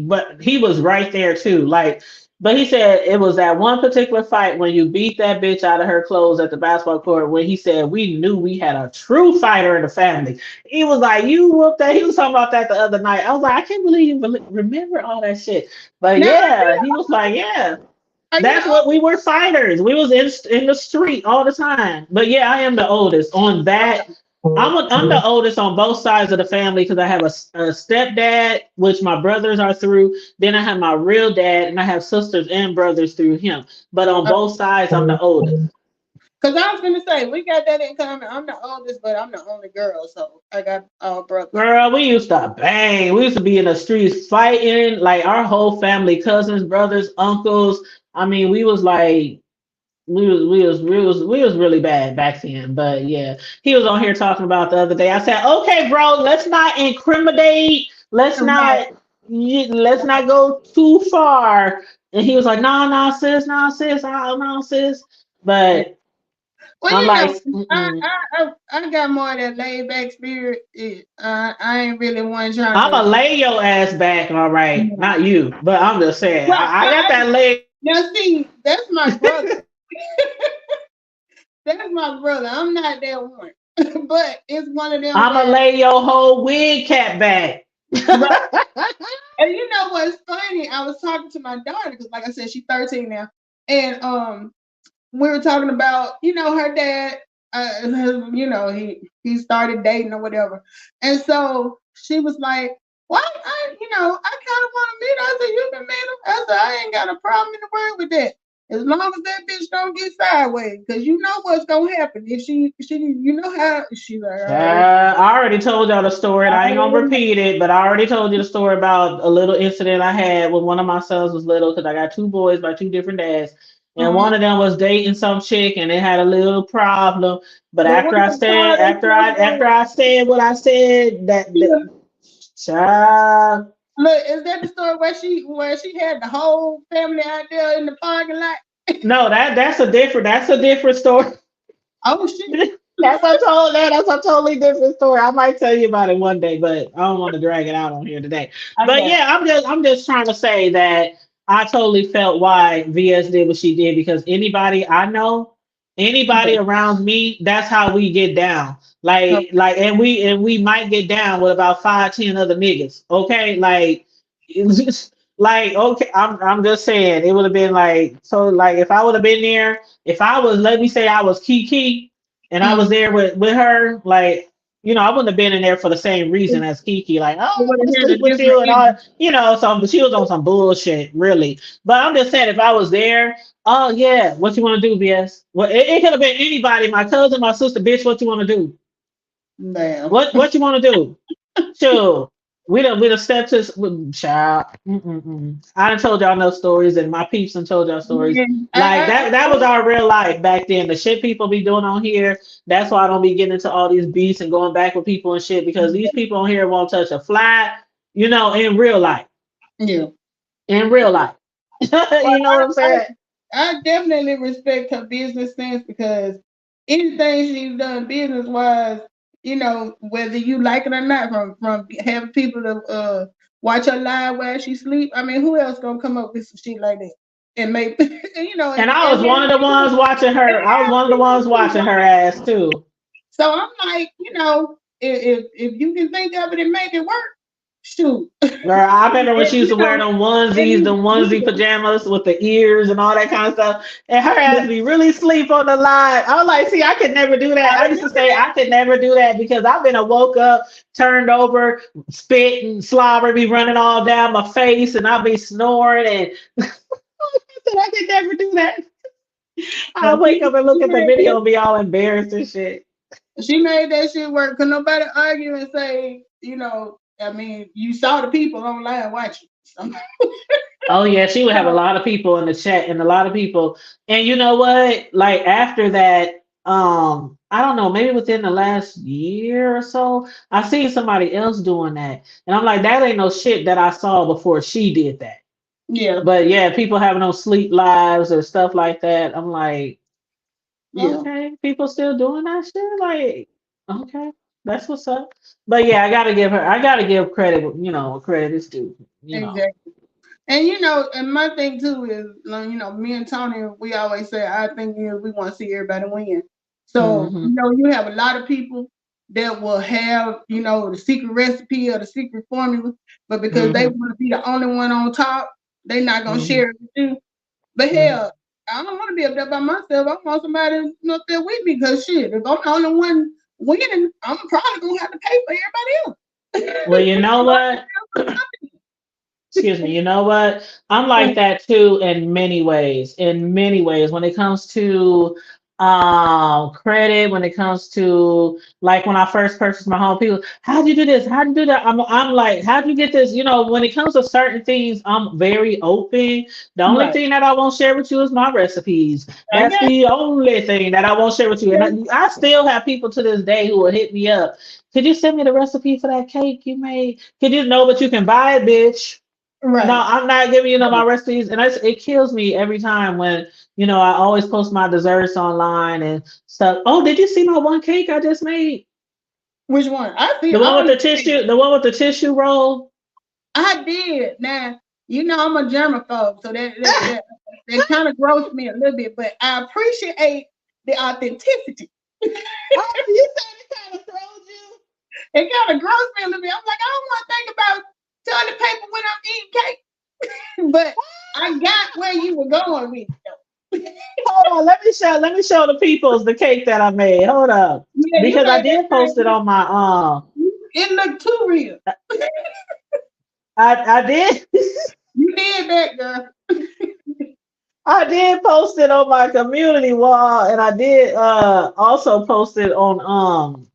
[SPEAKER 1] but he was right there too. Like But he said it was that one particular fight when you beat that bitch out of her clothes at the basketball court when he said we knew we had a true fighter in the family. He was like, you whooped that. He was talking about that the other night. I was like, I can't believe you remember all that shit. But
[SPEAKER 2] Now,
[SPEAKER 1] yeah, he was like, yeah.
[SPEAKER 2] are you the
[SPEAKER 1] That's what we were fighters. We was in the street all the time. But yeah, I am the oldest on that. I'm the oldest on both sides of the family because I have a stepdad, which my brothers are through. Then I have my real dad, and I have sisters and brothers through him. But on both sides, I'm the oldest.
[SPEAKER 2] Because I was gonna say we got that in common. I'm the oldest, but I'm the only girl, so I got all brothers.
[SPEAKER 1] Girl, we used to bang. We used to be in the streets fighting, like our whole family, cousins, brothers, uncles. I mean, we was like we was really bad back then. But yeah, he was on here talking about the other day. I said, okay, bro, let's not incriminate.
[SPEAKER 2] Right.
[SPEAKER 1] Let's not go too far. And he was like, no, no, sis, no, sis, no, no, sis. But
[SPEAKER 2] Well,
[SPEAKER 1] I'm
[SPEAKER 2] you know,
[SPEAKER 1] like, mm-mm.
[SPEAKER 2] I got more of that laid back spirit. I ain't really one trying
[SPEAKER 1] I'm
[SPEAKER 2] to.
[SPEAKER 1] gonna lay your ass back, all right.
[SPEAKER 2] Yeah.
[SPEAKER 1] Not you, but I'm just saying,
[SPEAKER 2] Well,
[SPEAKER 1] I got that leg.
[SPEAKER 2] now see, that's my brother. That's my brother. I'm not that one, but it's one of them
[SPEAKER 1] I'm gonna
[SPEAKER 2] that.
[SPEAKER 1] lay your whole wig cap back.
[SPEAKER 2] Right. And you know what's funny? I was talking to my daughter because, like I said, she's 13 now, and we were talking about, her dad. He started dating or whatever, and so she was like, "Well, I kind of want to meet." I said, "You can meet him." I said, "I ain't got a problem in the world with that, as long as that bitch don't get sideways, because you know what's gonna happen if she, you know how she like."
[SPEAKER 1] I already told y'all the story, and
[SPEAKER 2] I
[SPEAKER 1] I ain't gonna
[SPEAKER 2] already know.
[SPEAKER 1] repeat it, but I already told you the story about a little incident I had when one of my sons was little, because I got two boys by two different dads, and one
[SPEAKER 2] Mhm.
[SPEAKER 1] of them was dating some chick, and they had a little problem. But
[SPEAKER 2] But what the car they
[SPEAKER 1] after I said what I said, that
[SPEAKER 2] yeah.
[SPEAKER 1] child,
[SPEAKER 2] Look, is that the story where she had the whole family out there in the parking lot?
[SPEAKER 1] no, that's a different story.
[SPEAKER 2] Oh shit!
[SPEAKER 1] That's a totally different story. I might tell you about it one day, but I don't want to drag it out on here today.
[SPEAKER 2] I
[SPEAKER 1] But
[SPEAKER 2] got
[SPEAKER 1] yeah, I'm just trying to say that I totally felt why VS did what she did because anybody I know, anybody
[SPEAKER 2] you.
[SPEAKER 1] around me, that's how we get down.
[SPEAKER 2] Yeah.
[SPEAKER 1] And we might get down with about 5, 10 other niggas. Okay. Like it's just like okay, I'm just saying it would have been like so like if I would have been there, if I was let me say I was Kiki and I was
[SPEAKER 2] Mm.
[SPEAKER 1] there with her, like, I wouldn't have been in there for the same reason as Kiki, like, oh,
[SPEAKER 2] You
[SPEAKER 1] I
[SPEAKER 2] would
[SPEAKER 1] want to
[SPEAKER 2] have had a
[SPEAKER 1] sleep with
[SPEAKER 2] different
[SPEAKER 1] you and all,
[SPEAKER 2] energy.
[SPEAKER 1] so she was on some bullshit, really. But I'm just saying, if I was there, oh yeah, what you want to do, BS? Well, it could have been anybody, my cousin, my sister, bitch. What you want to do?
[SPEAKER 2] Damn.
[SPEAKER 1] What you want to do? Sure. We done stepped to child. I done told y'all no stories, and my peeps done told y'all stories.
[SPEAKER 2] Yeah.
[SPEAKER 1] Like that was our real life back then. The shit people be doing on here. That's why I don't be getting into all these beats and going back with people and shit because these people on here won't touch a fly. In real life.
[SPEAKER 2] Yeah.
[SPEAKER 1] In real life.
[SPEAKER 2] Well,
[SPEAKER 1] You know what I'm saying?
[SPEAKER 2] I definitely respect her business sense because anything she's done business wise, whether you like it or not, from having people to watch her live while she sleep. I mean, who else gonna come up with some shit like that and make
[SPEAKER 1] And I was one of the ones watching
[SPEAKER 2] and
[SPEAKER 1] her. I was
[SPEAKER 2] have
[SPEAKER 1] one of the
[SPEAKER 2] people
[SPEAKER 1] ones
[SPEAKER 2] too,
[SPEAKER 1] watching her
[SPEAKER 2] right?
[SPEAKER 1] ass too.
[SPEAKER 2] So I'm like, if you can think of it and make it work, shoot.
[SPEAKER 1] Girl, I remember when
[SPEAKER 2] And,
[SPEAKER 1] she used to wear them onesies,
[SPEAKER 2] and
[SPEAKER 1] them onesie pajamas with the ears and all that kind of stuff. And her
[SPEAKER 2] yeah,
[SPEAKER 1] ass be really sleep on the line. I was like, see, I could never do that.
[SPEAKER 2] I
[SPEAKER 1] I used to
[SPEAKER 2] remember
[SPEAKER 1] say I could never do that because I've been woke up, turned over, spit and slobber be running all down my face, and I'll be snoring. And I said I could never do that. I
[SPEAKER 2] that.
[SPEAKER 1] wake up and look at the video and be all embarrassed and shit.
[SPEAKER 2] She made that shit work. Cause nobody argue and say, I mean, you saw the people online watching. So,
[SPEAKER 1] Oh yeah, she would have a lot of people in the chat and a lot of people. And you know what? Like after that, I don't know, maybe within the last year or so, I seen somebody else doing that. And I'm like, that ain't no shit that I saw before she did that.
[SPEAKER 2] yeah,
[SPEAKER 1] But yeah, people having no sleep lives or stuff like that. I'm like,
[SPEAKER 2] yeah,
[SPEAKER 1] okay, people still doing that shit? Like, okay, that's what's up. But yeah, I gotta give credit, credit is due,
[SPEAKER 2] exactly. And you know, and my thing too is, you know, me and Tony, we always say our thing is we want to see everybody win. So,
[SPEAKER 1] Mm-hmm.
[SPEAKER 2] you know, you have a lot of people that will have, you know, the secret recipe or the secret formula, but because they
[SPEAKER 1] Mm-hmm.
[SPEAKER 2] want to be the only one on top, they're not gonna
[SPEAKER 1] Mm-hmm.
[SPEAKER 2] share it with you. But
[SPEAKER 1] Mm-hmm.
[SPEAKER 2] hell, I don't want to be up there by myself. I want somebody, you know, up there with me because shit, if I'm the only one winning, I'm probably gonna have to pay for everybody
[SPEAKER 1] Well, you know what? Excuse me, you know what? I'm like that too in many ways. In many ways, when it comes to credit, when it comes to like when I first purchased my home, people, how'd you do this? How'd you do that? I'm like, how'd you get this? You know, when it comes to certain things, I'm very open. The only
[SPEAKER 2] right.
[SPEAKER 1] thing that I won't share with you is my recipes.
[SPEAKER 2] I
[SPEAKER 1] That's
[SPEAKER 2] guess.
[SPEAKER 1] the only thing that I won't share with you. And I still have people to this day who will hit me up. Could you send me the recipe for that cake you made? Could you know, but you can buy it, bitch. No,
[SPEAKER 2] Right.
[SPEAKER 1] I'm not giving you no my recipes, and it kills me every time when I always post my desserts online and stuff. Oh, did you see my one cake I just made?
[SPEAKER 2] Which one? I see
[SPEAKER 1] The one
[SPEAKER 2] all
[SPEAKER 1] with the
[SPEAKER 2] your things.
[SPEAKER 1] tissue, the one with the tissue roll.
[SPEAKER 2] I did. Now, you know I'm a germaphobe, so that kind of grossed me a little bit, but I appreciate the authenticity.
[SPEAKER 1] Oh, you said it kind of throws you.
[SPEAKER 2] It kind of grossed me a little bit. I'm like, I don't want to think about toilet paper when I'm eating cake. But I got where you were going with it.
[SPEAKER 1] Hold on, let me show the peoples the cake that I made. Hold up,
[SPEAKER 2] Yeah, you
[SPEAKER 1] because I
[SPEAKER 2] made that
[SPEAKER 1] did post it
[SPEAKER 2] thing.
[SPEAKER 1] on my
[SPEAKER 2] It looked too real.
[SPEAKER 1] I did.
[SPEAKER 2] You did that, girl.
[SPEAKER 1] I did post it on my community wall, and I did also post it on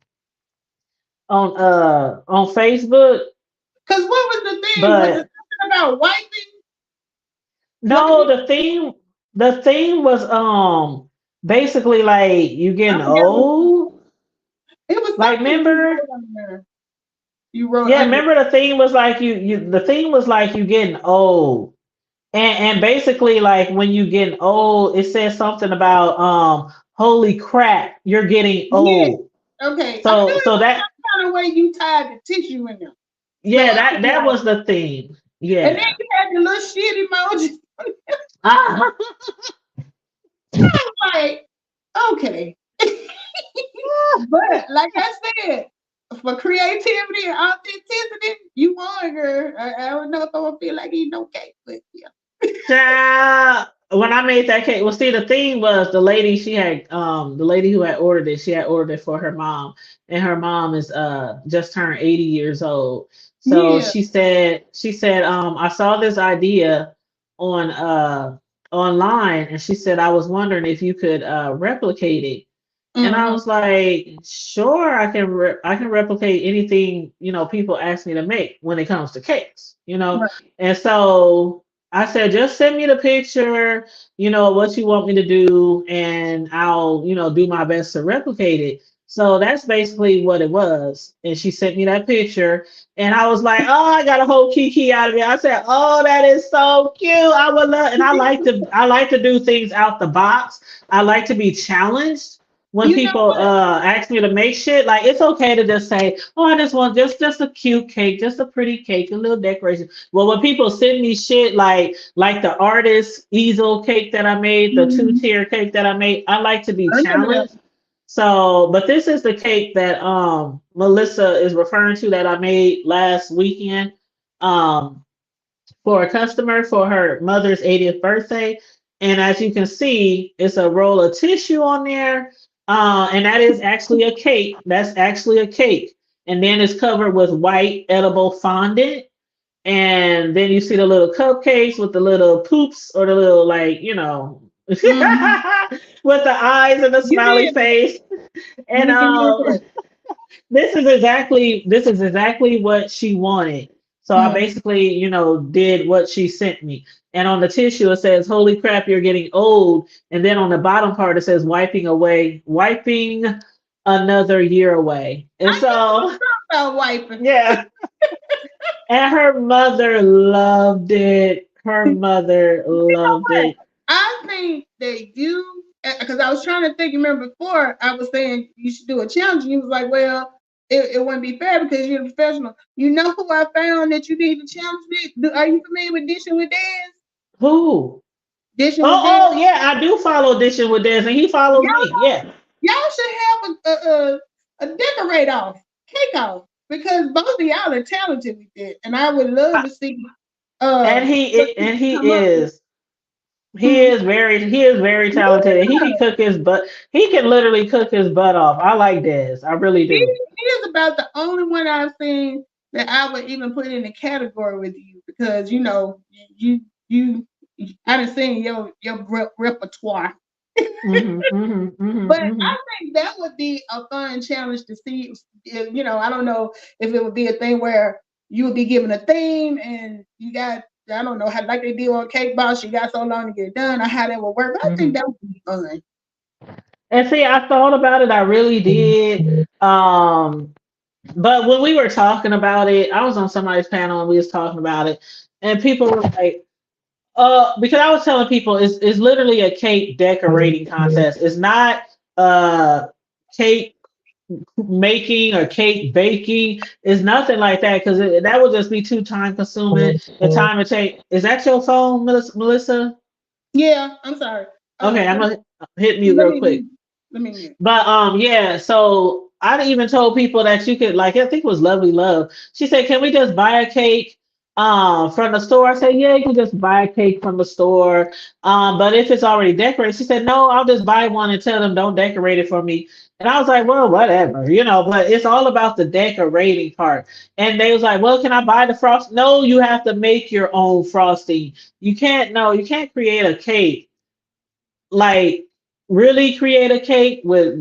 [SPEAKER 1] Facebook.
[SPEAKER 2] Because what was the thing? Was it
[SPEAKER 1] But
[SPEAKER 2] something about wiping?
[SPEAKER 1] no,
[SPEAKER 2] Wiping?
[SPEAKER 1] the thing was basically like you
[SPEAKER 2] I
[SPEAKER 1] getting
[SPEAKER 2] forgot what
[SPEAKER 1] old.
[SPEAKER 2] it was
[SPEAKER 1] Like
[SPEAKER 2] something you
[SPEAKER 1] remember?
[SPEAKER 2] wrote on there. You wrote
[SPEAKER 1] Yeah,
[SPEAKER 2] under.
[SPEAKER 1] remember the thing was like the thing was like you getting old. And basically like when you getting old, it says something about holy crap, you're getting
[SPEAKER 2] Yeah.
[SPEAKER 1] old.
[SPEAKER 2] Okay. I knew
[SPEAKER 1] So
[SPEAKER 2] it
[SPEAKER 1] so
[SPEAKER 2] was
[SPEAKER 1] that
[SPEAKER 2] some kind of way you tied the tissue in there. So
[SPEAKER 1] yeah,
[SPEAKER 2] I
[SPEAKER 1] that
[SPEAKER 2] was
[SPEAKER 1] that
[SPEAKER 2] like,
[SPEAKER 1] was the thing.
[SPEAKER 2] and then
[SPEAKER 1] Yeah.
[SPEAKER 2] you had the little shit emoji.
[SPEAKER 1] Ah,
[SPEAKER 2] I was like, okay. But like I said, for creativity and authenticity, you won, girl. I don't know if I'm gonna feel like eating no cake, but yeah.
[SPEAKER 1] child, when I made that cake, well, see, the thing was the lady who had ordered it, she had ordered it for her mom, and her mom is just turned 80 years old. So
[SPEAKER 2] Yeah.
[SPEAKER 1] she said, I saw this idea on online, and she said I was wondering if you could replicate it. And I
[SPEAKER 2] Mm-hmm.
[SPEAKER 1] was like, sure, I can replicate anything, people ask me to make when it comes to cakes.
[SPEAKER 2] Right.
[SPEAKER 1] And so I said, just send me the picture, what you want me to do, and I'll, do my best to replicate it. So that's basically what it was. And she sent me that picture, and I was like, oh, I got a whole kiki out of it. I said, oh, that is so cute. I would love, and I like to do things out the box. I like to be challenged when
[SPEAKER 2] You know
[SPEAKER 1] people
[SPEAKER 2] what?
[SPEAKER 1] ask me to make shit. Like it's okay to just say, oh, I just want just a cute cake, just a pretty cake, a little decoration. Well, when people send me shit like the artist easel cake that I made, the
[SPEAKER 2] Mm-hmm.
[SPEAKER 1] two-tier cake that I made, I like to be
[SPEAKER 2] I remember that.
[SPEAKER 1] challenged. So, but this is the cake that Melissa is referring to that I made last weekend um for a customer for her mother's 80th birthday. And as you can see, it's a roll of tissue on there. And that is actually a cake. That's actually a cake. And then it's covered with white edible fondant. And then you see the little cupcakes with the little poops or the little with
[SPEAKER 2] Mm-hmm.
[SPEAKER 1] the eyes and the
[SPEAKER 2] You
[SPEAKER 1] smiley
[SPEAKER 2] did that.
[SPEAKER 1] face. And
[SPEAKER 2] You did that.
[SPEAKER 1] this is exactly what she wanted. So I
[SPEAKER 2] Mm.
[SPEAKER 1] basically, did what she sent me. And on the tissue it says, "Holy crap, you're getting old." And then on the bottom part it says, wiping another year away." And
[SPEAKER 2] I knew
[SPEAKER 1] so,
[SPEAKER 2] about wiping.
[SPEAKER 1] yeah. And her mother loved it. Her mother loved
[SPEAKER 2] What?
[SPEAKER 1] it.
[SPEAKER 2] I think that you, because I was trying to think. Remember before I was saying you should do a challenge, and you was like, well, it wouldn't be fair because you're a professional. You know who I found that you need to challenge with? Are you familiar with Dishing with Daz?
[SPEAKER 1] Who?
[SPEAKER 2] Dishing with Daz?
[SPEAKER 1] Oh, yeah, I do follow Dishing with Des, and he follows me.
[SPEAKER 2] Y'all,
[SPEAKER 1] Yeah.
[SPEAKER 2] y'all should have a decorate off, cake off, because both of y'all are talented with it, and I would love to see what you
[SPEAKER 1] And he
[SPEAKER 2] come up with.
[SPEAKER 1] is.
[SPEAKER 2] Hmm.
[SPEAKER 1] He is very talented, and he
[SPEAKER 2] Yeah.
[SPEAKER 1] can cook his butt. He can literally cook his butt off. I like Des. I really do.
[SPEAKER 2] He is about the only one I've seen that I would even put in the category with you because you I done seen your repertoire. But I think that would be a fun challenge to see. I don't know if it would be a thing where you would be given a theme and you got, I don't know how, like they do on Cake Boss, you got so long to get it done, or how that would work. But I think that would be fun.
[SPEAKER 1] And see, I thought about it. I really did. But when we were talking about it, I was on somebody's panel and we was talking about it, and people were like, because I was telling people it's literally a cake decorating contest. It's not cake making or cake baking. It's nothing like that because that would just be too time consuming. The time it take. Is that your phone, Melissa?
[SPEAKER 2] Yeah, I'm sorry.
[SPEAKER 1] Okay, I'm
[SPEAKER 2] Let
[SPEAKER 1] gonna hit mute
[SPEAKER 2] let
[SPEAKER 1] real
[SPEAKER 2] me
[SPEAKER 1] quick.
[SPEAKER 2] mute. Let me mute.
[SPEAKER 1] But yeah, so I even told people that you could, like, I think it was Lovely Love. She said, "Can we just buy a cake from the store?" I said, "Yeah, you can just buy a cake from the store. But if it's already decorated," she said, "No, I'll just buy one and tell them don't decorate it for me." And I was like, "Well, whatever, but it's all about the decorating part." And they was like, "Well, can I buy the frost?" No, you have to make your own frosting. You can't create a cake, like, really create a cake with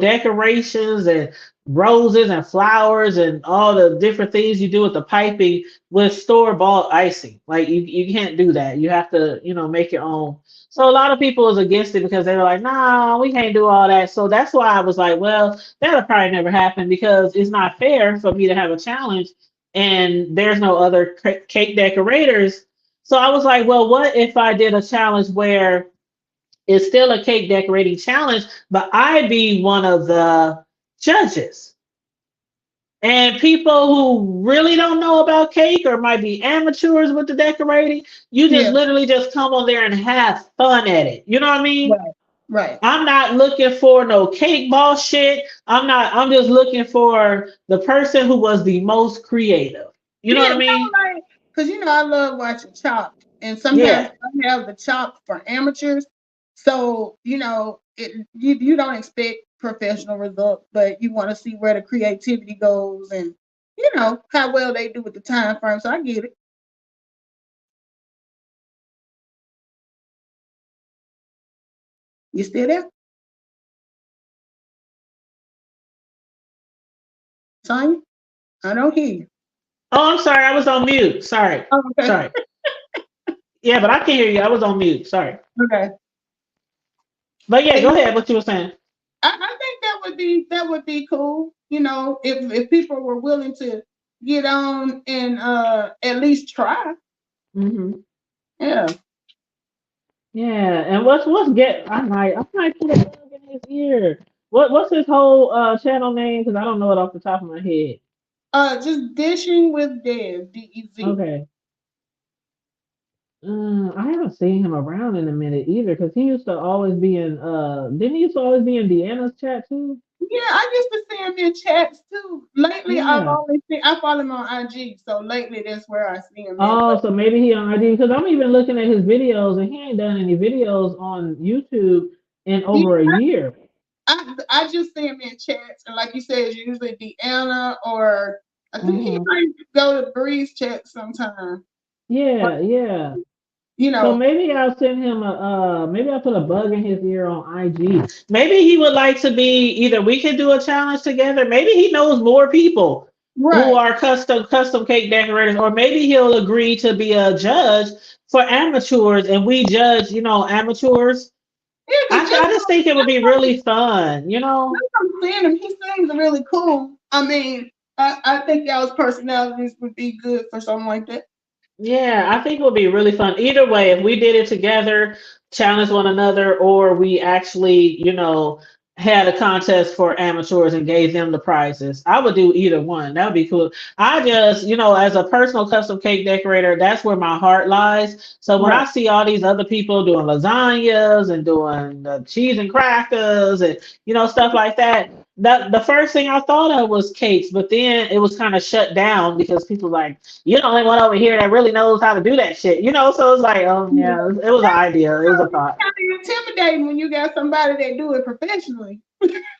[SPEAKER 1] decorations and roses and flowers and all the different things you do with the piping with store bought icing. Like, you can't do that. You have to make your own. So a lot of people was against it because they were like, "Nah, we can't do all that." So that's why I was like, well, that'll probably never happen because it's not fair for me to have a challenge and there's no other cake decorators. So I was like, well, what if I did a challenge where it's still a cake decorating challenge, but I be one of the judges. And people who really don't know about cake or might be amateurs with the decorating, you just
[SPEAKER 2] Yeah,
[SPEAKER 1] literally just come on there and have fun at it. You know what I mean?
[SPEAKER 2] right, right.
[SPEAKER 1] I'm not looking for no cake ball shit. I'm just looking for the person who was the most creative. You know
[SPEAKER 2] Yeah,
[SPEAKER 1] what I mean?
[SPEAKER 2] like, because I love watching Chopped, and sometimes
[SPEAKER 1] Yeah.
[SPEAKER 2] I have the Chopped for amateurs. So you don't expect professional results, but you want to see where the creativity goes and how well they do with the time frame. So I get it. You still there, Sonya? I don't hear you.
[SPEAKER 1] Oh, I'm sorry. I was on mute. Sorry.
[SPEAKER 2] Oh, okay,
[SPEAKER 1] Sorry. Yeah, but I can hear you. I was on mute. Sorry.
[SPEAKER 2] okay.
[SPEAKER 1] But yeah,
[SPEAKER 2] And
[SPEAKER 1] go ahead. What you were saying?
[SPEAKER 2] I think that would be cool. If people were willing to get on and at least try.
[SPEAKER 1] Hmm.
[SPEAKER 2] Yeah.
[SPEAKER 1] Yeah, and what's get? I might put a bug in his ear. What's his whole channel name? Because I don't know it off the top of my head.
[SPEAKER 2] Just dishing with Dev, DEZ.
[SPEAKER 1] Okay. I haven't seen him around in a minute either. Because he used to always be in. Didn't he used to always be in Deanna's chat too?
[SPEAKER 2] Yeah, I used to see him in chats too. Lately,
[SPEAKER 1] Yeah.
[SPEAKER 2] I follow him on IG, so lately that's where I see him at.
[SPEAKER 1] Oh,
[SPEAKER 2] But
[SPEAKER 1] so maybe he on ID because I'm even looking at his videos and he ain't done any videos on YouTube in
[SPEAKER 2] yeah,
[SPEAKER 1] over a year.
[SPEAKER 2] I just see him in chats, and like you said, it's usually Deanna or I think he
[SPEAKER 1] Hmm.
[SPEAKER 2] might go to Breeze chat sometime. But
[SPEAKER 1] Yeah, yeah.
[SPEAKER 2] you
[SPEAKER 1] So
[SPEAKER 2] know,
[SPEAKER 1] maybe I'll send him maybe I'll put a bug in his ear on IG. Maybe he would like to be, either we could do a challenge together. Maybe he knows more people who
[SPEAKER 2] right?
[SPEAKER 1] are custom cake decorators, or maybe he'll agree to be a judge for amateurs and we judge, amateurs.
[SPEAKER 2] Yeah, because
[SPEAKER 1] I just think it would be really fun.
[SPEAKER 2] just from seeing him, he seems really cool. I mean, I think y'all's personalities would be good for something like that.
[SPEAKER 1] Yeah, I think it would be really fun. Either way, if we did it together, challenge one another, or we actually, had a contest for amateurs and gave them the prizes. I would do either one. That would be cool. I just, as a personal custom cake decorator, that's where my heart lies. So when I
[SPEAKER 2] Right.
[SPEAKER 1] see all these other people doing lasagnas and doing cheese and crackers and stuff like that, the first thing I thought of was cakes, but then it was kind of shut down because people like, you're the only one over here that really knows how to do that shit. So it's like, oh
[SPEAKER 2] Yeah.
[SPEAKER 1] yeah, it was an idea. It was a
[SPEAKER 2] It's
[SPEAKER 1] thought.
[SPEAKER 2] kind of intimidating when you got somebody that do it professionally.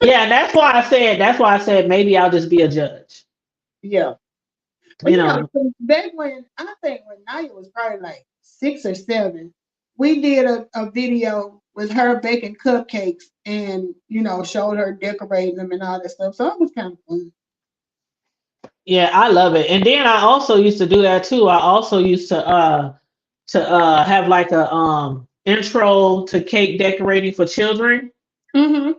[SPEAKER 1] Yeah, and that's why I said maybe I'll just be a judge.
[SPEAKER 2] Yeah. Well,
[SPEAKER 1] You know,
[SPEAKER 2] back when I think when Naya was probably like 6 or 7, we did a video with her baking cupcakes and showed her decorating them and all that stuff. So it was kind of fun.
[SPEAKER 1] yeah, I love it. And then I also used to do that too. I also used to have like a intro to cake decorating for children.
[SPEAKER 2] Mm-hmm.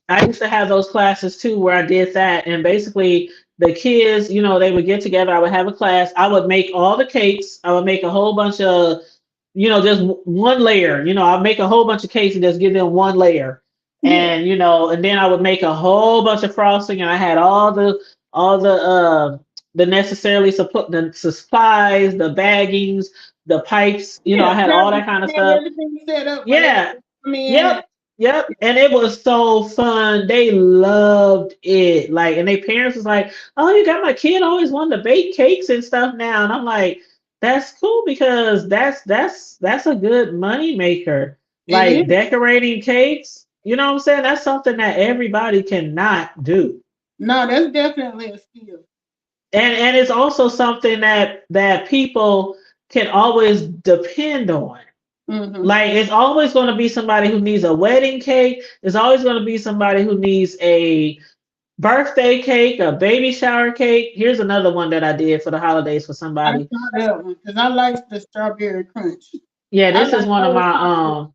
[SPEAKER 1] I used to have those classes too where I did that. And basically the kids, they would get together. I would have a class. I would make all the cakes. I would make a whole bunch of, just one layer. I'd make a whole bunch of cakes and just give them one layer.
[SPEAKER 2] Yeah.
[SPEAKER 1] And then I would make a whole bunch of frosting and I had all the necessarily support the supplies, the baggings, the pipes,
[SPEAKER 2] Yeah.
[SPEAKER 1] I had all that kind of
[SPEAKER 2] Had
[SPEAKER 1] stuff.
[SPEAKER 2] everything set up for them
[SPEAKER 1] Yeah.
[SPEAKER 2] to come in.
[SPEAKER 1] Yep. Yep. And it was so fun. They loved it. Like, and their parents was like, "Oh, you got my kid always wanting to bake cakes and stuff now." And I'm like, "That's cool because that's a good money maker.
[SPEAKER 2] It
[SPEAKER 1] Like
[SPEAKER 2] is.
[SPEAKER 1] decorating cakes. You know what I'm saying? That's something that everybody cannot do.
[SPEAKER 2] No, that's definitely a skill.
[SPEAKER 1] And it's also something that people can always depend on.
[SPEAKER 2] Mm-hmm.
[SPEAKER 1] Like it's always going to be somebody who needs a wedding cake. There's always going to be somebody who needs a birthday cake, a baby shower cake. Here's another one that I did for the holidays for
[SPEAKER 2] I
[SPEAKER 1] somebody.
[SPEAKER 2] saw that one because I like the strawberry crunch.
[SPEAKER 1] Yeah,
[SPEAKER 2] I
[SPEAKER 1] this is
[SPEAKER 2] like
[SPEAKER 1] one of
[SPEAKER 2] those
[SPEAKER 1] my
[SPEAKER 2] chocolate.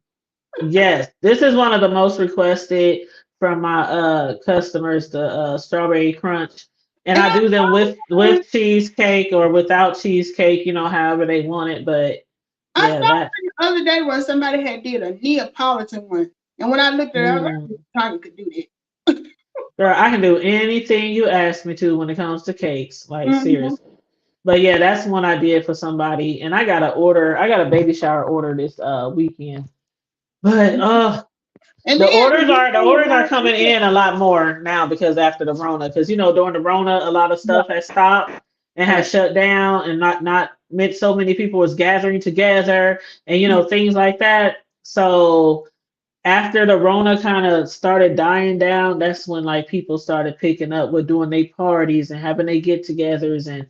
[SPEAKER 1] yes, this is one of the most requested from my customers, the strawberry crunch. And
[SPEAKER 2] And
[SPEAKER 1] I
[SPEAKER 2] I
[SPEAKER 1] do them
[SPEAKER 2] saw one.
[SPEAKER 1] with cheesecake or without cheesecake, however they want it. But
[SPEAKER 2] I
[SPEAKER 1] yeah,
[SPEAKER 2] saw one
[SPEAKER 1] that
[SPEAKER 2] the other day where somebody had did a Neapolitan one, and when I looked at it, I was
[SPEAKER 1] mm.
[SPEAKER 2] like, "Tiny could do
[SPEAKER 1] Girl, I can do anything you ask me to when it comes to cakes. Like
[SPEAKER 2] that." Hmm.
[SPEAKER 1] seriously. But yeah, that's one I did for somebody, and I got a baby shower order this weekend. But
[SPEAKER 2] And then the good
[SPEAKER 1] the
[SPEAKER 2] thing
[SPEAKER 1] orders are
[SPEAKER 2] about
[SPEAKER 1] coming
[SPEAKER 2] it,
[SPEAKER 1] in a lot more now because after the Rona, because during the Rona a lot of
[SPEAKER 2] right,
[SPEAKER 1] stuff has stopped and has
[SPEAKER 2] right,
[SPEAKER 1] shut down, and not meant so many people was gathering together and
[SPEAKER 2] yeah,
[SPEAKER 1] things like that. So after the Rona kind of started dying down, that's when like people started picking up with doing their parties and having their get-togethers and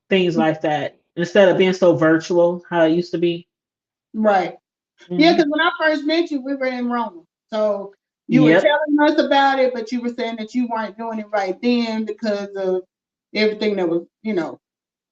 [SPEAKER 1] things like that instead of being so virtual how it used to be.
[SPEAKER 2] right. Yeah,
[SPEAKER 1] Mhm.
[SPEAKER 2] because when I first met you, we were in Rome, so you were
[SPEAKER 1] Yep.
[SPEAKER 2] telling us about it, but you were saying that you weren't doing it right then because of everything that was, with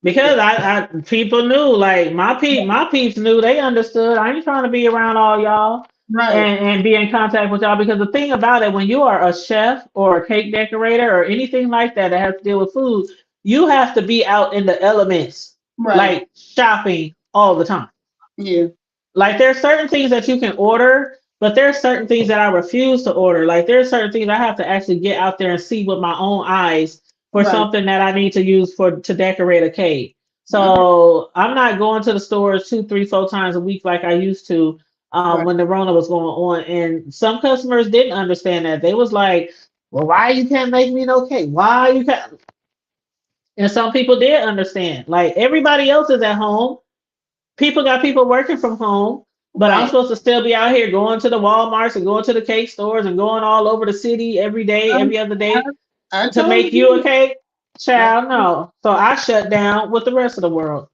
[SPEAKER 1] Because
[SPEAKER 2] that.
[SPEAKER 1] I people knew like my peeps knew they understood. I ain't trying to be around all y'all
[SPEAKER 2] Right,
[SPEAKER 1] and be in contact with y'all because the thing about it when you are a chef or a cake decorator or anything like that that has to deal with food, you have to be out in the elements
[SPEAKER 2] right,
[SPEAKER 1] like shopping all the time.
[SPEAKER 2] yeah,
[SPEAKER 1] Like there's certain things that you can order, but there's certain things that I refuse to order. Like there's certain things I have to actually get out there and see with my own eyes for
[SPEAKER 2] right.
[SPEAKER 1] something that I need to use to decorate a cake.
[SPEAKER 2] Okay,
[SPEAKER 1] So I'm not going to the stores 2, 3, 4 times a week like I used to
[SPEAKER 2] right.
[SPEAKER 1] when the Rona was going on. And some customers didn't understand that. They was like, "Well, why you can't make me no cake? Why you can't?" And some people did understand. Like everybody else is at home, people got people working from home, but I'm
[SPEAKER 2] Right.
[SPEAKER 1] supposed to still be out here going to the Walmarts and going to the cake stores and going all over the city every day,
[SPEAKER 2] Um,
[SPEAKER 1] every other
[SPEAKER 2] I,
[SPEAKER 1] day
[SPEAKER 2] I
[SPEAKER 1] to
[SPEAKER 2] totally
[SPEAKER 1] make you a
[SPEAKER 2] get it.
[SPEAKER 1] cake.
[SPEAKER 2] I,
[SPEAKER 1] Child, no. So I shut down with the rest of the world.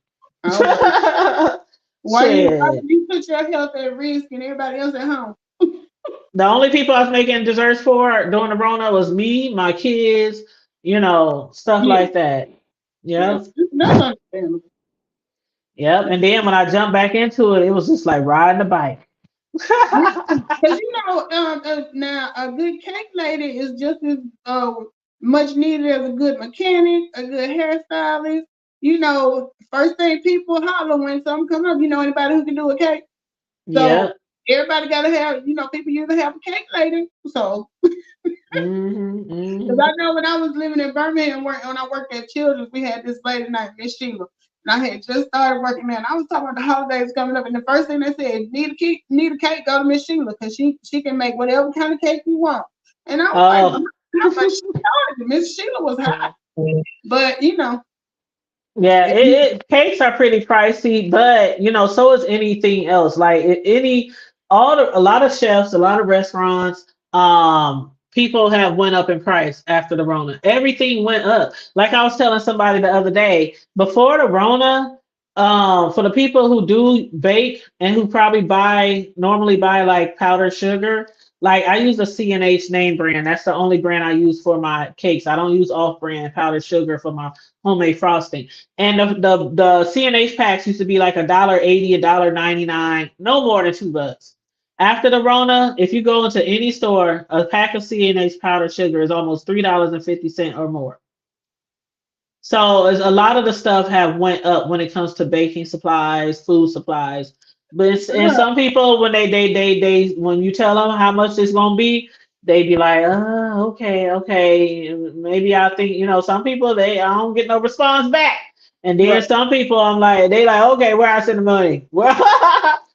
[SPEAKER 2] oh, well, why
[SPEAKER 1] Shit.
[SPEAKER 2] you put your health at risk and everybody else at home?
[SPEAKER 1] The only people I was making desserts for during the Rona was me, my kids, stuff
[SPEAKER 2] Yeah,
[SPEAKER 1] like that. Yep.
[SPEAKER 2] that's understandable.
[SPEAKER 1] Yep. And then when I jumped back into it, it was just like riding a bike.
[SPEAKER 2] Because now a good cake lady is just as much needed as a good mechanic, a good hairstylist. First thing people holler when something comes up. You know anybody who can do a cake? So
[SPEAKER 1] Yep.
[SPEAKER 2] everybody gotta have, people usually have a cake later. So,
[SPEAKER 1] Mm-hmm,
[SPEAKER 2] because
[SPEAKER 1] mm-hmm.
[SPEAKER 2] I know when I was living in Birmingham, when I worked at Children's, we had this lady named Miss Sheila. And I had just started working there. And I was talking about the holidays coming up. And the first thing they said, need a cake, go to Miss Sheila, because she can make whatever kind of cake you want. And I was like,
[SPEAKER 1] Oh.
[SPEAKER 2] how much she charged? Miss Sheila was high. But,
[SPEAKER 1] Yeah,
[SPEAKER 2] if
[SPEAKER 1] cakes are pretty pricey, but so is anything else. Like a lot of chefs, a lot of restaurants, people have went up in price after the Rona. Everything went up. Like I was telling somebody the other day, before the Rona, for the people who do bake and who probably normally buy like powdered sugar, like I use a C&H name brand. That's the only brand I use for my cakes. I don't use off-brand powdered sugar for my homemade frosting. And the CNH packs used to be like $1.80, $1.99, no more than $2. After the Rona, if you go into any store, a pack of CNH powdered sugar is almost $3.50 or more. So a lot of the stuff have went up when it comes to baking supplies, food supplies. But and some people when they when you tell them how much it's gonna be, they be like, oh, okay, okay. Maybe I think, some people I don't get no response back. And then
[SPEAKER 2] right.
[SPEAKER 1] some people I'm like, they like, okay, where I send the money? Well,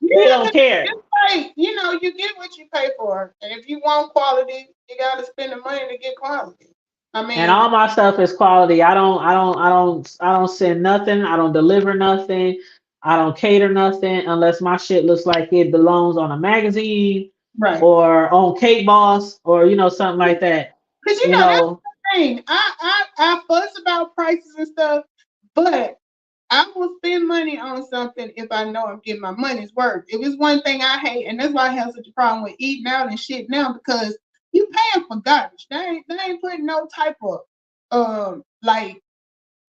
[SPEAKER 1] they
[SPEAKER 2] Yeah,
[SPEAKER 1] don't care.
[SPEAKER 2] it's like, you get what you pay for. And if you want quality, you gotta spend the money to get quality. I
[SPEAKER 1] And
[SPEAKER 2] mean,
[SPEAKER 1] all my stuff is quality. I don't send nothing. I don't deliver nothing. I don't cater nothing unless my shit looks like it belongs on a magazine
[SPEAKER 2] right.
[SPEAKER 1] or on Cake Boss or something like that.
[SPEAKER 2] Because
[SPEAKER 1] You
[SPEAKER 2] that's
[SPEAKER 1] know,
[SPEAKER 2] the thing. I fuss about prices and stuff, but I will spend money on something if I know I'm getting my money's worth. If it's one thing I hate, and that's why I have such a problem with eating out and shit now, because you paying for garbage. They ain't putting no type of like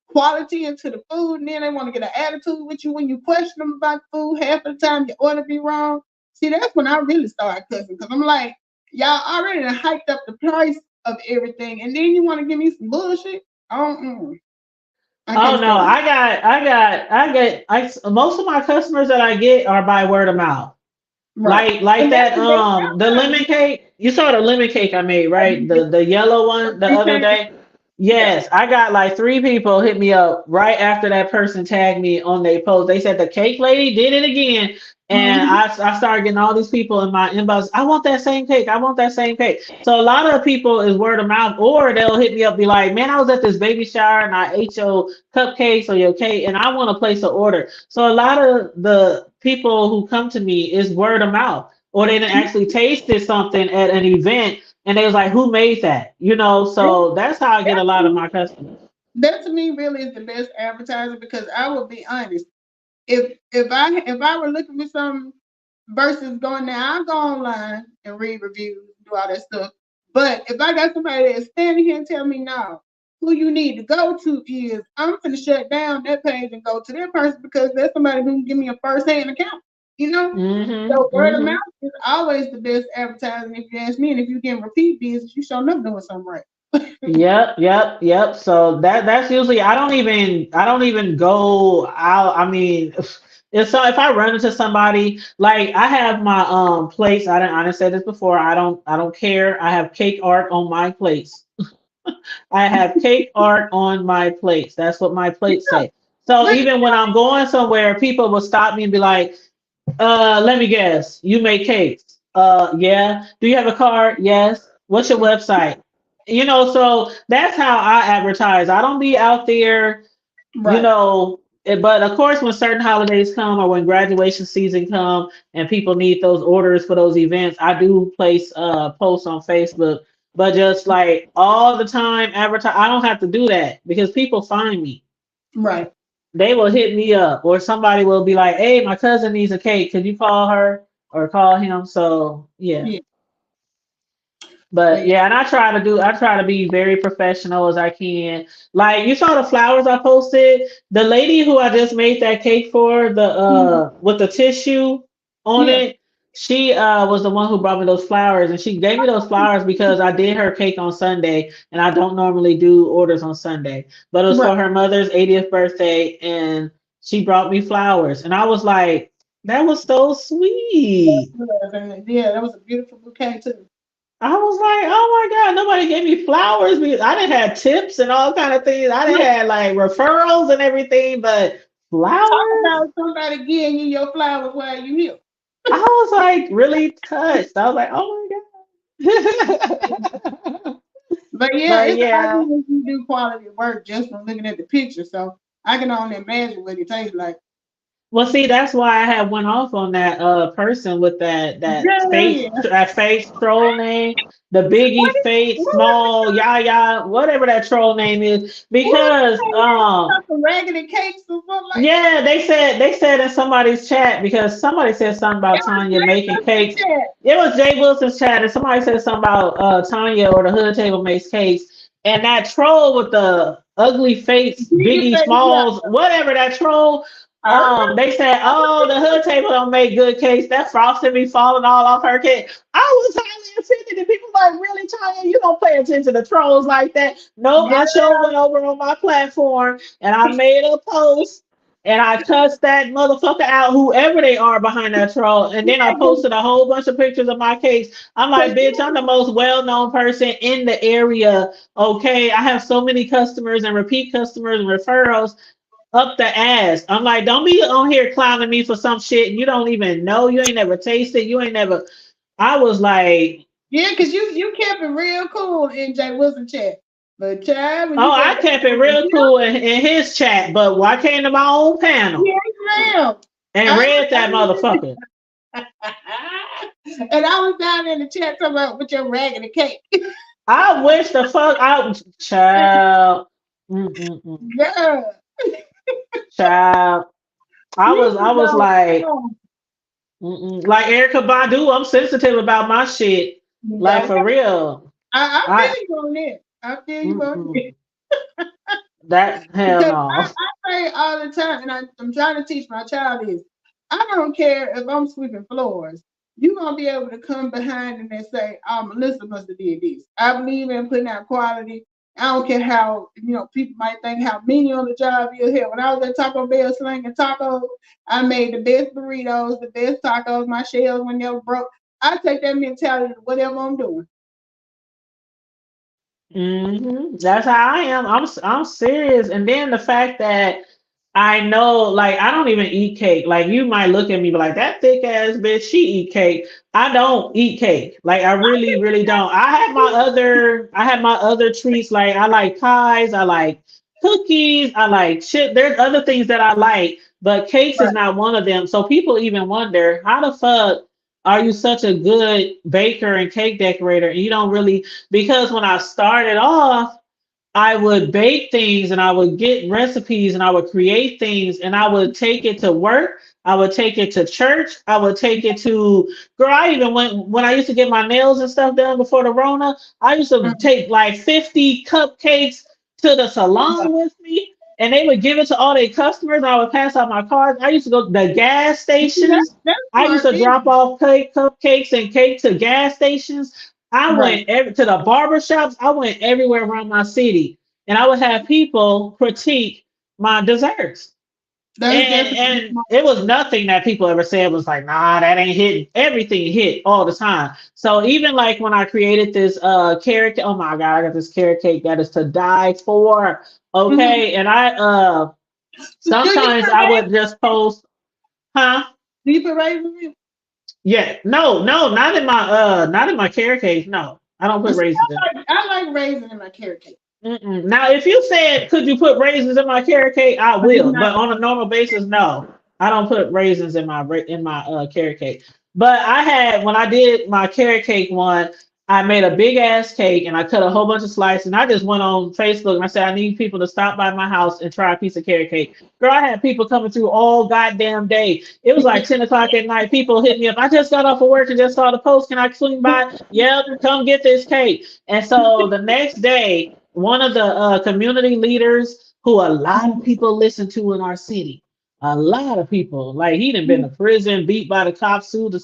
[SPEAKER 2] quality into the food, and then they want to get an attitude with you when you question them about the food. Half of the time your order be wrong. See, that's when I really start cussing, because I'm like, y'all already done hiked up the price of everything, and then you want to give me some bullshit. I
[SPEAKER 1] oh
[SPEAKER 2] can't
[SPEAKER 1] no,
[SPEAKER 2] stand it.
[SPEAKER 1] most of my customers that I get are by word of mouth.
[SPEAKER 2] Right.
[SPEAKER 1] Like
[SPEAKER 2] And that's
[SPEAKER 1] that
[SPEAKER 2] the best
[SPEAKER 1] the
[SPEAKER 2] advertising.
[SPEAKER 1] lemon cake. You saw the lemon cake I made, right? The yellow one the other day.
[SPEAKER 2] Yeah.
[SPEAKER 1] Yes, I got like three people hit me up right after that person tagged me on their post. They said the cake lady did it again. And
[SPEAKER 2] Mhm.
[SPEAKER 1] I started getting all these people in my inbox. I want that same cake. I want that same cake. So a lot of people is word of mouth, or they'll hit me up, be like, "Man, I was at this baby shower and I ate your cupcakes or your cake, and I want to place an order." So a lot of the people who come to me is word of mouth, or they didn't actually tasted something at an event and they was like, "Who made that?" So that's how I get a lot of my customers.
[SPEAKER 2] That to me really is the best advertising, because I will be honest. If I were looking for something versus going there, I'll go online and read reviews, do all that stuff. But if I got somebody that's standing here and tell me no, who you need to go to is, I'm gonna shut down that page and go to that person, because that's somebody who can give me a first hand account. You know?
[SPEAKER 1] Hmm,
[SPEAKER 2] So word of mouth
[SPEAKER 1] hmm.
[SPEAKER 2] is always the best advertising, if you ask me. And if you get repeat business, you sure enough doing something right.
[SPEAKER 1] Yep, yep, yep. So that's usually I don't even go out. I mean, if I run into somebody, like I have my plates. I didn't say this before. I don't care. I have cake art on my plates. I have cake art on my plates. That's what my plates say. So
[SPEAKER 2] Let me
[SPEAKER 1] even when I'm going somewhere, people will stop me and be like, let me guess. You make cakes. Yeah. Do you have a card? Yes. What's your website? So that's how I advertise. I don't be out there,
[SPEAKER 2] right,
[SPEAKER 1] but of course when certain holidays come or when graduation season come and people need those orders for those events, I do place posts on Facebook. But just like all the time advertise, I don't have to do that because people find me.
[SPEAKER 2] right.
[SPEAKER 1] They will hit me up, or somebody will be like, "Hey, my cousin needs a cake. Could you call her or call him?" So yeah,
[SPEAKER 2] Yeah, but
[SPEAKER 1] but
[SPEAKER 2] yeah.
[SPEAKER 1] yeah, and I try to be very professional as I can. Like you saw the flowers I posted. The lady who I just made that cake for, the
[SPEAKER 2] Mhm.
[SPEAKER 1] with the tissue on
[SPEAKER 2] Yeah,
[SPEAKER 1] it, she was the one who brought me those flowers, and she gave me those flowers because I did her cake on Sunday, and I don't normally do orders on Sunday, but it was
[SPEAKER 2] right.
[SPEAKER 1] for her mother's 80th birthday, and she brought me flowers, and I was like. That was so sweet.
[SPEAKER 2] And yeah, that was a beautiful bouquet too.
[SPEAKER 1] I was like, oh my God, nobody gave me flowers. I didn't have tips and all kind of things. I didn't have like referrals and everything, but
[SPEAKER 2] Talk
[SPEAKER 1] flowers.
[SPEAKER 2] about somebody giving you your flowers while you here.
[SPEAKER 1] I was like really touched. I was like, oh my God.
[SPEAKER 2] But yeah,
[SPEAKER 1] But
[SPEAKER 2] it's
[SPEAKER 1] yeah.
[SPEAKER 2] obvious you do quality work just from looking at the picture. So I can only imagine what it tastes like.
[SPEAKER 1] Well, see, that's why I had went off on that person with
[SPEAKER 2] Yeah, yeah.
[SPEAKER 1] that face troll name, the
[SPEAKER 2] What
[SPEAKER 1] Biggie
[SPEAKER 2] is,
[SPEAKER 1] face
[SPEAKER 2] what was it
[SPEAKER 1] small
[SPEAKER 2] called?
[SPEAKER 1] Yaya, whatever that troll name is,
[SPEAKER 2] What was it
[SPEAKER 1] because
[SPEAKER 2] called? Some raggedy cakes or something like that.
[SPEAKER 1] yeah, they said in somebody's chat because somebody said something
[SPEAKER 2] It
[SPEAKER 1] about
[SPEAKER 2] was
[SPEAKER 1] Tanya
[SPEAKER 2] Jay
[SPEAKER 1] making
[SPEAKER 2] Wilson
[SPEAKER 1] cakes.
[SPEAKER 2] chat.
[SPEAKER 1] It was Jay Wilson's chat, and somebody said something about Tanya or the Hood Table makes cakes, and that troll with the ugly face,
[SPEAKER 2] Biggie
[SPEAKER 1] Biggie
[SPEAKER 2] face, yeah.
[SPEAKER 1] Smalls, whatever that troll.
[SPEAKER 2] I remember.
[SPEAKER 1] They said, "Oh, the Hood Table don't make good cakes. That frosting be falling all off her cake." I was highly offended, and people like, "Really, Tanya? You don't pay attention to trolls like that?" Nope.
[SPEAKER 2] Yeah.
[SPEAKER 1] I sure went over on my platform and I made a post and I cussed that motherfucker out, whoever they are behind that troll. And then I
[SPEAKER 2] Yeah,
[SPEAKER 1] posted a whole bunch of pictures of my cakes. I'm like, bitch, I'm the most well known person in the area. Okay. I have so many customers and repeat customers and referrals up the ass. I'm like, don't be on here clowning me for some shit and you don't even know. You ain't never tasted. You ain't never. I was like,
[SPEAKER 2] yeah, because you kept it real cool in Jay Wilson chat. But child, when
[SPEAKER 1] oh,
[SPEAKER 2] you got
[SPEAKER 1] I kept it real cool in his chat, but when I came to my own panel
[SPEAKER 2] yes, ma'am.
[SPEAKER 1] and
[SPEAKER 2] I,
[SPEAKER 1] read that motherfucker,
[SPEAKER 2] and I was down in the chat talking about with your raggedy cake.
[SPEAKER 1] I wish the fuck out, child. Mm-mm-mm.
[SPEAKER 2] Girl,
[SPEAKER 1] Child,
[SPEAKER 2] you
[SPEAKER 1] I was
[SPEAKER 2] know,
[SPEAKER 1] like, like Erica Badu. I'm sensitive about my shit, like for
[SPEAKER 2] okay.
[SPEAKER 1] real.
[SPEAKER 2] I feel
[SPEAKER 1] I
[SPEAKER 2] you on that. I feel you on that.
[SPEAKER 1] mm-mm. That hell
[SPEAKER 2] Because
[SPEAKER 1] no.
[SPEAKER 2] I say all the time, and I'm trying to teach my child is, I don't care if I'm sweeping floors. You're gonna be able to come behind and then say, "Oh, Melissa must have did this." I believe in putting out quality. I don't care how people might think how many on the job you here. When I was at Taco Bell slinging tacos, I made the best burritos, the best tacos. My shells were never broke. I take that mentality to whatever I'm doing.
[SPEAKER 1] That's how I am. I'm serious. And then the fact that I know, like, I don't even eat cake. Like, you might look at me be like, that thick ass bitch, she eat cake. I don't eat cake. Like, I really, really don't. I have my other treats. Like, I like pies. I like cookies. I like shit. There's other things that I like, but cakes is
[SPEAKER 2] Right.
[SPEAKER 1] not one of them. So people even wonder, how the fuck are you such a good baker and cake decorator? And you don't really, because when I started off, I would bake things and I would get recipes and I would create things and I would take it to work. I would take it to church. I would take it to girl. I even went when I used to get my nails and stuff done before the Rona. I used to
[SPEAKER 2] Mhm.
[SPEAKER 1] take like 50 cupcakes to the salon with me and they would give it to all their customers. And I would pass out my cards. I used to go to the gas stations.
[SPEAKER 2] That's
[SPEAKER 1] I used
[SPEAKER 2] smart
[SPEAKER 1] to drop
[SPEAKER 2] business.
[SPEAKER 1] off cupcakes and cake to gas stations. I
[SPEAKER 2] Right.
[SPEAKER 1] went to the barber shops. I went everywhere around my city, and I would have people critique my desserts.
[SPEAKER 2] That's definitely
[SPEAKER 1] And
[SPEAKER 2] smart.
[SPEAKER 1] it was nothing that people ever said was like, nah, that ain't hitting. Everything hit all the time. So even like when I created this carrot, oh my god, I got this carrot cake that is to die for.
[SPEAKER 2] Mhm.
[SPEAKER 1] Okay, and I
[SPEAKER 2] Do you
[SPEAKER 1] sometimes
[SPEAKER 2] put
[SPEAKER 1] I would
[SPEAKER 2] raisins?
[SPEAKER 1] just post, huh?
[SPEAKER 2] Do you put raisins in?
[SPEAKER 1] Yeah, no, not in my carrot cake. No, I don't put
[SPEAKER 2] See,
[SPEAKER 1] raisins in.
[SPEAKER 2] I like raisins in my carrot cake.
[SPEAKER 1] Mm-mm. Now, if you said, could you put raisins in my carrot cake? I
[SPEAKER 2] I do
[SPEAKER 1] will,
[SPEAKER 2] not.
[SPEAKER 1] but on a normal basis, no. I don't put raisins in my carrot cake. But I had when I did my carrot cake one, I made a big ass cake and I cut a whole bunch of slices. And I just went on Facebook and I said I need people to stop by my house and try a piece of carrot cake. Girl, I had people coming through all goddamn day. It was like 10 o'clock at night. People hit me up. I just got off of work and just saw the post. Can I swing by? Yep, come get this cake. And so the next day, one of the community leaders who a lot of people listen to in our city, a lot of people, like he done been to prison, beat by the cops, sued the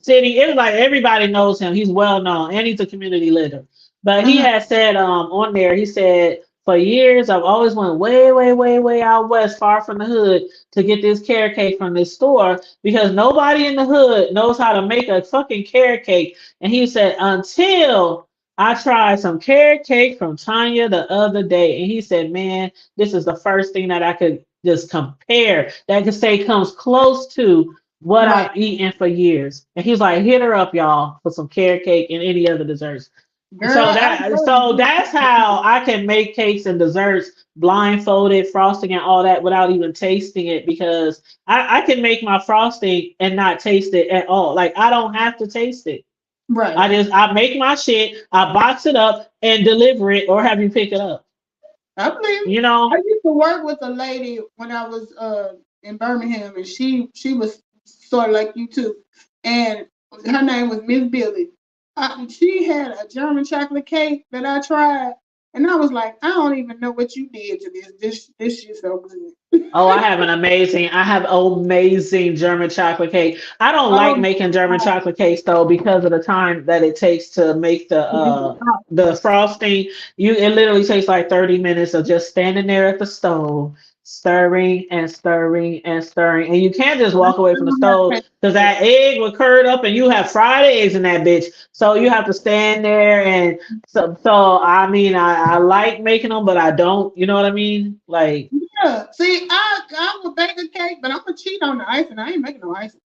[SPEAKER 1] city. It was like everybody knows him. He's well known and he's a community leader. But he
[SPEAKER 2] Mhm.
[SPEAKER 1] had said on there, he said for years. I've always went way, way, way, way out west, far from the hood, to get this carrot cake from this store because nobody in the hood knows how to make a fucking carrot cake. And he said, until I tried some carrot cake from Tanya the other day, and he said, man, this is the first thing that I could just compare that I could say comes close to what
[SPEAKER 2] Right.
[SPEAKER 1] I've eaten for years. And he's like, hit her up, y'all, for some carrot cake and any other desserts.
[SPEAKER 2] Girl,
[SPEAKER 1] So
[SPEAKER 2] I
[SPEAKER 1] that
[SPEAKER 2] love
[SPEAKER 1] so
[SPEAKER 2] you.
[SPEAKER 1] that's how I can make cakes and desserts blindfolded, frosting and all that without even tasting it because I can make my frosting and not taste it at all. Like I don't have to taste it.
[SPEAKER 2] Right.
[SPEAKER 1] I make my shit, I box it up and deliver it or have you pick it up.
[SPEAKER 2] I believe
[SPEAKER 1] You
[SPEAKER 2] I
[SPEAKER 1] know?
[SPEAKER 2] used to work with a lady when I was in Birmingham, and she was sort of like you too, and her name was Miss Billy. She had a German chocolate cake that I tried, and I was like, I don't even know what you did to this. This shit's so good.
[SPEAKER 1] Oh, I have amazing German chocolate cake. I don't like
[SPEAKER 2] Oh
[SPEAKER 1] making German
[SPEAKER 2] my
[SPEAKER 1] chocolate cakes though because of the time that it takes to make
[SPEAKER 2] God.
[SPEAKER 1] the frosting. It literally takes like 30 minutes of just standing there at the stove, stirring and stirring and stirring. And you can't just walk away from the stove because that egg will curd up and you have fried eggs in that bitch. So you have to stand there and so I mean I like making them, but I don't, you know what I mean? Like
[SPEAKER 2] Yeah. See, I will bake a cake, but I'm gonna cheat on the icing. I ain't making no icing.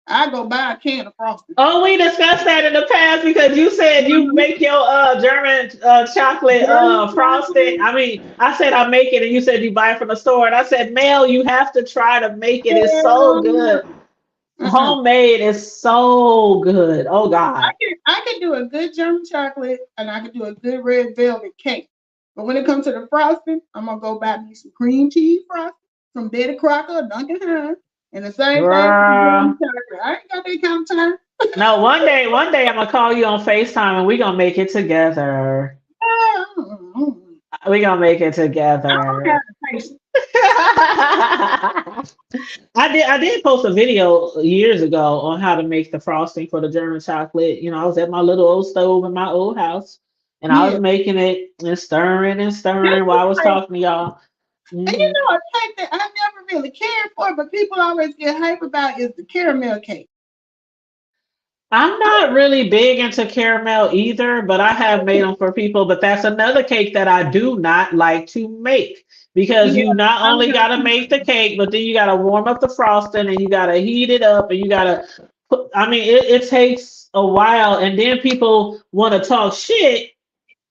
[SPEAKER 2] I go buy a can of frosting.
[SPEAKER 1] oh, we discussed that in the past because you said you make your German chocolate
[SPEAKER 2] German
[SPEAKER 1] frosting.
[SPEAKER 2] chocolate.
[SPEAKER 1] I mean, I said I make it, and you said you buy it from the store, and I said, Mel, you have to try to make it. It's so
[SPEAKER 2] Hell
[SPEAKER 1] good.
[SPEAKER 2] no.
[SPEAKER 1] Homemade is so good. Oh God.
[SPEAKER 2] I can do a good German chocolate and I can do a good red velvet cake. But when it comes to the frosting, I'm gonna go buy me some cream cheese frosting from Betty Crocker or Duncan Hines. And the same thing with the German
[SPEAKER 1] Girl.
[SPEAKER 2] chocolate. I ain't got that kind of time.
[SPEAKER 1] No, one day I'm gonna call you on FaceTime and we gonna make it together.
[SPEAKER 2] I don't
[SPEAKER 1] We gonna make it
[SPEAKER 2] have
[SPEAKER 1] together.
[SPEAKER 2] the patience.
[SPEAKER 1] I did post a video years ago on how to make the frosting for the German chocolate. You know, I was at my little old stove in my old house and I was
[SPEAKER 2] Yeah.
[SPEAKER 1] making it and
[SPEAKER 2] That's
[SPEAKER 1] stirring while I was
[SPEAKER 2] the
[SPEAKER 1] talking to y'all.
[SPEAKER 2] And
[SPEAKER 1] Hmm.
[SPEAKER 2] a cake that I never really cared for, but people always get hype about is the caramel cake.
[SPEAKER 1] I'm not really big into caramel either, but I have made them for people. But that's another cake that I do not like to make because
[SPEAKER 2] Yeah,
[SPEAKER 1] you not
[SPEAKER 2] I'm
[SPEAKER 1] only got to
[SPEAKER 2] not.
[SPEAKER 1] make the cake, but then you got to warm up the frosting and you got to heat it up and you got to put, I mean, it takes a while. And then people want to talk shit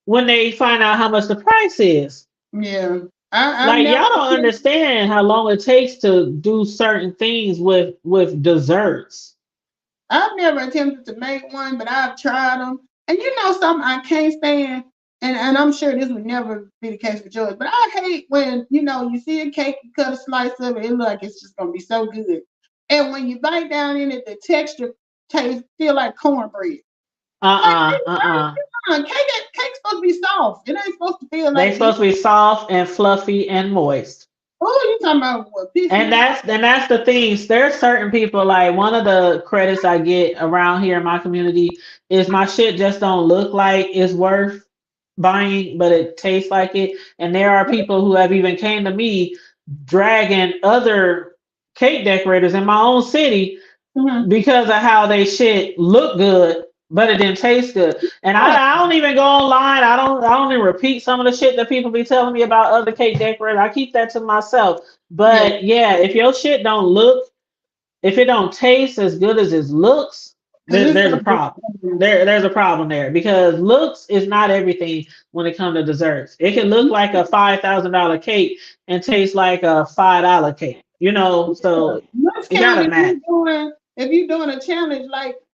[SPEAKER 1] when they find out how much the price is.
[SPEAKER 2] Yeah, I've
[SPEAKER 1] Like
[SPEAKER 2] never.
[SPEAKER 1] y'all don't understand how long it takes to do certain things with desserts.
[SPEAKER 2] I've never attempted to make one, but I've tried them. And you know something I can't stand, and I'm sure this would never be the case for George, but I hate when you see a cake, you cut a slice of it, it look like it's just gonna be so good, and when you bite down in it, the texture tastes feel like cornbread. Like,
[SPEAKER 1] Uh-uh.
[SPEAKER 2] cake's supposed to be soft. It ain't supposed to feel
[SPEAKER 1] They
[SPEAKER 2] like this.
[SPEAKER 1] supposed to be soft and fluffy and moist.
[SPEAKER 2] Oh, you talking about what piss
[SPEAKER 1] And
[SPEAKER 2] me off?
[SPEAKER 1] that's the things. There's certain people like one of the credits I get around here in my community is my shit just don't look like it's worth buying, but it tastes like it. And there are people who have even came to me dragging other cake decorators in my own city
[SPEAKER 2] Mhm.
[SPEAKER 1] because of how they shit look good, but it didn't taste good. And
[SPEAKER 2] Yeah,
[SPEAKER 1] I don't even go online. I don't even repeat some of the shit that people be telling me about other cake decorators. I keep that to myself.
[SPEAKER 2] yeah,
[SPEAKER 1] But yeah, if your shit don't look, if it don't taste as good as it looks,
[SPEAKER 2] because it's
[SPEAKER 1] there's
[SPEAKER 2] so
[SPEAKER 1] a problem. There's a problem there because looks is not everything when it comes to desserts. It can look like a $5,000 cake and taste like a $5 cake. You know, so
[SPEAKER 2] looks
[SPEAKER 1] it
[SPEAKER 2] count
[SPEAKER 1] gotta match.
[SPEAKER 2] if you doing a challenge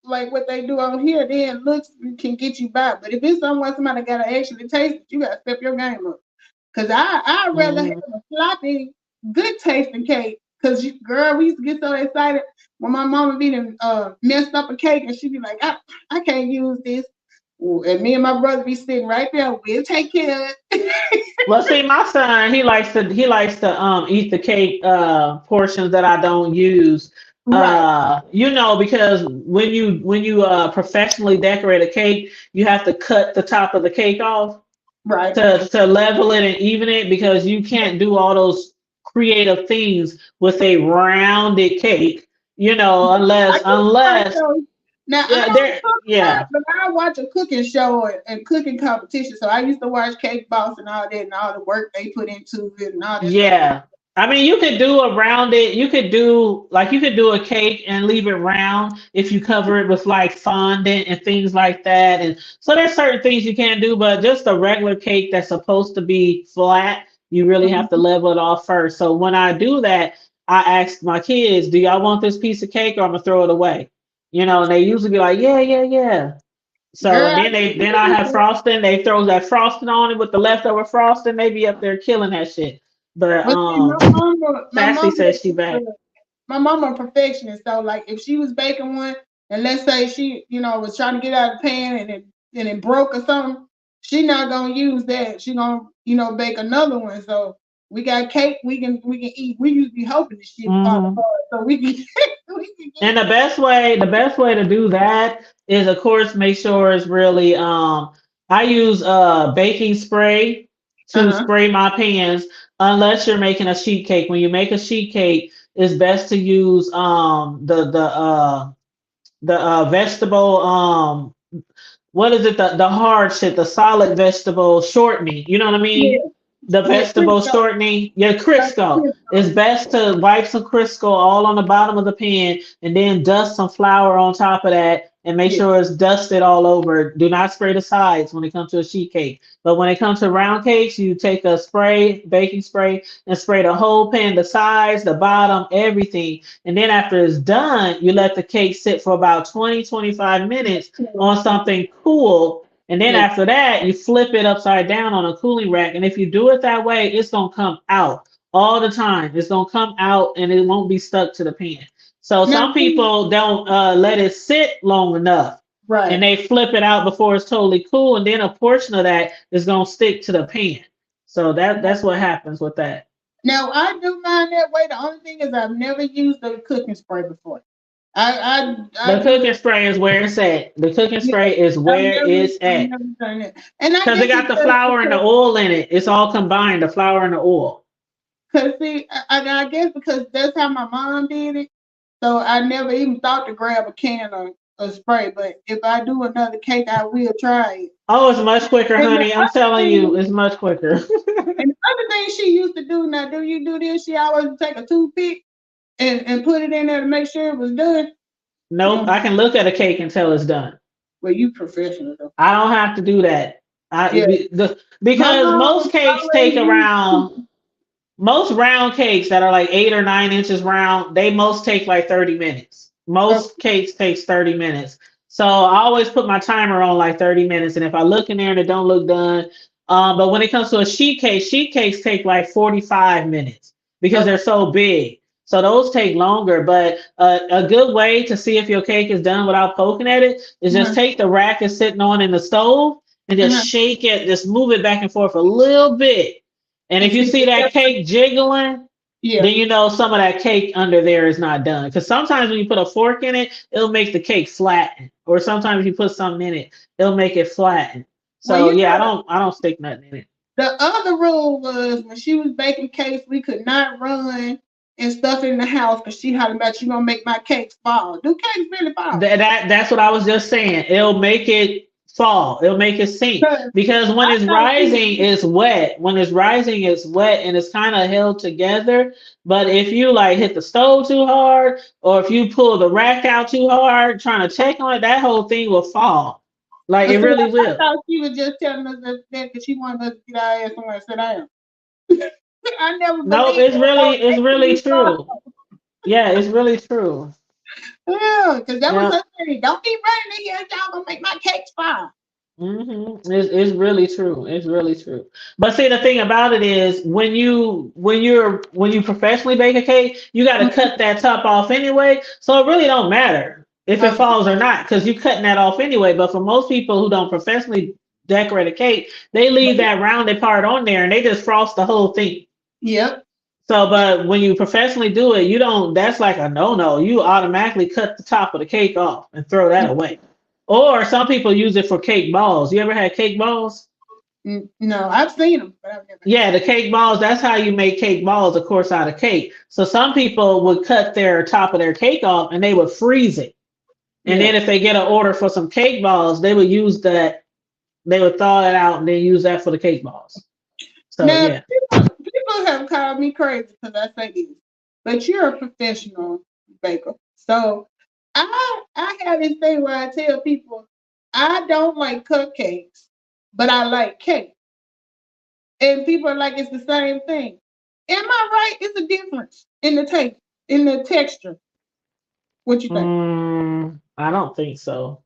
[SPEAKER 2] like what they do on here, then looks can get you by. But if it's somewhere somebody gotta actually taste it, you gotta step your game up. Cause I'd rather have
[SPEAKER 1] Mhm.
[SPEAKER 2] a sloppy, good tasting cake. Cause girl, we used to get so excited when my mama be messed up a cake and she'd be like, I can't use this. And me and my brother be sitting right there. We'll take care of it.
[SPEAKER 1] Well, see, my son, he likes to eat the cake portions that I don't use.
[SPEAKER 2] Right.
[SPEAKER 1] You know, because when you professionally decorate a cake, you have to cut the top of the cake off.
[SPEAKER 2] Right.
[SPEAKER 1] to level it and even it because you can't do all those creative things with a rounded cake,
[SPEAKER 2] I just watch
[SPEAKER 1] unless
[SPEAKER 2] those. Now I
[SPEAKER 1] yeah,
[SPEAKER 2] don't
[SPEAKER 1] there
[SPEAKER 2] cook a lot,
[SPEAKER 1] yeah.
[SPEAKER 2] but I watch a cooking show and cooking competition. So I used to watch Cake Boss and all that, and all the work they put into it, and all that stuff.
[SPEAKER 1] Yeah. I mean, you could do a rounded, you could do a cake and leave it round if you cover it with like fondant and things like that. And so there's certain things you can't do, but just a regular cake that's supposed to be flat, you really have to
[SPEAKER 2] Mhm.
[SPEAKER 1] level it off first. So when I do that, I ask my kids, do y'all want this piece of cake or I'm gonna throw it away? And they usually be like, yeah, yeah, yeah. So
[SPEAKER 2] Girl,
[SPEAKER 1] and then I have frosting. They throw that frosting on it with the leftover frosting. They be up there killing that shit. But
[SPEAKER 2] but see, my
[SPEAKER 1] Sassy
[SPEAKER 2] mama,
[SPEAKER 1] says she back.
[SPEAKER 2] my mama a perfectionist. So like, if she was baking one, and let's say she, was trying to get out of the pan and it broke or something, she not gonna use that. She gonna, bake another one. So we got cake. We can eat. We usually hoping the shit fall
[SPEAKER 1] Hmm.
[SPEAKER 2] apart so we can we can
[SPEAKER 1] And
[SPEAKER 2] get.
[SPEAKER 1] the best way to do that is, of course, make sure it's really. I use baking spray
[SPEAKER 2] Uh
[SPEAKER 1] to
[SPEAKER 2] huh.
[SPEAKER 1] spray my pans. Unless you're making a sheet cake. When you make a sheet cake, it's best to use the vegetable what is it? The hard shit, the solid vegetable shortening. You know what I mean?
[SPEAKER 2] Yeah.
[SPEAKER 1] The
[SPEAKER 2] Yeah.
[SPEAKER 1] vegetable
[SPEAKER 2] Crisco.
[SPEAKER 1] shortening. Yeah,
[SPEAKER 2] Like
[SPEAKER 1] Crisco.
[SPEAKER 2] Crisco.
[SPEAKER 1] It's best to wipe some Crisco all on the bottom of the pan and then dust some flour on top of that and make
[SPEAKER 2] Yeah.
[SPEAKER 1] sure it's dusted all over. Do not spray the sides when it comes to a sheet cake. But when it comes to round cakes, you take a spray, baking spray, and spray the whole pan, the sides, the bottom, everything. And then after it's done, you let the cake sit for about 20-25 minutes on something cool. And then
[SPEAKER 2] Yeah.
[SPEAKER 1] after that, you flip it upside down on a cooling rack. And if you do it that way, it's going to come out all the time. It's going to come out and it won't be stuck to the pan. So
[SPEAKER 2] Now,
[SPEAKER 1] some
[SPEAKER 2] see,
[SPEAKER 1] people don't let it sit long enough and
[SPEAKER 2] right.
[SPEAKER 1] they flip it out before it's totally cool. And then a portion of that is going to stick to the pan. So that's what happens with that.
[SPEAKER 2] Now I do mine that way. The only thing is I've never used a cooking spray before. I
[SPEAKER 1] The
[SPEAKER 2] do
[SPEAKER 1] cooking
[SPEAKER 2] it.
[SPEAKER 1] spray is where it's at. The cooking
[SPEAKER 2] Yeah,
[SPEAKER 1] spray is where it's
[SPEAKER 2] I've
[SPEAKER 1] at.
[SPEAKER 2] never done it, and I
[SPEAKER 1] Because it
[SPEAKER 2] guess
[SPEAKER 1] got
[SPEAKER 2] it's
[SPEAKER 1] the
[SPEAKER 2] just
[SPEAKER 1] flour and the
[SPEAKER 2] because,
[SPEAKER 1] oil in it. It's all combined, the flour and the oil.
[SPEAKER 2] cause see, I guess because that's how my mom did it. So I never even thought to grab a can of spray. But if I do another cake, I will try it.
[SPEAKER 1] Oh, it's much quicker,
[SPEAKER 2] And the
[SPEAKER 1] honey. I'm
[SPEAKER 2] other
[SPEAKER 1] telling you,
[SPEAKER 2] thing,
[SPEAKER 1] it's much quicker.
[SPEAKER 2] and the other thing she used to do. Now, do you do this? She always would take a toothpick and put it in there to make sure it was done.
[SPEAKER 1] Nope,
[SPEAKER 2] Mm.
[SPEAKER 1] I can look at a cake and tell it's done.
[SPEAKER 2] Well, you professional though.
[SPEAKER 1] I don't have to do that.
[SPEAKER 2] Yeah, my
[SPEAKER 1] Because
[SPEAKER 2] mom
[SPEAKER 1] most cakes
[SPEAKER 2] always
[SPEAKER 1] take
[SPEAKER 2] used.
[SPEAKER 1] around most round cakes that are like 8 or 9 inches round, they most take like 30 minutes.
[SPEAKER 2] Okay.
[SPEAKER 1] Most cakes takes 30 minutes. So I always put my timer on like 30 minutes. And if I look in there and it don't look done, but when it comes to a sheet cakes take like 45 minutes because they're
[SPEAKER 2] Okay.
[SPEAKER 1] so big. So those take longer. But a good way to see if your cake is done without poking at it is just
[SPEAKER 2] Uh-huh.
[SPEAKER 1] take the rack it's sitting on in the stove and just
[SPEAKER 2] Uh-huh.
[SPEAKER 1] shake it, just move it back and forth a little bit, and
[SPEAKER 2] And
[SPEAKER 1] if you
[SPEAKER 2] see,
[SPEAKER 1] see that cake jiggling,
[SPEAKER 2] yeah.
[SPEAKER 1] then you know some of that cake under there is not done. Because sometimes when you put a fork in it, it'll make the cake flatten. Or sometimes if you put something in it, it'll make it flatten.
[SPEAKER 2] Well,
[SPEAKER 1] So yeah, I don't stick nothing in it.
[SPEAKER 2] the other rule was when she was baking cakes, we could not run and stuff in the house because she had about you gonna make my cakes fall. Do cakes really fall?
[SPEAKER 1] That's what I was just saying. It'll make it fall. It'll make it sink.
[SPEAKER 2] 'Cause
[SPEAKER 1] Because when
[SPEAKER 2] I
[SPEAKER 1] it's
[SPEAKER 2] thought she was
[SPEAKER 1] rising, it's wet. When it's rising, it's wet and it's kind of held together. But if you like hit the stove too hard, or if you pull the rack out too hard, trying to check on it, that whole thing will fall. Like
[SPEAKER 2] but
[SPEAKER 1] it
[SPEAKER 2] see,
[SPEAKER 1] really
[SPEAKER 2] I
[SPEAKER 1] will.
[SPEAKER 2] thought she was just telling us that because she wanted us to get our ass somewhere and sit down. I never
[SPEAKER 1] No,
[SPEAKER 2] believed that about
[SPEAKER 1] it's
[SPEAKER 2] cakes
[SPEAKER 1] really
[SPEAKER 2] really fall.
[SPEAKER 1] true. Yeah, it's really true.
[SPEAKER 2] Yeah, because that was
[SPEAKER 1] Yeah.
[SPEAKER 2] her thing. Don't be running in here, y'all gonna make my cakes fall.
[SPEAKER 1] It's really true. It's really true. But see, the thing about it is when you professionally bake a cake, you got to
[SPEAKER 2] Mhm.
[SPEAKER 1] cut that top off anyway. So it really don't matter if it
[SPEAKER 2] Okay.
[SPEAKER 1] falls or not because you cutting that off anyway. But for most people who don't professionally decorate a cake, they leave that rounded part on there and they just frost the whole thing.
[SPEAKER 2] Yep.
[SPEAKER 1] So, but when you professionally do it, you don't, that's like a no-no. You automatically cut the top of the cake off and throw that away. Or some people use it for cake balls. You ever had cake balls?
[SPEAKER 2] No, I've seen them, but I've never had
[SPEAKER 1] Yeah, the cake balls, that's how you make cake balls, of course, out of cake. So some people would cut their top of their cake off and they would freeze it. And
[SPEAKER 2] Yeah.
[SPEAKER 1] then if they get an order for some cake balls, they would use that, they would thaw it out and then use that for the cake balls. So
[SPEAKER 2] Now,
[SPEAKER 1] yeah.
[SPEAKER 2] people have called me crazy because I say this, but you're a professional baker. So I have this thing where I tell people I don't like cupcakes, but I like cake. And people are like, it's the same thing. Am I right? It's a difference in the taste, in the texture. What you think?
[SPEAKER 1] I don't think so.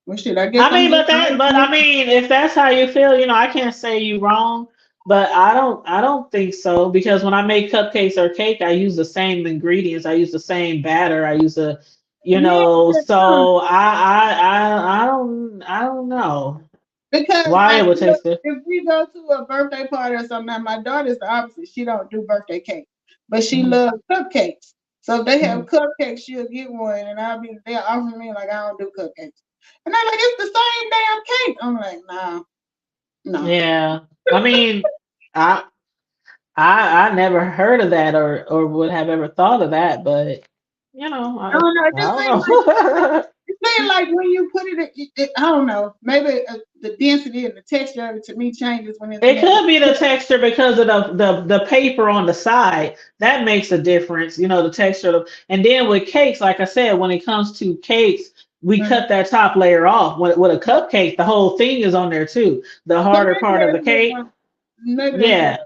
[SPEAKER 2] Well, shit, I guess
[SPEAKER 1] I
[SPEAKER 2] I'm
[SPEAKER 1] mean,
[SPEAKER 2] just
[SPEAKER 1] but I mean, if that's how you feel, I can't say you wrong, but I don't think so because when I make cupcakes or cake, I use the same ingredients, I use the same batter, I use
[SPEAKER 2] yeah,
[SPEAKER 1] so I don't know
[SPEAKER 2] because
[SPEAKER 1] why it
[SPEAKER 2] like
[SPEAKER 1] would taste good.
[SPEAKER 2] if we go to a birthday party or something, now my daughter's the opposite. She don't do birthday cake, but she
[SPEAKER 1] Mhm,
[SPEAKER 2] loves cupcakes. So if they have
[SPEAKER 1] mhm.
[SPEAKER 2] cupcakes, she'll get one, and they'll offer me like I don't do cupcakes, and they're like it's the same damn cake. I'm like nah, no.
[SPEAKER 1] Yeah, I mean, I I never heard of that or would have ever thought of that, but
[SPEAKER 2] I don't know. It
[SPEAKER 1] I
[SPEAKER 2] just
[SPEAKER 1] don't
[SPEAKER 2] seems like
[SPEAKER 1] know.
[SPEAKER 2] it seems like when you put I don't know. Maybe the density and the texture of it to me changes when it's
[SPEAKER 1] It
[SPEAKER 2] mixed.
[SPEAKER 1] could be the texture because of the paper on the side. That makes a difference, the texture and then with cakes, like I said, when it comes to cakes, we
[SPEAKER 2] Mhm.
[SPEAKER 1] cut that top layer off. With a cupcake, the whole thing is on there too. The
[SPEAKER 2] So
[SPEAKER 1] harder
[SPEAKER 2] maybe
[SPEAKER 1] part of the
[SPEAKER 2] that's what
[SPEAKER 1] cake.
[SPEAKER 2] maybe that's what
[SPEAKER 1] Yeah.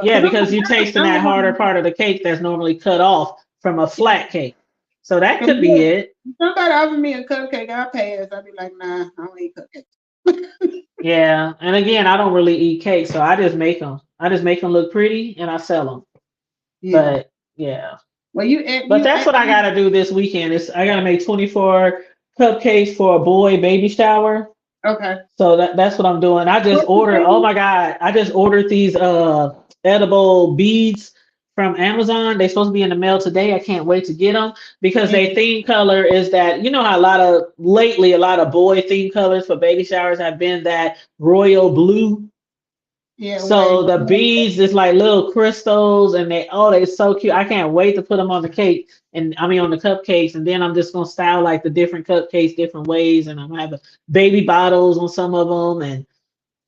[SPEAKER 1] Yeah,
[SPEAKER 2] because
[SPEAKER 1] because you're tasting
[SPEAKER 2] I'm the
[SPEAKER 1] that harder
[SPEAKER 2] one.
[SPEAKER 1] part of the cake that's normally cut off from a
[SPEAKER 2] Yeah.
[SPEAKER 1] flat cake. So that
[SPEAKER 2] 'Cause
[SPEAKER 1] could be
[SPEAKER 2] look,
[SPEAKER 1] it.
[SPEAKER 2] if somebody offer me a cupcake, I pass. I'll be like, nah, I don't eat cupcakes.
[SPEAKER 1] Yeah. And again, I don't really eat cake, so I just make them. I just make them look pretty and I sell them.
[SPEAKER 2] Yeah.
[SPEAKER 1] But yeah.
[SPEAKER 2] Well,
[SPEAKER 1] But that's what I gotta do this weekend. Is I gotta make 24 cupcakes for a boy baby shower.
[SPEAKER 2] okay.
[SPEAKER 1] So that's what I'm doing. I just
[SPEAKER 2] What's the
[SPEAKER 1] ordered. Oh
[SPEAKER 2] baby?
[SPEAKER 1] my God! I just ordered these edible beads from Amazon. They're supposed to be in the mail today. I can't wait to get them because
[SPEAKER 2] Yeah.
[SPEAKER 1] their theme color is that how a lot of boy theme colors for baby showers have been that royal blue.
[SPEAKER 2] Yeah. Where
[SPEAKER 1] So the beads is like little crystals, and they're so cute. I can't wait to put them on the cake, and I mean on the cupcakes, and then I'm just gonna style like the different cupcakes different ways, and I'm gonna have baby bottles on some of them, and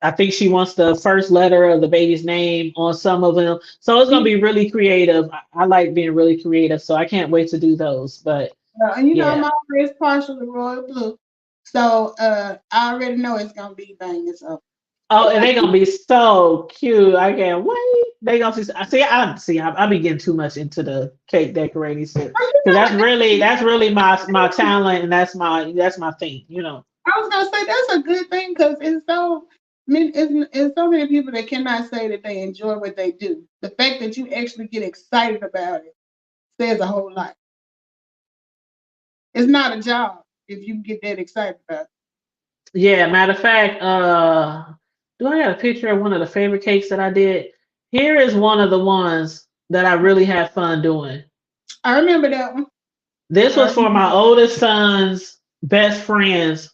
[SPEAKER 1] I think she wants the first letter of the baby's name on some of them. So it's gonna be really creative. I like being really creative, so I can't wait to do those. But
[SPEAKER 2] and I'm
[SPEAKER 1] yeah.
[SPEAKER 2] always partial to royal blue, so I already know it's gonna be banging. So
[SPEAKER 1] Oh, and they're gonna be so cute. I can't wait. They gonna I be getting too much into the cake decorating shit. Because that's really my talent and that's my thing.
[SPEAKER 2] I was gonna say that's a good thing because it's so many people that cannot say that they enjoy what they do. The fact that you actually get excited about it says a whole lot. It's not a job if you get that excited about it.
[SPEAKER 1] Yeah, matter of fact, do I got a picture of one of the favorite cakes that I did? Here is one of the ones that I really had fun doing.
[SPEAKER 2] I remember that one.
[SPEAKER 1] This
[SPEAKER 2] I
[SPEAKER 1] was for my
[SPEAKER 2] remember.
[SPEAKER 1] oldest son's best friend's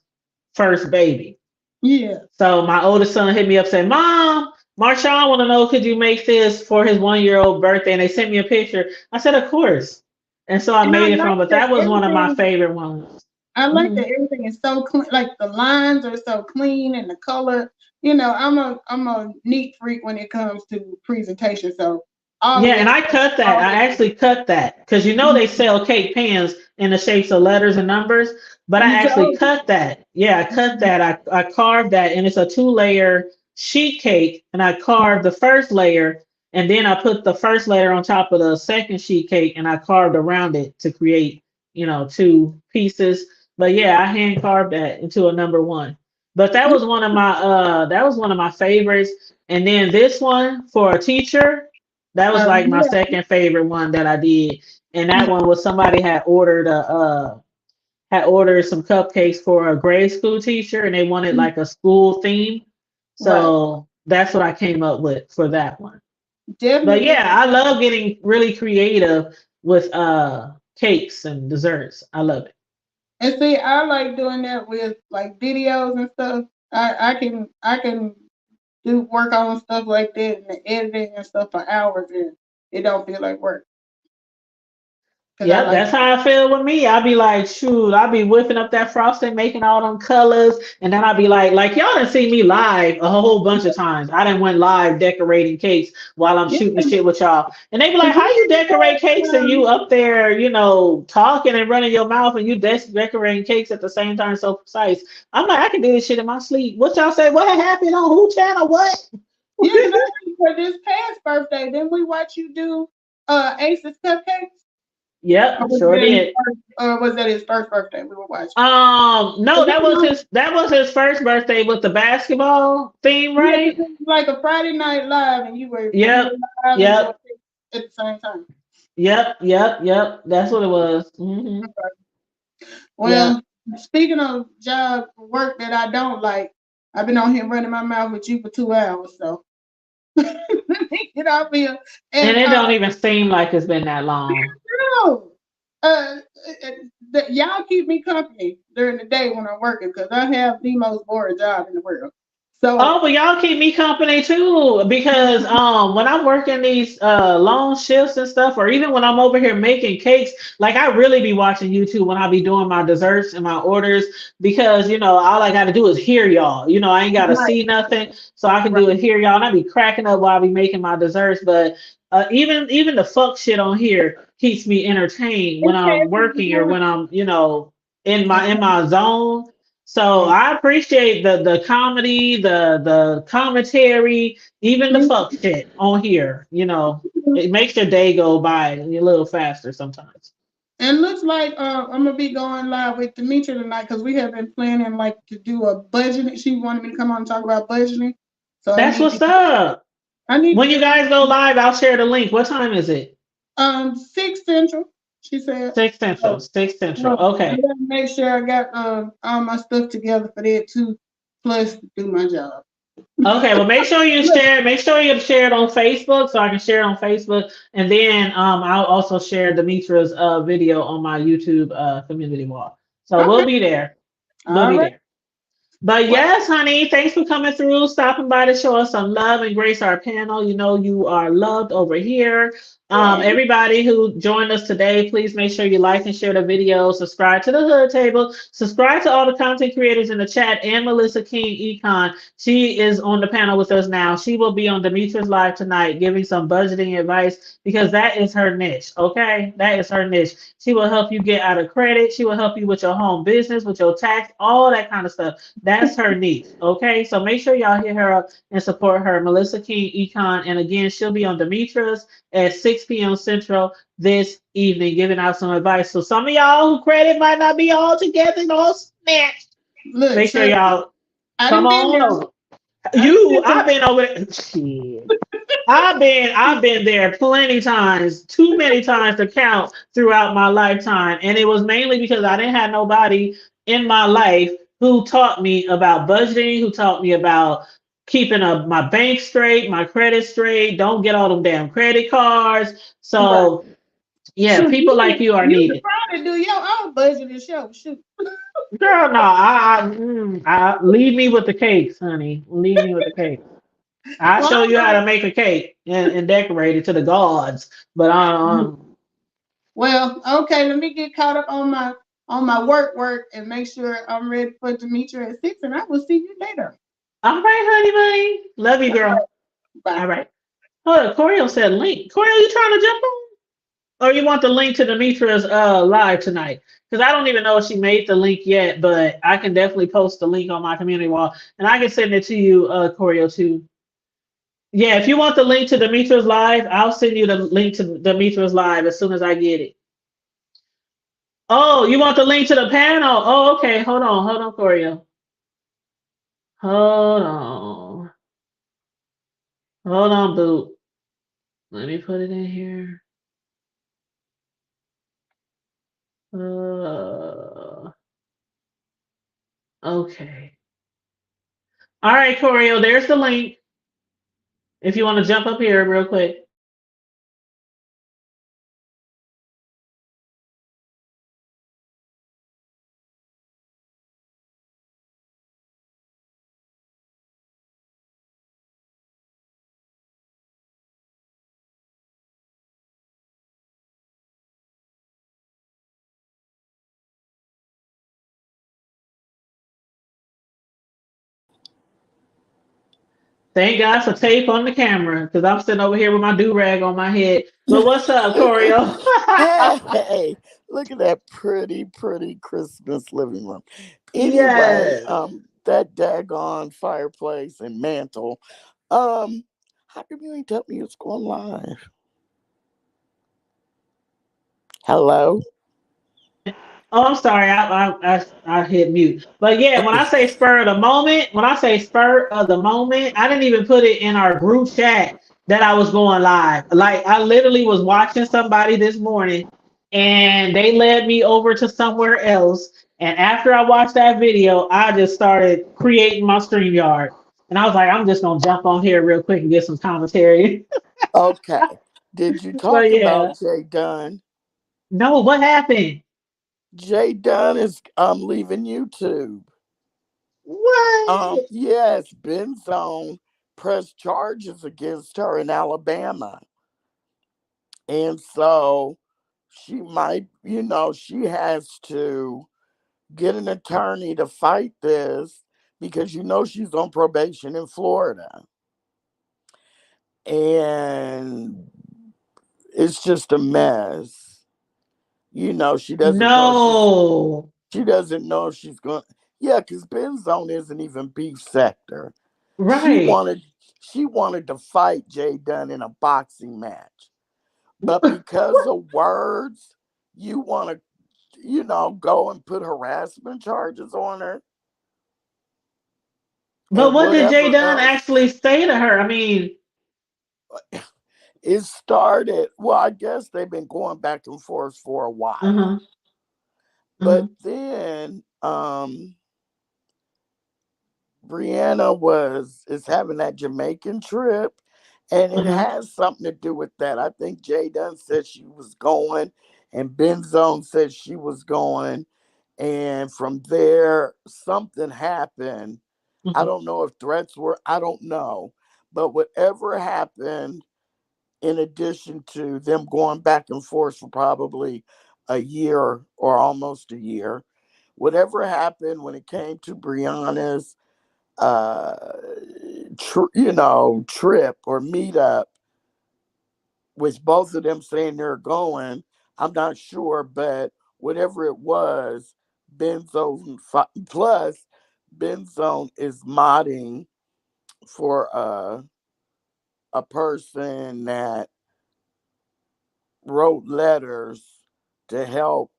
[SPEAKER 1] first baby.
[SPEAKER 2] Yeah.
[SPEAKER 1] So my oldest son hit me up saying, Mom, Marshawn want to know, could you make this for his 1-year-old birthday? And they sent me a picture. I said, of course. And so I
[SPEAKER 2] And I
[SPEAKER 1] made it
[SPEAKER 2] like
[SPEAKER 1] from, but
[SPEAKER 2] that
[SPEAKER 1] that was one of my
[SPEAKER 2] everything.
[SPEAKER 1] favorite ones.
[SPEAKER 2] I like
[SPEAKER 1] Mhm.
[SPEAKER 2] that everything is so clean. Like the lines are so clean and the color. I'm a neat freak when it comes to presentation. So all
[SPEAKER 1] Yeah,
[SPEAKER 2] of
[SPEAKER 1] and
[SPEAKER 2] that
[SPEAKER 1] I
[SPEAKER 2] stuff
[SPEAKER 1] cut that. I
[SPEAKER 2] always.
[SPEAKER 1] actually cut that because they sell cake pans in the shapes of letters and numbers, but I
[SPEAKER 2] You
[SPEAKER 1] actually
[SPEAKER 2] told
[SPEAKER 1] cut that. Yeah, I cut that. I carved that, and it's a 2-layer sheet cake, and I carved the first layer, and then I put the first layer on top of the second sheet cake, and I carved around it to create, two pieces. But yeah, I hand carved that into a number one. But that was one of my favorites. And then this one for a teacher. That was like my
[SPEAKER 2] yeah.
[SPEAKER 1] second favorite one that I did. And that one was somebody had ordered some cupcakes for a grade school teacher and they wanted like a school theme.
[SPEAKER 2] Right.
[SPEAKER 1] So that's what I came up with for that one. But
[SPEAKER 2] Definitely.
[SPEAKER 1] yeah, I love getting really creative with cakes and desserts. I love it.
[SPEAKER 2] And see, I like doing that with like videos and stuff. I can do work on stuff like that and the editing and stuff for hours, and it don't feel like work. Cause I
[SPEAKER 1] Yep,
[SPEAKER 2] like
[SPEAKER 1] that's how I feel with me. I'll be like, shoot, I'll be whipping up that frosting, making all them colors, and then I'll be like y'all done see me live a whole bunch of times. I done went live decorating cakes while I'm
[SPEAKER 2] yeah,
[SPEAKER 1] shooting the shit with y'all. And they be like,
[SPEAKER 2] cause
[SPEAKER 1] how
[SPEAKER 2] you
[SPEAKER 1] you
[SPEAKER 2] can
[SPEAKER 1] decorate cakes and you
[SPEAKER 2] um,
[SPEAKER 1] up there, talking and running your mouth and you decorating cakes at the same time so precise. I'm like, I can do this shit in my sleep. What y'all say? What happened on who channel? What?
[SPEAKER 2] yeah, cause I for this past birthday, then we watch you do Ace's cupcakes. Or
[SPEAKER 1] Yep,
[SPEAKER 2] was
[SPEAKER 1] sure
[SPEAKER 2] that his
[SPEAKER 1] did.
[SPEAKER 2] first, or was that his first birthday we were watching?
[SPEAKER 1] No, that was his first birthday with the basketball theme,
[SPEAKER 2] Yeah, 'cause it
[SPEAKER 1] right?
[SPEAKER 2] was like a Friday night live, and you were
[SPEAKER 1] Yep,
[SPEAKER 2] live and doing
[SPEAKER 1] yep,
[SPEAKER 2] it at the same time.
[SPEAKER 1] yep. That's what it was. Yep.
[SPEAKER 2] Well, speaking of job work that I don't like, I've been on here running my mouth with you for 2 hours, so let me get off here.
[SPEAKER 1] And
[SPEAKER 2] And
[SPEAKER 1] it don't even seem like it's been that long.
[SPEAKER 2] no, y'all keep me company during the day when I'm working because I have the most boring job in the world.
[SPEAKER 1] Oh,
[SPEAKER 2] So
[SPEAKER 1] but y'all keep me company too, because when I'm working these long shifts and stuff, or even when I'm over here making cakes, like I really be watching YouTube when I be doing my desserts and my orders, because all I got to do is hear y'all. I ain't got to
[SPEAKER 2] right,
[SPEAKER 1] see nothing, so I can
[SPEAKER 2] right.
[SPEAKER 1] do it hear y'all, and I be cracking up while I be making my desserts. But even the fuck shit on here keeps me entertained when
[SPEAKER 2] It
[SPEAKER 1] I'm
[SPEAKER 2] passes the
[SPEAKER 1] working or
[SPEAKER 2] time.
[SPEAKER 1] when I'm in my
[SPEAKER 2] Mhm,
[SPEAKER 1] in my zone. So
[SPEAKER 2] mhm,
[SPEAKER 1] I appreciate the comedy, the commentary, even the fuck shit on here.
[SPEAKER 2] mhm.
[SPEAKER 1] It makes your day go by a little faster sometimes.
[SPEAKER 2] And looks like I'm gonna be going live with Demetra tonight because we have been planning like to do a budgeting. She wanted me to come on and talk about budgeting, so I
[SPEAKER 1] That's
[SPEAKER 2] need to
[SPEAKER 1] what's up.
[SPEAKER 2] I need to
[SPEAKER 1] When you
[SPEAKER 2] get on
[SPEAKER 1] guys go live, I'll share the link. What time is it?
[SPEAKER 2] 6 Central. She said.
[SPEAKER 1] Six Central.
[SPEAKER 2] So,
[SPEAKER 1] 6 Central.
[SPEAKER 2] so I
[SPEAKER 1] Okay.
[SPEAKER 2] gotta make sure I got all my stuff together for that too, plus do my job.
[SPEAKER 1] Okay, well, make sure you
[SPEAKER 2] Look,
[SPEAKER 1] share. Make sure you share it on Facebook so I can share it on Facebook, and then I'll also share Demetra's video on my YouTube community wall. So we'll
[SPEAKER 2] okay,
[SPEAKER 1] be there. We'll
[SPEAKER 2] all
[SPEAKER 1] be
[SPEAKER 2] right.
[SPEAKER 1] there. But
[SPEAKER 2] Well,
[SPEAKER 1] yes, honey, thanks for coming through, stopping by to show us some love and grace our panel. You know you are loved over here.
[SPEAKER 2] yeah.
[SPEAKER 1] Everybody who joined us today, please make sure you like and share the video, subscribe to the Hood Table, subscribe to all the content creators in the chat, and Melissa King Econ. She is on the panel with us now. She will be on Demetria's live tonight, giving some budgeting advice because that is her niche. Okay, that is her niche. She will help you get out of credit. She will help you with your home business, with your tax, all that kind of stuff. That's her niche. Okay. So make sure y'all hit her up and support her. Melissa King Econ. And again, she'll be on Demetra's at 6 p.m. Central this evening, giving out some advice. So some of y'all who credit might not be all together and all snatched.
[SPEAKER 2] Look,
[SPEAKER 1] Make sure
[SPEAKER 2] trust me.
[SPEAKER 1] y'all
[SPEAKER 2] I
[SPEAKER 1] come
[SPEAKER 2] done been
[SPEAKER 1] on
[SPEAKER 2] there.
[SPEAKER 1] over.
[SPEAKER 2] I done been
[SPEAKER 1] I've been over there. Shit. I've been there plenty times, too many times to count throughout my lifetime. And it was mainly because I didn't have nobody in my life who taught me about budgeting, who taught me about keeping my bank straight, my credit straight, don't get all them damn credit cards.
[SPEAKER 2] there. Right.
[SPEAKER 1] So yeah,
[SPEAKER 2] Shoot,
[SPEAKER 1] people like you are
[SPEAKER 2] you could
[SPEAKER 1] needed.
[SPEAKER 2] probably do your own budget and show. Shoot.
[SPEAKER 1] Girl, no, leave me with the cakes, honey. Leave me with the cakes. I'll
[SPEAKER 2] Well,
[SPEAKER 1] show
[SPEAKER 2] all
[SPEAKER 1] you how
[SPEAKER 2] right.
[SPEAKER 1] to make a cake and decorate it to the gods. But
[SPEAKER 2] Well, okay, let me get caught up on my work and make sure I'm ready for Demetra at 6, and I will see you later.
[SPEAKER 1] all right, honey bunny. Love you, girl.
[SPEAKER 2] Bye.
[SPEAKER 1] All right. Hold on, Corio said link. Corio, you trying to jump on? Or you want the link to Demetra's live tonight? Because I don't even know if she made the link yet, but I can definitely post the link on my community wall. And I can send it to you, Corio, too. Yeah, if you want the link to Demetra's live, I'll send you the link to Demetra's live as soon as I get it. Oh, you want the link to the panel? Oh, okay. Hold on, Corio. Hold on. Hold on, boo. Let me put it in here. Uh, okay. All right, Corio, there's the link. If you want to jump up here real quick. Thank God for tape on the camera because I'm sitting over here with my do rag on my head. But what's up, Corio?
[SPEAKER 4] Hey, look at that pretty Christmas living room. Anyway,
[SPEAKER 1] Yes.
[SPEAKER 4] that daggone fireplace and mantle. How come you ain't tell me it's going live? Hello?
[SPEAKER 1] Oh, I'm sorry. I hit mute. But yeah, when I say spur of the moment, when I say spur of the moment, I didn't even put it in our group chat that I was going live. Like I literally was watching somebody this morning and they led me over to somewhere else. And after I watched that video, I just started creating my StreamYard. And I was like, I'm just gonna jump on here real quick and get some commentary.
[SPEAKER 4] Okay. Did you
[SPEAKER 1] But
[SPEAKER 4] talk about
[SPEAKER 1] yeah.
[SPEAKER 4] Jay Dunn?
[SPEAKER 1] No, what happened?
[SPEAKER 4] Jay Dunn is leaving YouTube.
[SPEAKER 1] What?
[SPEAKER 4] Yes, Ben Zone pressed charges against her in Alabama. And so she might, she has to get an attorney to fight this because she's on probation in Florida. And it's just a mess. She doesn't know
[SPEAKER 1] No.
[SPEAKER 4] she doesn't know if she's going. Yeah, because Ben Zone isn't even beef sector. She
[SPEAKER 1] Right.
[SPEAKER 4] wanted she wanted to fight Jay Dunn in a boxing match. But because of words, you want to, go and put harassment charges on her
[SPEAKER 1] But
[SPEAKER 4] and
[SPEAKER 1] what did Jay
[SPEAKER 4] whatever
[SPEAKER 1] Dunn
[SPEAKER 4] else.
[SPEAKER 1] actually say to her? I mean,
[SPEAKER 4] It started, well, I guess they've been going back and forth for a while.
[SPEAKER 1] uh-huh,
[SPEAKER 4] But
[SPEAKER 1] uh-huh,
[SPEAKER 4] then Brianna is having that Jamaican trip, and it
[SPEAKER 1] uh-huh,
[SPEAKER 4] has something to do with that. I think Jay Dunn said she was going, and Ben Zone said she was going, and from there something happened. I
[SPEAKER 1] uh-huh.
[SPEAKER 4] don't know if threats were. I don't know, but whatever happened, in addition to them going back and forth for probably a year or almost a year, whatever happened when it came to Brianna's uh trip or meetup, with both of them saying they're going, I'm not sure, but whatever it was, Benzone plus Benzone is modding for a person that wrote letters to help.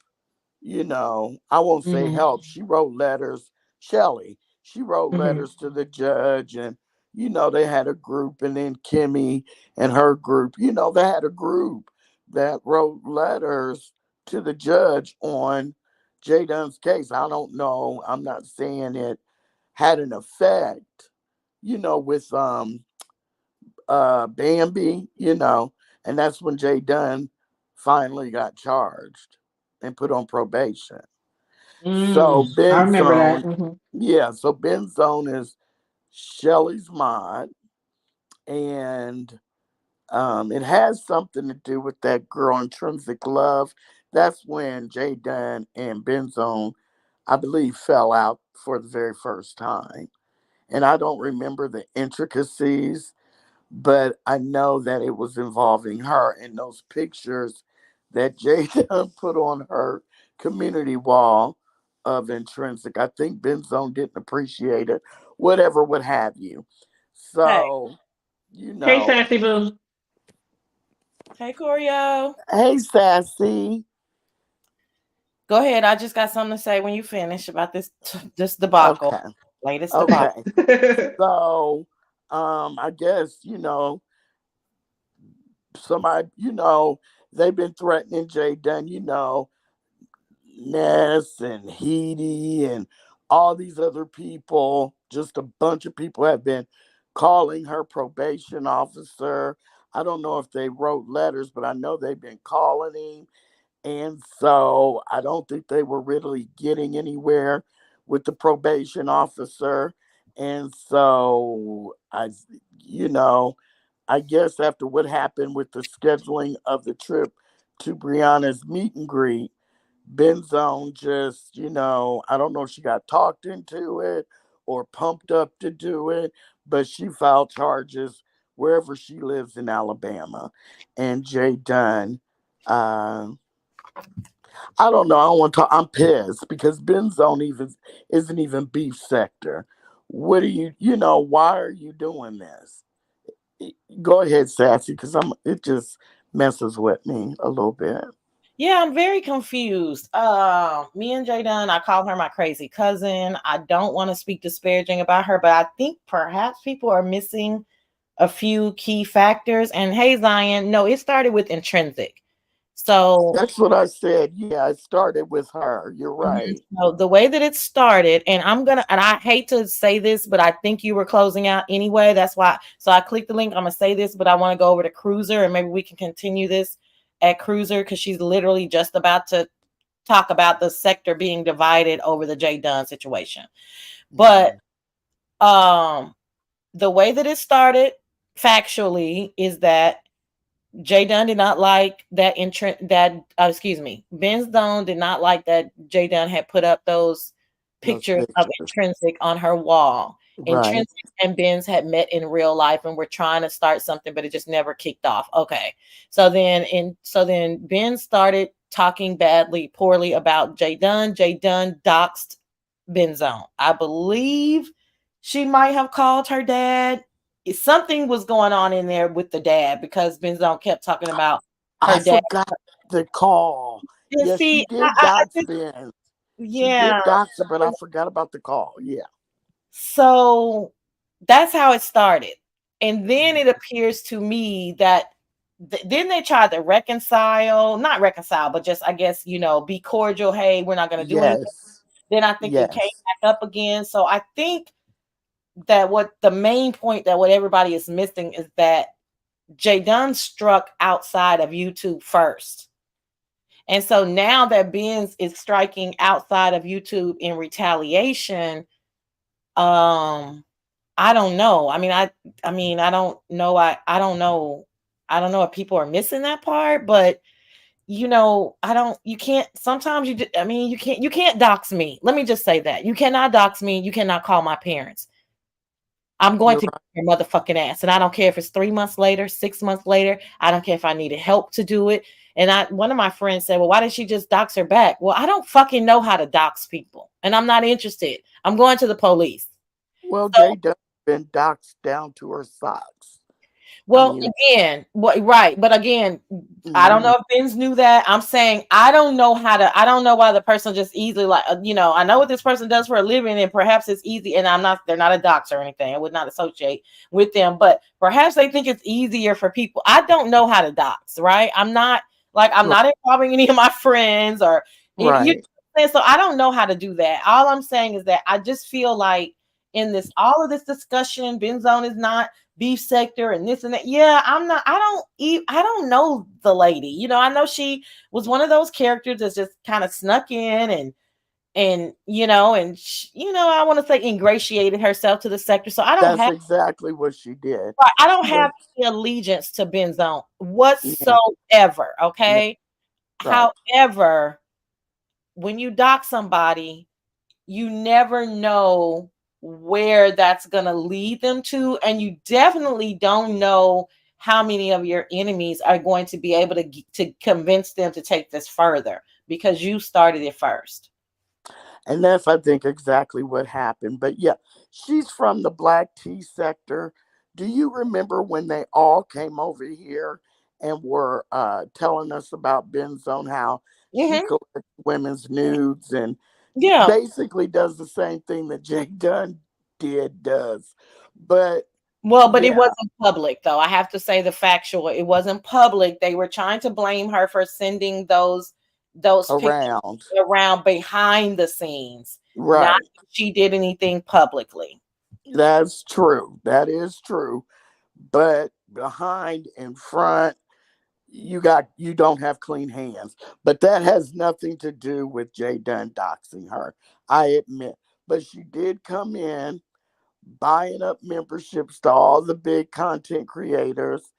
[SPEAKER 4] I won't say
[SPEAKER 1] Mhm,
[SPEAKER 4] help. She wrote letters. Shelly, she wrote
[SPEAKER 1] mhm,
[SPEAKER 4] letters to the judge, and they had a group, and then Kimmy and her group. They had a group that wrote letters to the judge on Jay Dunn's case. I don't know. I'm not saying it had an effect. With Bambi. And that's when Jay Dunn finally got charged and put on probation. So
[SPEAKER 1] I
[SPEAKER 4] Ben
[SPEAKER 1] remember that.
[SPEAKER 4] Zone,
[SPEAKER 1] Mhm,
[SPEAKER 4] yeah, so Ben Zone is Shelly's mod, and it has something to do with that girl Intrinsic Love. That's when Jay Dunn and Ben Zone, I believe, fell out for the very first time. And I don't remember the intricacies, but I know that it was involving her in those pictures that Jada put on her community wall of Intrinsic. I think Benzone didn't appreciate it, whatever, what have you.
[SPEAKER 3] Hey,
[SPEAKER 4] So, you
[SPEAKER 1] hey,
[SPEAKER 4] know,
[SPEAKER 1] Sassy Boo.
[SPEAKER 3] hey, Corio.
[SPEAKER 4] hey, Sassy.
[SPEAKER 3] Go ahead. I just got something to say when you finish about this debacle,
[SPEAKER 4] Okay,
[SPEAKER 3] latest debacle.
[SPEAKER 4] okay. So, I guess, somebody, they've been threatening Jay Dunn, Ness and Heedy and all these other people, just a bunch of people have been calling her probation officer. I don't know if they wrote letters, but I know they've been calling him. And so I don't think they were really getting anywhere with the probation officer. And so you know, I guess after what happened with the scheduling of the trip to Brianna's meet and greet, Benzone just, I don't know if she got talked into it or pumped up to do it, but she filed charges wherever she lives in Alabama. And Jay Dunn, uh, I don't know. I don't want to talk. I'm pissed because Ben Zone even isn't even beef sector. What are why are you doing this? Go ahead, Sassy, because it just messes with me a little bit.
[SPEAKER 3] Yeah, I'm very confused. Me and Jay Dunn, I call her my crazy cousin. I don't want to speak disparaging about her, but I think perhaps people are missing a few key factors. And hey, Zion, no, it started with intrinsic. So,
[SPEAKER 4] That's what I said. Yeah, it started with her. You're right.
[SPEAKER 3] so the way that it started, and and I hate to say this, but I think you were closing out anyway. That's why. So I clicked the link. I'm gonna say this, but I want to go over to Cruiser, and maybe we can continue this at Cruiser because she's literally just about to talk about the sector being divided over the Jay Dunn situation. But the way that it started factually is that Jay Dunn did not like that Ben Zone did not like that Jay Dunn had put up those
[SPEAKER 4] Those
[SPEAKER 3] pictures of
[SPEAKER 4] pictures.
[SPEAKER 3] Intrinsic on her wall.
[SPEAKER 4] Right.
[SPEAKER 3] Intrinsic and Ben's had met in real life and were trying to start something, but it just never kicked off. Okay. So then Ben started talking poorly about Jay Dunn. Jay Dunn doxed Ben Zone. I believe she might have called her dad. Something was going on in there with the dad because Benzone kept talking about her
[SPEAKER 4] I
[SPEAKER 3] dad.
[SPEAKER 4] forgot the call.
[SPEAKER 3] And
[SPEAKER 4] Yes, she
[SPEAKER 3] see,
[SPEAKER 4] did dox
[SPEAKER 3] just,
[SPEAKER 4] Ben. She
[SPEAKER 3] yeah.
[SPEAKER 4] did dox her, but I forgot about the call. Yeah.
[SPEAKER 3] So that's how it started. And then it appears to me that then they tried to not reconcile, but just, I guess, be cordial. Hey, we're not going to do anything.
[SPEAKER 4] Yes.
[SPEAKER 3] Then I think it came
[SPEAKER 4] Yes.
[SPEAKER 3] back up again. So I think that what the main point that what everybody is missing is that Jay Dunn struck outside of YouTube first. And so now that Benz is striking outside of YouTube in retaliation, I don't know. I don't know. I don't know. I don't know if people are missing that part, but I don't, you can't, sometimes you can't dox me. Let me just say that. You cannot dox me. You cannot call my parents. I'm going
[SPEAKER 4] You're
[SPEAKER 3] to
[SPEAKER 4] right.
[SPEAKER 3] get your motherfucking ass. And I don't care if it's 3 months later, 6 months later. I don't care if I needed help to do it. And one of my friends said, well, why did she just dox her back? Well, I don't fucking know how to dox people. And I'm not interested. I'm going to the police.
[SPEAKER 4] Well,
[SPEAKER 3] So,
[SPEAKER 4] Jay Dunn been doxed down to her socks. I
[SPEAKER 3] well,
[SPEAKER 4] mean,
[SPEAKER 3] again, right. But again, I don't
[SPEAKER 4] mhm.
[SPEAKER 3] know if Benz knew that. I'm saying I don't know I don't know why the person just easily I know what this person does for a living and perhaps it's easy. And they're not a dox or anything. I would not associate with them, but perhaps they think it's easier for people. I don't know how to dox, right? I'm not
[SPEAKER 4] Right.
[SPEAKER 3] not involving any of my friends or
[SPEAKER 4] Right.
[SPEAKER 3] so I don't know how to do that. All I'm saying is that I just feel like in all of this discussion, Benzone is not beef sector and this and that. Yeah, I don't know the lady. I know she was one of those characters that's just kind of snuck in and I want to say ingratiated herself to the sector. So
[SPEAKER 4] That's exactly what she did.
[SPEAKER 3] I don't
[SPEAKER 4] She
[SPEAKER 3] have
[SPEAKER 4] was,
[SPEAKER 3] any allegiance to Benzone
[SPEAKER 4] yeah,
[SPEAKER 3] whatsoever.
[SPEAKER 4] yeah,
[SPEAKER 3] Okay.
[SPEAKER 4] right.
[SPEAKER 3] However, when you dock somebody, you never know where that's going to lead them to. And you definitely don't know how many of your enemies are going to be able to convince them to take this further because you started it first.
[SPEAKER 4] And that's, I think, exactly what happened. But yeah, she's from the black tea sector. Do you remember when they all came over here and were telling us about Benzone, how she
[SPEAKER 3] Mm-hmm.
[SPEAKER 4] collects women's nudes and
[SPEAKER 3] Yeah.
[SPEAKER 4] basically does the same thing that Jay Dunn does. But
[SPEAKER 3] Well, but it
[SPEAKER 4] yeah,
[SPEAKER 3] wasn't public, though. I have to say the factual. It wasn't public. They were trying to blame her for sending those pictures
[SPEAKER 4] around.
[SPEAKER 3] around behind the scenes, not
[SPEAKER 4] Right.
[SPEAKER 3] that she did anything publicly.
[SPEAKER 4] That's true. That is true. But behind and front, you don't have clean hands. But that has nothing to do with Jay Dunn doxing her, I admit. But she did come in buying up memberships to all the big content creators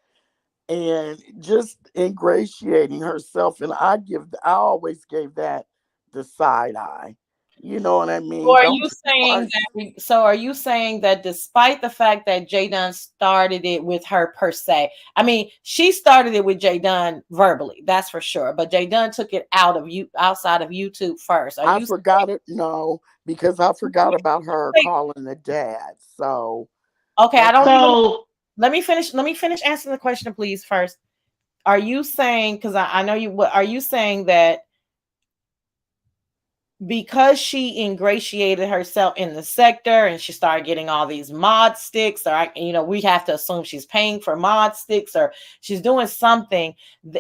[SPEAKER 4] and just ingratiating herself. And I always gave that the side eye. You know what I
[SPEAKER 3] So
[SPEAKER 4] mean?
[SPEAKER 3] are
[SPEAKER 4] Don't
[SPEAKER 3] you
[SPEAKER 4] you
[SPEAKER 3] saying
[SPEAKER 4] start.
[SPEAKER 3] that? So are you saying that despite the fact that Jay Dunn started it with her per se, I mean, she started it with Jay Dunn verbally, that's for sure. But Jay Dunn took it out of you outside of YouTube first. Are
[SPEAKER 4] I
[SPEAKER 3] you
[SPEAKER 4] forgot it. No, because I forgot about her calling the dad. So
[SPEAKER 3] okay? I
[SPEAKER 4] that's
[SPEAKER 3] don't even.
[SPEAKER 1] So
[SPEAKER 3] Let me finish. Let me finish answering the question, please. First, are you saying? Because I know you. What are you saying that? Because she ingratiated herself in the sector and she started getting all these mod sticks, or we have to assume she's paying for mod sticks or she's doing something,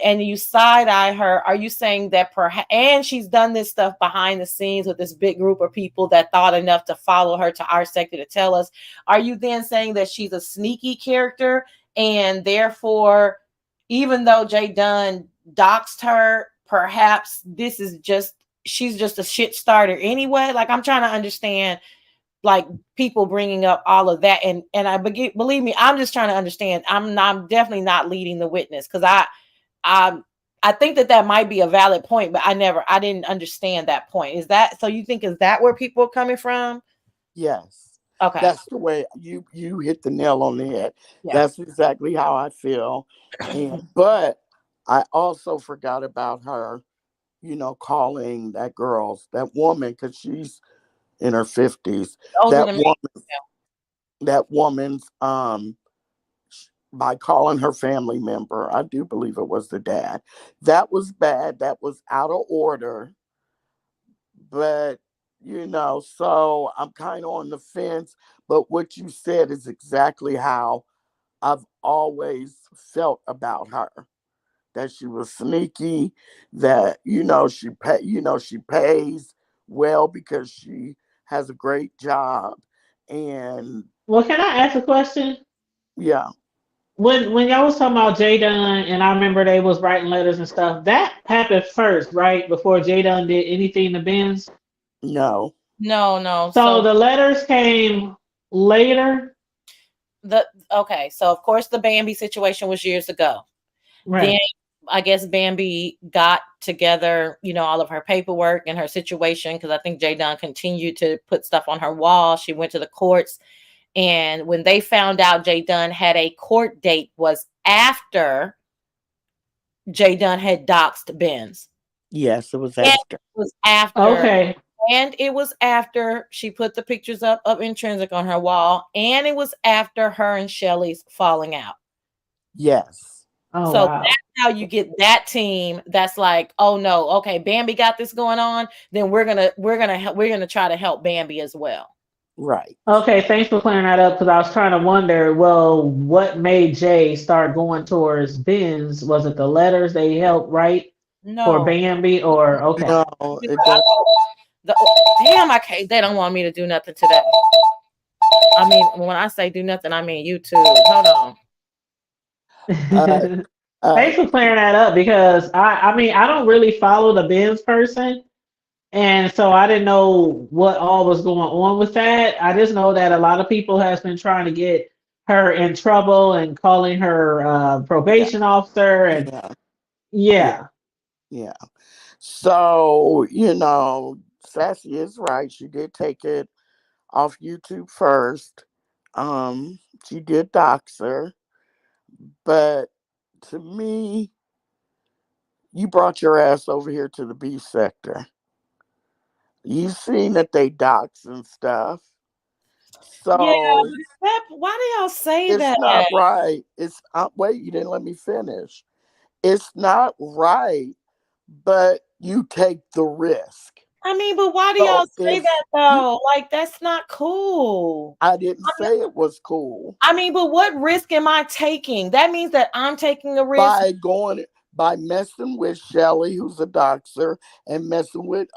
[SPEAKER 3] and you side eye her. Are you saying that perhaps, and she's done this stuff behind the scenes with this big group of people that thought enough to follow her to our sector to tell us? Are you then saying that she's a sneaky character and therefore, even though Jay Dunn doxed her, perhaps this is just she's just a shit starter anyway? Like, I'm trying to understand, like, people bringing up all of that, and believe me, I'm just trying to understand. I'm definitely not leading the witness, because I I think that might be a valid point, but I didn't understand that point. Is that so? You think is that where people are coming from?
[SPEAKER 4] yes.
[SPEAKER 3] Okay,
[SPEAKER 4] That's the way you hit the nail on the head.
[SPEAKER 3] yeah.
[SPEAKER 4] That's exactly how I feel. And but I also forgot about her, calling that woman, because she's in her 50s.
[SPEAKER 3] Older
[SPEAKER 4] That
[SPEAKER 3] than me.
[SPEAKER 4] woman, that woman's by calling her family member, I do believe it was the dad. That was bad. That was out of order. But so I'm kind of on the fence. But what you said is exactly how I've always felt about her. That she was sneaky, that she pays well because she has a great job. And
[SPEAKER 1] well, can I ask a question?
[SPEAKER 4] yeah,
[SPEAKER 1] When y'all was talking about J Dunn, and I remember they was writing letters and stuff, that happened first, right? Before J Dunn did anything to Ben's.
[SPEAKER 4] no,
[SPEAKER 3] No, no.
[SPEAKER 1] So
[SPEAKER 3] So
[SPEAKER 1] the letters came later,
[SPEAKER 3] the okay. So of course the Bambi situation was years ago. Then
[SPEAKER 1] right?
[SPEAKER 3] I guess Bambi got together, all of her paperwork and her situation, because I think Jay Dunn continued to put stuff on her wall. She went to the courts. And when they found out Jay Dunn had a court date was after Jay Dunn had doxed Benz.
[SPEAKER 4] yes, it was
[SPEAKER 3] And it
[SPEAKER 4] after.
[SPEAKER 3] was after
[SPEAKER 1] Okay,
[SPEAKER 3] and it was after she put the pictures up of Intrinsic on her wall. And it was after her and Shelly's falling out.
[SPEAKER 4] Yes,
[SPEAKER 1] oh
[SPEAKER 3] So
[SPEAKER 1] wow.
[SPEAKER 3] that's how you get that team that's like, oh no, okay, Bambi got this going on. Then we're gonna try to help Bambi as well.
[SPEAKER 4] right.
[SPEAKER 1] Okay, thanks for clearing that up because I was trying to wonder, well, what made Jay start going towards Ben's? Was it the letters they helped write for
[SPEAKER 3] No.
[SPEAKER 1] Bambi, or okay?
[SPEAKER 4] No, it does.
[SPEAKER 3] The, damn, I can't. They don't want me to do nothing today. I mean, when I say do nothing, I mean YouTube. Hold on.
[SPEAKER 4] Uh, uh,
[SPEAKER 1] Thanks for clearing that up because I mean I don't really follow the Ben's person, and so I didn't know what all was going on with that. I just know that a lot of people has been trying to get her in trouble and calling her
[SPEAKER 4] yeah,
[SPEAKER 1] probation officer, and
[SPEAKER 4] yeah, yeah,
[SPEAKER 1] yeah.
[SPEAKER 4] yeah. So, Sassy is right. She did take it off YouTube first. She did dox her, but to me, you brought your ass over here to the B sector. You seen that they dox and stuff.
[SPEAKER 3] Yeah,
[SPEAKER 4] So
[SPEAKER 3] why do y'all say
[SPEAKER 4] it's
[SPEAKER 3] that?
[SPEAKER 4] not right. It's wait, you didn't let me finish. It's not right, but you take the risk.
[SPEAKER 3] I mean, but why do y'all
[SPEAKER 4] So
[SPEAKER 3] say
[SPEAKER 4] if
[SPEAKER 3] that
[SPEAKER 4] you,
[SPEAKER 3] though? Like, that's not cool.
[SPEAKER 4] I didn't say it was cool.
[SPEAKER 3] I mean, but what risk am I taking? That means that I'm taking a risk.
[SPEAKER 4] By messing with Shelly, who's a doxer, and messing with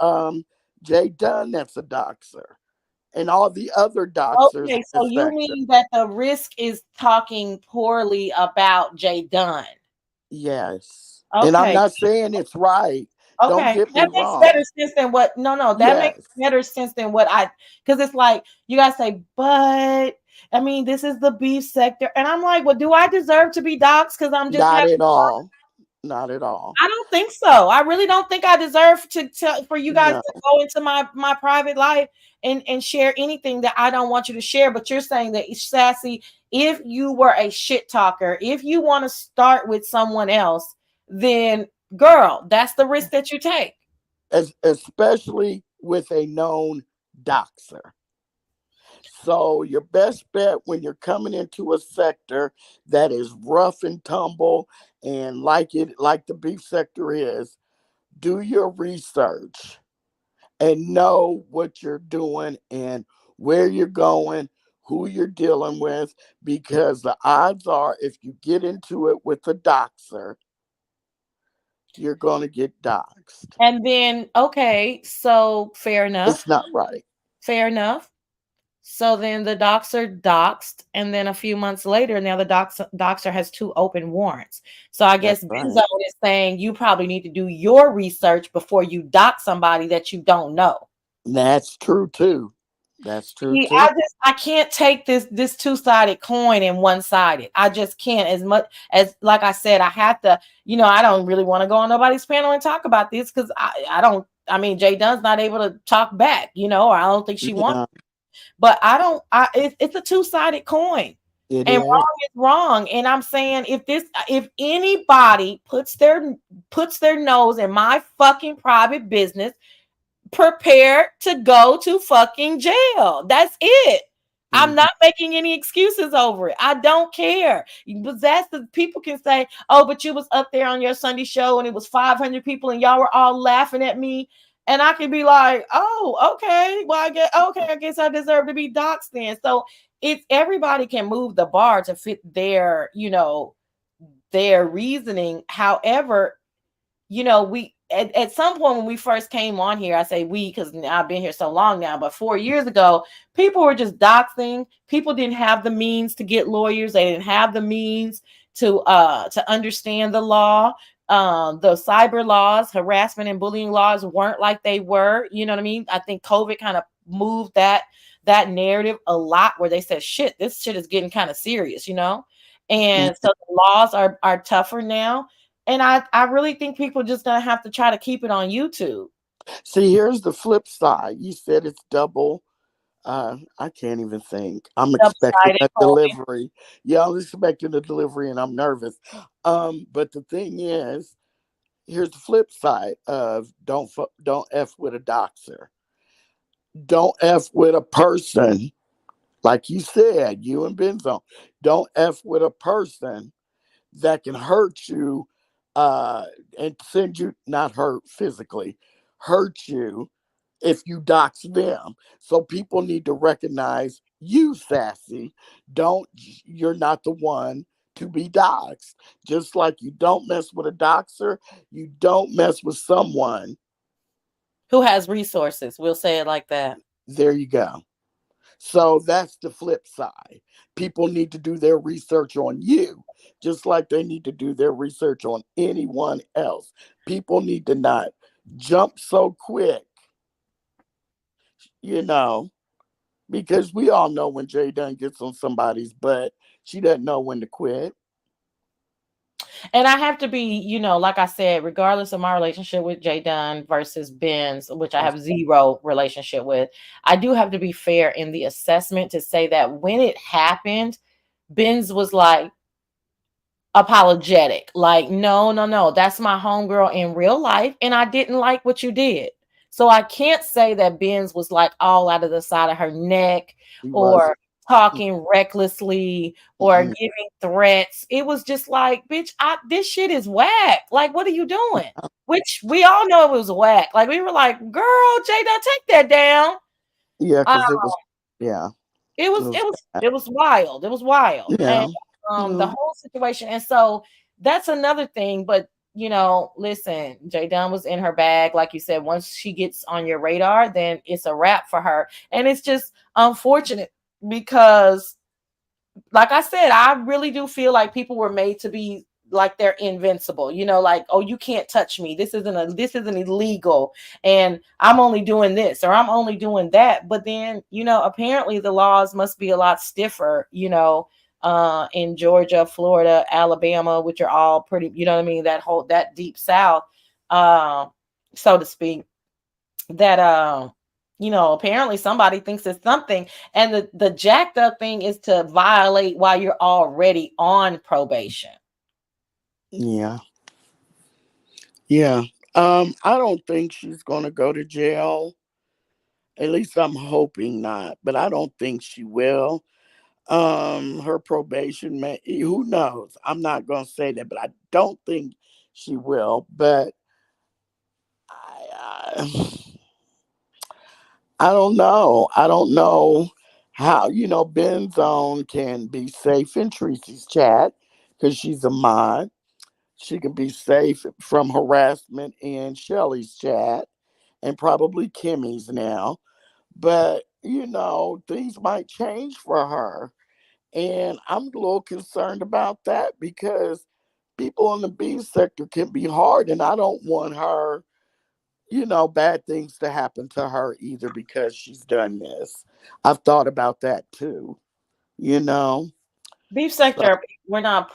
[SPEAKER 4] Jay Dunn, that's a doxer, and all the other doxers in
[SPEAKER 3] Okay,
[SPEAKER 4] the
[SPEAKER 3] so you
[SPEAKER 4] sector.
[SPEAKER 3] mean that the risk is talking poorly about Jay Dunn?
[SPEAKER 4] Yes. And I'm
[SPEAKER 3] Okay,
[SPEAKER 4] not saying it's right. Don't
[SPEAKER 3] okay,
[SPEAKER 4] get me
[SPEAKER 3] that makes better
[SPEAKER 4] wrong.
[SPEAKER 3] sense than what. No, no, that makes
[SPEAKER 4] Yes.
[SPEAKER 3] better sense than what because it's like you guys say, but I mean, this is the beef sector, and I'm like, well, do I deserve to be doxxed because I'm just
[SPEAKER 4] Not
[SPEAKER 3] having
[SPEAKER 4] at all. Not at all.
[SPEAKER 3] I don't think so. I really don't think I deserve for you guys
[SPEAKER 4] No.
[SPEAKER 3] to go into my private life and share anything that I don't want you to share. But you're saying that, Sassy, if you were a shit talker, if you want to start with someone else, then girl, that's the risk that you take.
[SPEAKER 4] Especially with a known doxer. So your best bet when you're coming into a sector that is rough and tumble and like the beef sector is, do your research and know what you're doing and where you're going, who you're dealing with, because the odds are if you get into it with a doxer, you're going to get doxed.
[SPEAKER 3] And then, okay, so fair enough.
[SPEAKER 4] It's not right.
[SPEAKER 3] Fair enough. So then the doxer doxed, and then a few months later, now the doxer has 2 open warrants. So I
[SPEAKER 4] That's
[SPEAKER 3] guess Benzo
[SPEAKER 4] right.
[SPEAKER 3] is saying you probably need to do your research before you dox somebody that you don't know.
[SPEAKER 4] That's true too. That's true
[SPEAKER 3] See,
[SPEAKER 4] too.
[SPEAKER 3] I can't take this two-sided coin and one-sided. I just can't. As much as, like I said, I have to, I don't really want to go on nobody's panel and talk about this because I don't. I mean, Jay Dunn's not able to talk back, or I don't think she wants.
[SPEAKER 4] Yeah,
[SPEAKER 3] But I don't. It's a two-sided coin,
[SPEAKER 4] it
[SPEAKER 3] and
[SPEAKER 4] is.
[SPEAKER 3] wrong is wrong. And I'm saying if anybody puts their nose in my fucking private business, prepare to go to fucking jail. That's it. I'm
[SPEAKER 4] Mhm.
[SPEAKER 3] not making any excuses over it. I don't care. But that's the people can say, oh, but you was up there on your Sunday show and it was 500 people and y'all were all laughing at me. And I can be like, oh, okay. Well, I guess I deserve to be doxxed then. So it's everybody can move the bar to fit their reasoning. However, we at some point when we first came on here, I say we because I've been here so long now, but 4 years ago, people were just doxing. People didn't have the means to get lawyers. They didn't have the means to understand the law. The cyber laws, harassment and bullying laws weren't like they were. You know what I mean? I think COVID kind of moved that narrative a lot where they said, shit, this shit is getting kind of serious. And so the laws are tougher now. And I really think people are just gonna have to try to keep it on YouTube.
[SPEAKER 4] See, here's the flip side. You said it's double. I can't even think. I'm expecting
[SPEAKER 3] Double-sided
[SPEAKER 4] a
[SPEAKER 3] coin.
[SPEAKER 4] delivery. Yeah, I'm expecting a delivery, and I'm nervous. But the thing is, here's the flip side of don't f with a doxer. Don't f with a person like you said. You and Benzo. Don't f with a person that can hurt you and send you, not hurt physically, hurt you if you dox them. So people need to recognize you, Sassy. You're not the one to be doxed. Just like you don't mess with a doxer, you don't mess with someone.
[SPEAKER 3] Who has resources? We'll say it like that.
[SPEAKER 4] There you go. So that's the flip side. People need to do their research on you, just like they need to do their research on anyone else. People need to not jump so quick, you know, because we all know when Jay Dunn gets on somebody's butt, she doesn't know when to quit.
[SPEAKER 3] And I have to be, like I said, regardless of my relationship with Jay Dunn versus Ben's, which I have zero relationship with, I do have to be fair in the assessment to say that when it happened, Ben's was like apologetic. Like, no, that's my homegirl in real life. And I didn't like what you did. So I can't say that Ben's was like all out of the side of her neck
[SPEAKER 4] He wasn't.
[SPEAKER 3] or talking recklessly or
[SPEAKER 4] Mm-mm.
[SPEAKER 3] giving threats. It was just like, bitch, this shit is whack. Like, what are you doing? Which we all know it was whack. Like, we were like, girl, Jada, take that down.
[SPEAKER 4] Yeah, because it was, yeah,
[SPEAKER 3] It
[SPEAKER 4] it
[SPEAKER 3] was
[SPEAKER 4] was
[SPEAKER 3] it was
[SPEAKER 4] bad.
[SPEAKER 3] it was wild. It was wild. And
[SPEAKER 4] Yeah.
[SPEAKER 3] the
[SPEAKER 4] Yeah.
[SPEAKER 3] whole situation. And so that's another thing. But listen, Jay Dunn was in her bag. Like you said, once she gets on your radar, then it's a wrap for her. And it's just unfortunate because, like I said, I really do feel like people were made to be like they're invincible, like, oh, you can't touch me. This isn't illegal. And I'm only doing this or I'm only doing that. But then, apparently the laws must be a lot stiffer, in Georgia, Florida, Alabama, which are all pretty, you know what I mean, that deep south, uh, so to speak, that apparently somebody thinks it's something. And the jacked up thing is to violate while you're already on probation.
[SPEAKER 4] Yeah. Yeah. I don't think she's gonna go to jail. At least I'm hoping not, but I don't think she will. Her probation may, who knows? I'm not gonna say that, but I don't think she will. But I I don't know. I don't know how, Ben Zone can be safe in Tracy's chat because she's a mod. She can be safe from harassment in Shelly's chat and probably Kimmy's now. But, things might change for her. And I'm a little concerned about that because people in the B sector can be hard, and I don't want her, bad things to happen to her either because she's done this. I've thought about that too, you know.
[SPEAKER 3] Beef
[SPEAKER 4] So,
[SPEAKER 3] sector, they're not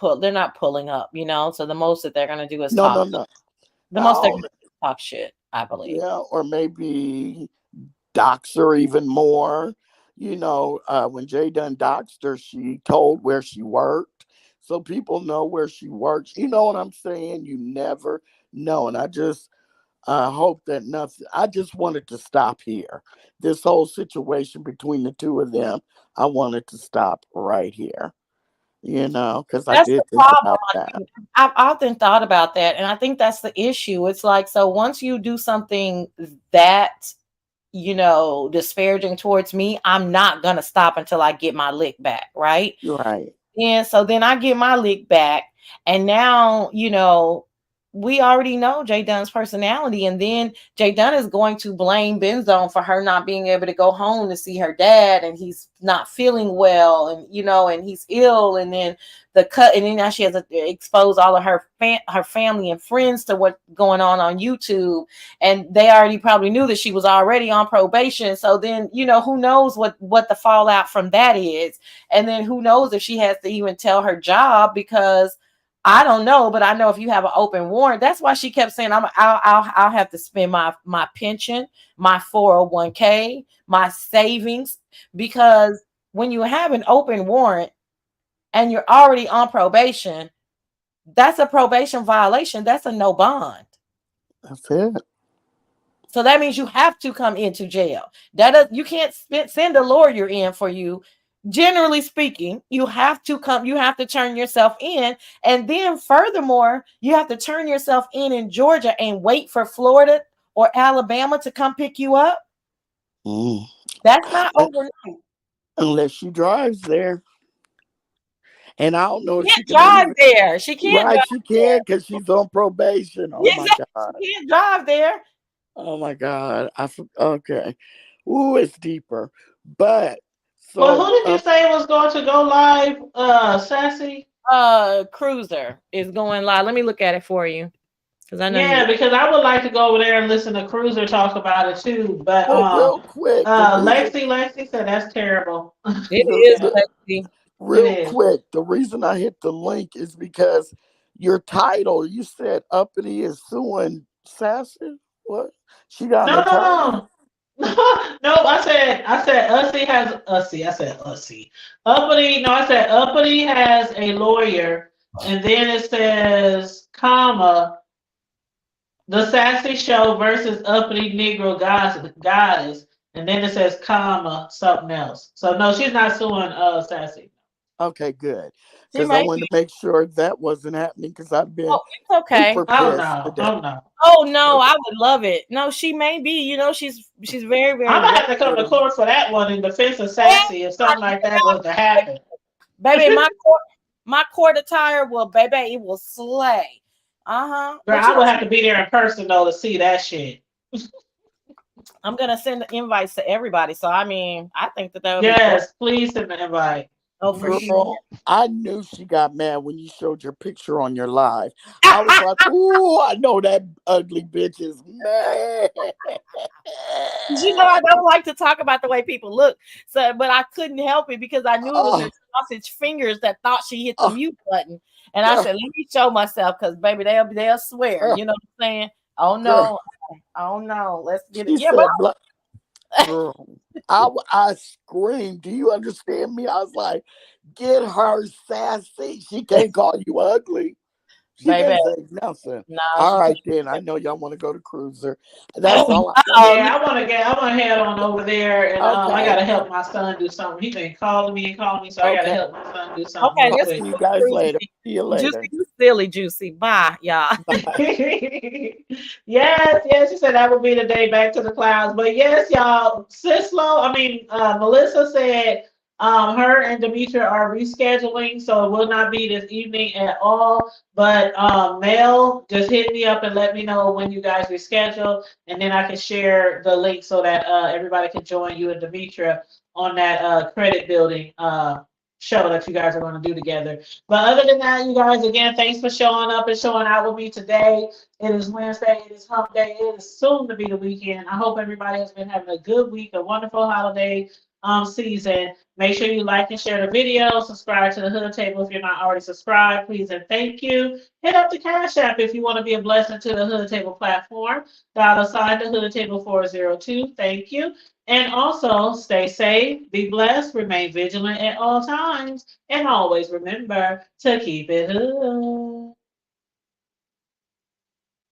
[SPEAKER 3] pulling up, so the most that they're gonna do is
[SPEAKER 4] no,
[SPEAKER 3] talk.
[SPEAKER 4] no, no,
[SPEAKER 3] The most they're
[SPEAKER 4] no.
[SPEAKER 3] gonna do is talk shit, I believe.
[SPEAKER 4] Yeah, or maybe dox her even more. When Jay Dunn doxed her, she told where she worked. So people know where she works. You know what I'm saying? You never know. And I just hope that nothing, I just wanted to stop here. This whole situation between the two of them, I wanted to stop right here, because I
[SPEAKER 3] That's the
[SPEAKER 4] did think
[SPEAKER 3] problem.
[SPEAKER 4] about that.
[SPEAKER 3] I've often thought about that, and I think that's the issue. It's like, so once you do something that, disparaging towards me, I'm not gonna stop until I get my lick back, right?
[SPEAKER 4] You're right.
[SPEAKER 3] And so then I get my lick back, and now, we already know Jay Dunn's personality, and then Jay Dunn is going to blame Benzone for her not being able to go home to see her dad, and he's not feeling well, and and he's ill, and then and then now she has to expose all of her family and friends to what's going on YouTube, and they already probably knew that she was already on probation. So then, who knows what the fallout from that is, and then who knows if she has to even tell her job, because I don't know, but I know if you have an open warrant, that's why she kept saying, I'll have to spend my pension, my 401k, my savings, because when you have an open warrant and you're already on probation, that's a probation violation. That's a no bond.
[SPEAKER 4] That's it.
[SPEAKER 3] So that means you have to come into jail. You can't send a lawyer in for you. Generally speaking, you have to turn yourself in. And then furthermore, you have to turn yourself in Georgia and wait for Florida or Alabama to come pick you up.
[SPEAKER 4] Mm.
[SPEAKER 3] That's not overnight.
[SPEAKER 4] Unless she drives there. And I don't know
[SPEAKER 3] She
[SPEAKER 4] if she
[SPEAKER 3] can't
[SPEAKER 4] can
[SPEAKER 3] drive
[SPEAKER 4] even.
[SPEAKER 3] there. She can't
[SPEAKER 4] Right,
[SPEAKER 3] drive
[SPEAKER 4] she
[SPEAKER 3] there.
[SPEAKER 4] can because she's on probation. Oh my
[SPEAKER 3] Exactly.
[SPEAKER 4] God.
[SPEAKER 3] She can't drive there.
[SPEAKER 4] Oh my God. Okay. Ooh, it's deeper. But
[SPEAKER 1] Well,
[SPEAKER 4] so
[SPEAKER 1] who did you say was going to go live? Sassy.
[SPEAKER 3] Cruiser is going live. Let me look at it for you, because I know you.
[SPEAKER 1] Yeah, because I would like to go over there and listen to Cruiser talk about it too. But
[SPEAKER 4] well, real quick,
[SPEAKER 1] Lexi said that's terrible.
[SPEAKER 3] It
[SPEAKER 4] the,
[SPEAKER 3] is,
[SPEAKER 4] the
[SPEAKER 3] Lexi.
[SPEAKER 1] It
[SPEAKER 4] real
[SPEAKER 1] is.
[SPEAKER 4] quick, the reason I hit the link is because your title, you said Uppity is suing Sassy. What? She got an
[SPEAKER 1] No,
[SPEAKER 4] attorney?
[SPEAKER 1] no, no. No, I said Ussy has Ussy. I said Ussy. Uppity, no, I said Uppity has a lawyer, and then it says, comma, the Sassy Show versus Uppity Negro Goddess, and then it says, comma, something else. So no, she's not suing Sassy.
[SPEAKER 4] Okay, good.
[SPEAKER 3] She
[SPEAKER 4] Because I
[SPEAKER 3] may
[SPEAKER 4] wanted
[SPEAKER 3] be.
[SPEAKER 4] to make sure that wasn't happening because I've been
[SPEAKER 3] Oh, it's okay.
[SPEAKER 4] super
[SPEAKER 1] Oh
[SPEAKER 4] pissed
[SPEAKER 1] no,
[SPEAKER 4] today.
[SPEAKER 1] oh no.
[SPEAKER 3] Oh no, I would love it. No, she may be. She's very, very
[SPEAKER 1] I'm gonna
[SPEAKER 3] well.
[SPEAKER 1] have to come to court for that one in defense of
[SPEAKER 3] Oh
[SPEAKER 1] Sassy if something like that was to happen.
[SPEAKER 3] baby, my court attire will, baby, it will slay. Uh-huh.
[SPEAKER 1] Girl,
[SPEAKER 3] But
[SPEAKER 1] I would have to be there in person though to see that shit.
[SPEAKER 3] I'm gonna send the invites to everybody. So I mean, I think that would be cool.
[SPEAKER 1] Yes, please send the invite.
[SPEAKER 3] Oh, for sure.
[SPEAKER 4] Girl, I knew she got mad when you showed your picture on your live. I was like, ooh, I know that ugly bitch is mad.
[SPEAKER 3] I don't like to talk about the way people look. So, but I couldn't help it because I knew it was her
[SPEAKER 4] Oh,
[SPEAKER 3] sausage fingers that thought she hit the
[SPEAKER 4] Oh,
[SPEAKER 3] mute button. And I
[SPEAKER 4] girl,
[SPEAKER 3] said, let me show myself because baby, they'll swear.
[SPEAKER 4] girl,
[SPEAKER 3] You know what I'm saying? Oh
[SPEAKER 4] girl.
[SPEAKER 3] no, oh no, let's get it.
[SPEAKER 4] She
[SPEAKER 3] Yeah, but
[SPEAKER 4] said, girl, I screamed. Do you understand me? I was like, get her, Sassy. She can't call you ugly. She
[SPEAKER 3] baby,
[SPEAKER 4] can't say nothing.
[SPEAKER 3] no,
[SPEAKER 4] All
[SPEAKER 3] she
[SPEAKER 4] right,
[SPEAKER 3] can't.
[SPEAKER 4] then. I know y'all want to go to Cruiser. That's all I want to
[SPEAKER 3] Oh,
[SPEAKER 1] Yeah, I wanna head on over there, and I
[SPEAKER 4] Okay.
[SPEAKER 1] gotta help my son do something. He been calling me and calling me, so I gotta
[SPEAKER 4] Okay.
[SPEAKER 1] help my son do something
[SPEAKER 3] okay,
[SPEAKER 1] real
[SPEAKER 4] Talk
[SPEAKER 3] let's
[SPEAKER 4] to
[SPEAKER 1] quick.
[SPEAKER 4] you
[SPEAKER 3] go to
[SPEAKER 4] guys later.
[SPEAKER 3] Juicy.
[SPEAKER 4] See you
[SPEAKER 3] Juicy,
[SPEAKER 4] later.
[SPEAKER 3] you silly Juicy. Bye, y'all.
[SPEAKER 4] Bye.
[SPEAKER 1] Yes, yes, she said that would be the day back to the clouds. But yes, y'all, Melissa said her and Demetra are rescheduling, so it will not be this evening at all. But Mel just hit me up and let me know when you guys reschedule, and then I can share the link so that everybody can join you and Demetra on that credit building show that you guys are going to do together. But other than that, you guys, again, thanks for showing up and showing out with me today. It is Wednesday. It is hump day. It is soon to be the weekend. I hope everybody has been having a good week, a wonderful holiday season. Make sure you like and share the video. Subscribe to the Hood Table if you're not already subscribed, please and thank you. Hit up the Cash App if you want to be a blessing to the Hood Table platform. $sign the Hood Table 402. Thank you. And also stay safe, be blessed, remain vigilant at all times, and always remember to keep it hood.